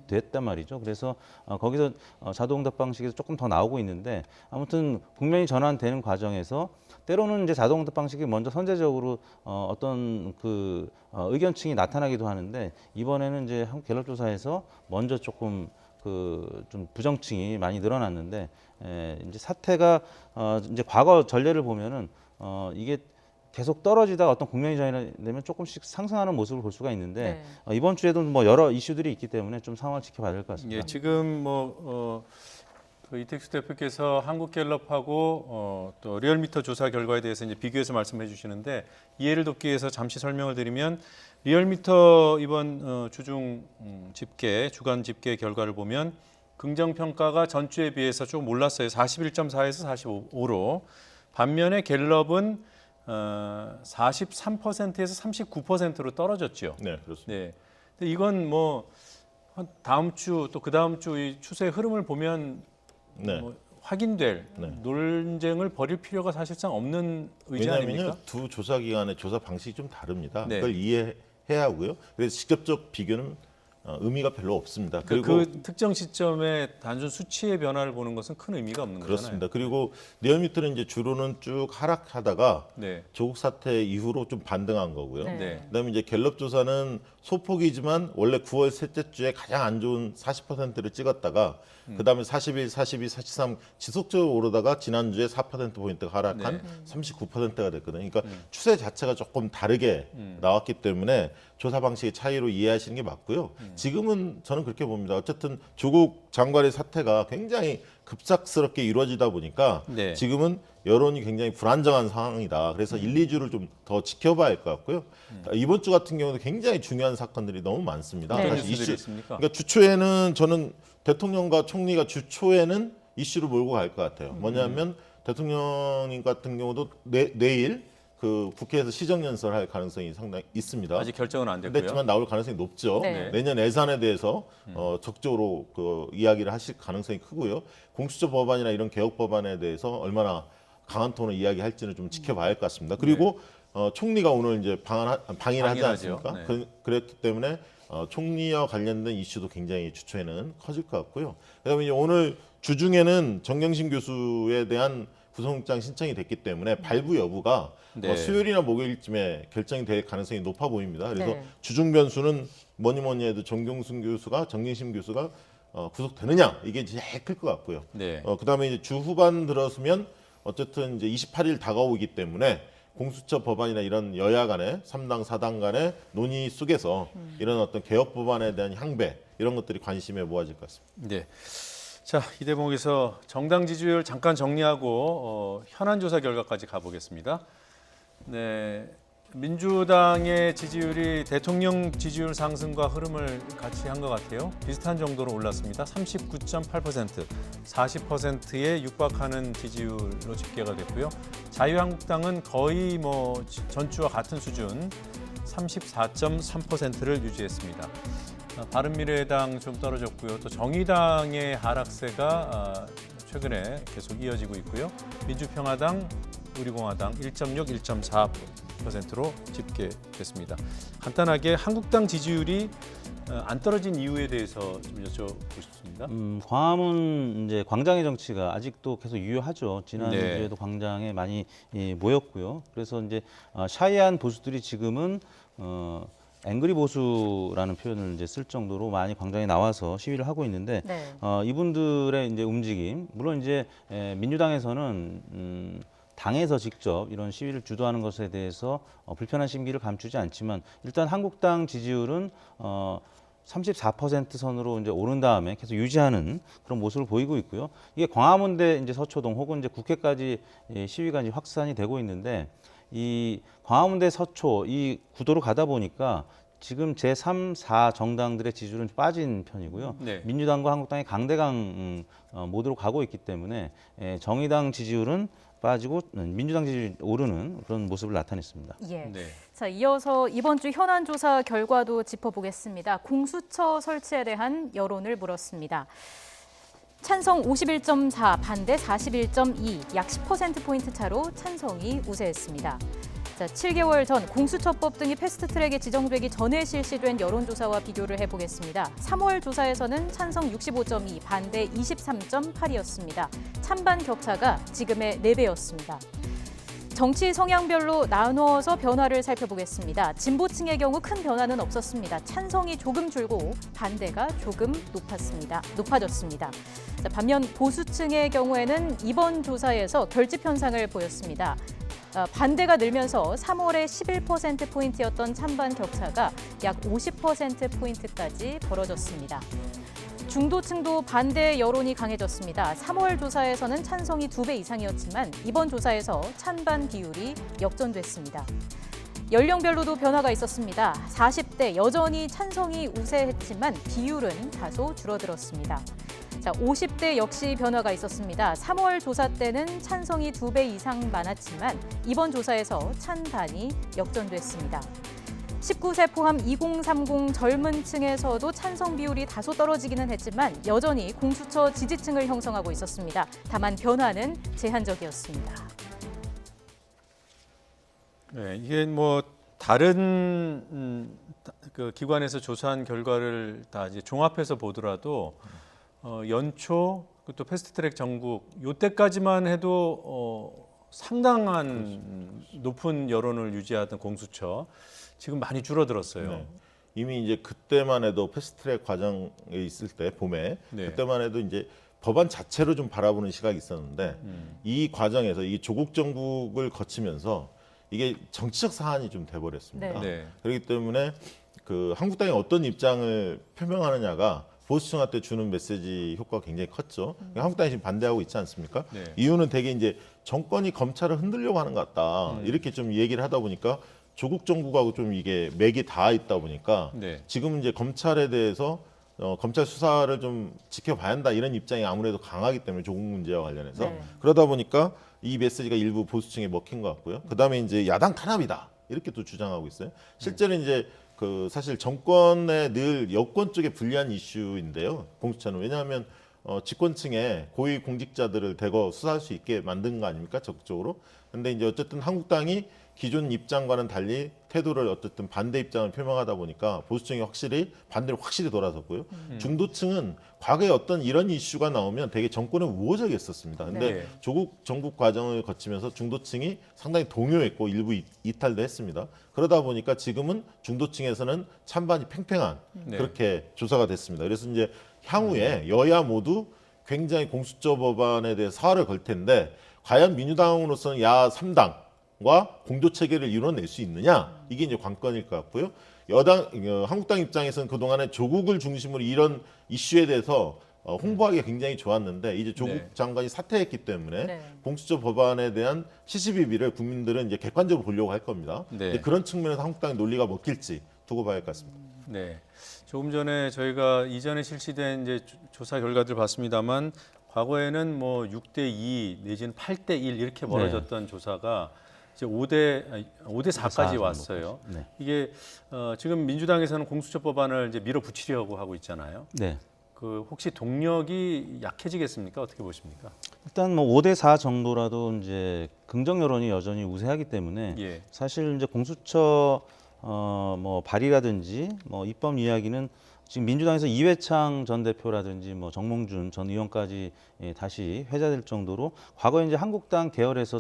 됐단 말이죠. 그래서 거기서 자동응답 방식에서 조금 더 나오고 있는데 아무튼 국면이 전환되는 과정에서 때로는 이제 자동응답 방식이 먼저 선제적으로 어떤 그 의견층이 나타나기도 하는데 이번에는 이제 한국 갤럽 조사에서 먼저 조금 좀 부정층이 많이 늘어났는데 이제 사태가 이제 과거 전례를 보면은 이게 계속 떨어지다가 어떤 국면이 전환되면 조금씩 상승하는 모습을 볼 수가 있는데 이번 주에도 뭐 여러 이슈들이 있기 때문에 좀 상황을 지켜봐야 될 것 같습니다. 지금 그 이택수 대표께서 한국갤럽하고 또 리얼미터 조사 결과에 대해서 이제 비교해서 말씀해 주시는데 이해를 돕기 위해서 잠시 설명을 드리면 리얼미터 이번 주중 집계, 주간 집계 결과를 보면 긍정평가가 전주에 비해서 좀 올랐어요. 41.4에서 45로. 반면에 갤럽은 43%에서 39%로 떨어졌죠. 네, 그렇습니다. 근데 이건 뭐 다음 주 또 그 다음 주 이 추세 흐름을 보면 뭐 확인될 논쟁을 벌일 필요가 사실상 없는 의지 아닙니까? 왜냐하면 두 조사 기관의 조사 방식이 좀 다릅니다. 그걸 이해해야 하고요. 그래서 직접적 비교는 의미가 별로 없습니다. 그리고 그 특정 시점에 단순 수치의 변화를 보는 것은 큰 의미가 없는 그렇습니다. 거잖아요. 그리고 리얼미터는 이제 주로는 쭉 하락하다가 조국 사태 이후로 좀 반등한 거고요. 그다음에 이제 갤럽 조사는 소폭이지만 원래 9월 셋째 주에 가장 안 좋은 40%를 찍었다가 그다음에 41, 42, 43 지속적으로 오르다가 지난주에 4%포인트가 하락한 39%가 됐거든요. 그러니까 추세 자체가 조금 다르게 나왔기 때문에 조사 방식의 차이로 이해하시는 게 맞고요. 지금은 저는 그렇게 봅니다. 어쨌든 조국 장관의 사태가 굉장히 급작스럽게 이루어지다 보니까 지금은 여론이 굉장히 불안정한 상황이다. 그래서 1, 2주를 좀 더 지켜봐야 할 것 같고요. 이번 주 같은 경우도 굉장히 중요한 사건들이 너무 많습니다. 어떤 이슈들이 있습니까? 그러니까 주초에는 저는 대통령과 총리가 주초에는 이슈를 몰고 갈 것 같아요. 뭐냐면 대통령 같은 경우도 내일 그 국회에서 시정연설할 가능성이 상당히 있습니다. 아직 결정은 안 됐고요. 됐지만 나올 가능성이 높죠. 내년 예산에 대해서 적극적으로 그 이야기를 하실 가능성이 크고요. 공수처 법안이나 이런 개혁 법안에 대해서 얼마나 강한 톤으로 이야기할지는 좀 지켜봐야 할 것 같습니다. 그리고 총리가 오늘 이제 방일을 하지 않습니까? 그랬기 때문에 총리와 관련된 이슈도 굉장히 주초에는 커질 것 같고요. 그다음에 이제 오늘 주중에는 정경심 교수에 대한 구속영장 신청이 됐기 때문에 발부 여부가 수요일이나 목요일쯤에 결정이 될 가능성이 높아 보입니다. 그래서 주중 변수는 뭐니 해도 정경심 교수가 구속되느냐 이게 제일 클 것 같고요. 그다음에 이제 주 후반 들어서면 어쨌든 이제 28일 다가오기 때문에 공수처 법안이나 이런 여야 간의 3당 4당 간의 논의 속에서 이런 어떤 개혁 법안에 대한 향배 이런 것들이 관심에 모아질 것 같습니다. 자, 이 대목에서 정당 지지율 잠깐 정리하고 현안 조사 결과까지 가보겠습니다. 네, 민주당의 지지율이 대통령 지지율 상승과 흐름을 같이 한 것 같아요. 비슷한 정도로 올랐습니다. 39.8%, 40%에 육박하는 지지율로 집계가 됐고요. 자유한국당은 거의 전주와 같은 수준 34.3%를 유지했습니다. 바른미래당 좀 떨어졌고요. 또 정의당의 하락세가 최근에 계속 이어지고 있고요. 민주평화당, 우리공화당 1.6, 1.4%로 집계됐습니다. 간단하게 한국당 지지율이 안 떨어진 이유에 대해서 좀 여쭤보고 싶습니다. 광화문 이제 광장의 정치가 아직도 계속 유효하죠. 지난주에도 광장에 많이 모였고요. 그래서 이제 샤이한 보수들이 지금은 앵그리 보수라는 표현을 이제 쓸 정도로 많이 광장에 나와서 시위를 하고 있는데 이분들의 이제 움직임, 물론 이제 민주당에서는 당에서 직접 이런 시위를 주도하는 것에 대해서 불편한 심기를 감추지 않지만 일단 한국당 지지율은 34% 선으로 이제 오른 다음에 계속 유지하는 그런 모습을 보이고 있고요. 이게 광화문대 이제 서초동 혹은 이제 국회까지 시위가 이제 확산이 되고 있는데 이 광화문대 서초 이 구도로 가다 보니까 지금 제3, 4 정당들의 지지율은 빠진 편이고요. 네. 민주당과 한국당이 강대강 모드로 가고 있기 때문에 정의당 지지율은 빠지고 민주당 지지율이 오르는 그런 모습을 나타냈습니다. 예. 네. 자, 이어서 이번 주 현안 조사 결과도 짚어보겠습니다. 공수처 설치에 대한 여론을 물었습니다. 찬성 51.4, 반대 41.2, 약 10%포인트 차로 찬성이 우세했습니다. 자, 7개월 전 공수처법 등이 패스트트랙에 지정되기 전에 실시된 여론조사와 비교를 해보겠습니다. 3월 조사에서는 찬성 65.2, 반대 23.8이었습니다. 찬반 격차가 지금의 4배였습니다. 정치 성향별로 나누어서 변화를 살펴보겠습니다. 진보층의 경우 큰 변화는 없었습니다. 찬성이 조금 줄고 반대가 조금 높아졌습니다. 자, 반면 보수층의 경우에는 이번 조사에서 결집 현상을 보였습니다. 반대가 늘면서 3월에 11%포인트였던 찬반 격차가 약 50%포인트까지 벌어졌습니다. 중도층도 반대 여론이 강해졌습니다. 3월 조사에서는 찬성이 2배 이상이었지만 이번 조사에서 찬반 비율이 역전됐습니다. 연령별로도 변화가 있었습니다. 40대 여전히 찬성이 우세했지만 비율은 다소 줄어들었습니다. 자, 50대 역시 변화가 있었습니다. 3월 조사 때는 찬성이 2배 이상 많았지만 이번 조사에서 찬반이 역전됐습니다. 19세 포함 2030 젊은 층에서도 찬성 비율이 다소 떨어지기는 했지만 여전히 공수처 지지층을 형성하고 있었습니다. 다만 변화는 제한적이었습니다. 네, 이게 다른 그 기관에서 조사한 결과를 다 이제 종합해서 보더라도 연초 또 패스트트랙 전국 요때까지만 해도 상당한 높은 여론을 유지하던 공수처 지금 많이 줄어들었어요. 네. 이미 이제 그때만 해도 패스트트랙 과정에 있을 때 봄에 그때만 해도 이제 법안 자체로 좀 바라보는 시각이 있었는데 이 과정에서 이 조국 정국을 거치면서 이게 정치적 사안이 좀 돼버렸습니다. 네. 그렇기 때문에 그 한국당이 어떤 입장을 표명하느냐가 보수층한테 주는 메시지 효과가 굉장히 컸죠. 한국당이 지금 반대하고 있지 않습니까? 네. 이유는 되게 이제 정권이 검찰을 흔들려고 하는 것 같다. 이렇게 좀 얘기를 하다 보니까 조국 정국하고 좀 이게 맥이 닿아 있다 보니까 지금 이제 검찰에 대해서 검찰 수사를 좀 지켜봐야 한다 이런 입장이 아무래도 강하기 때문에 조국 문제와 관련해서 그러다 보니까 이 메시지가 일부 보수층에 먹힌 것 같고요. 그다음에 이제 야당 탄압이다 이렇게 또 주장하고 있어요. 실제로 이제 그 사실 정권에 늘 여권 쪽에 불리한 이슈인데요. 공수처는 왜냐하면 집권층의 고위 공직자들을 대거 수사할 수 있게 만든 거 아닙니까? 적극적으로. 근데 이제 어쨌든 한국당이 기존 입장과는 달리 태도를 어쨌든 반대 입장을 표명하다 보니까 보수층이 확실히 반대로 확실히 돌아섰고요. 중도층은 과거에 어떤 이런 이슈가 나오면 되게 정권에 우호적이었었습니다. 근데 조국 정국 과정을 거치면서 중도층이 상당히 동요했고 일부 이탈도 했습니다. 그러다 보니까 지금은 중도층에서는 찬반이 팽팽한 그렇게 조사가 됐습니다. 그래서 이제 향후에 여야 모두 굉장히 공수처 법안에 대해 사활을 걸 텐데 과연 민주당으로서는 야 3당 과 공조 체계를 이뤄낼 수 있느냐 이게 이제 관건일 것 같고요. 한국당 입장에서는 그동안에 조국을 중심으로 이런 이슈에 대해서 홍보하기가 굉장히 좋았는데 이제 조국 장관이 사퇴했기 때문에 공수처 법안에 대한 시시비비를 국민들은 이제 객관적으로 보려고 할 겁니다. 그런 측면에서 한국당의 논리가 먹힐지 두고 봐야 할 것 같습니다. 네, 조금 전에 저희가 이전에 실시된 이제 조사 결과들 봤습니다만 과거에는 뭐 6대2 내지는 8대1 이렇게 벌어졌던 조사가 이제 5대 4까지 왔어요. 이게 지금 민주당에서는 공수처 법안을 이제 밀어붙이려고 하고 있잖아요. 그 혹시 동력이 약해지겠습니까? 어떻게 보십니까? 일단 뭐 5대 4 정도라도 이제 긍정 여론이 여전히 우세하기 때문에 사실 이제 공수처 뭐 발의라든지 뭐 입법 이야기는 지금 민주당에서 이회창 전 대표라든지 뭐 정몽준 전 의원까지 다시 회자될 정도로 과거에 이제 한국당 계열에서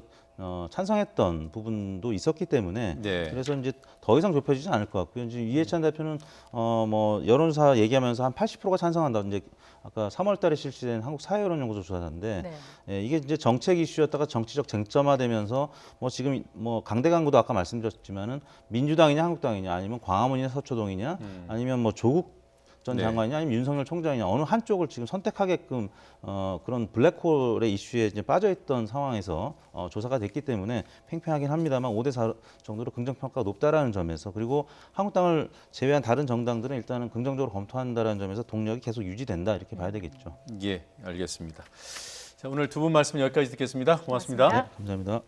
찬성했던 부분도 있었기 때문에 그래서 이제 더 이상 좁혀지지 않을 것 같고요. 이제 이해찬 대표는 뭐 여론조사 얘기하면서 한 80%가 찬성한다. 이제 아까 3월달에 실시된 한국 사회여론연구소 조사인데 이게 이제 정책 이슈였다가 정치적 쟁점화되면서 뭐 지금 뭐 강대강구도 아까 말씀드렸지만은 민주당이냐 한국당이냐 아니면 광화문이냐 서초동이냐 아니면 뭐 조국 전 장관이냐 아니면 윤석열 총장이냐 어느 한쪽을 지금 선택하게끔 그런 블랙홀의 이슈에 이제 빠져있던 상황에서 조사가 됐기 때문에 팽팽하긴 합니다만 5대 4 정도로 긍정평가가 높다라는 점에서 그리고 한국당을 제외한 다른 정당들은 일단은 긍정적으로 검토한다는 점에서 동력이 계속 유지된다 이렇게 봐야 되겠죠. 예, 알겠습니다. 자, 오늘 두 분 말씀 여기까지 듣겠습니다. 고맙습니다. 감사합니다.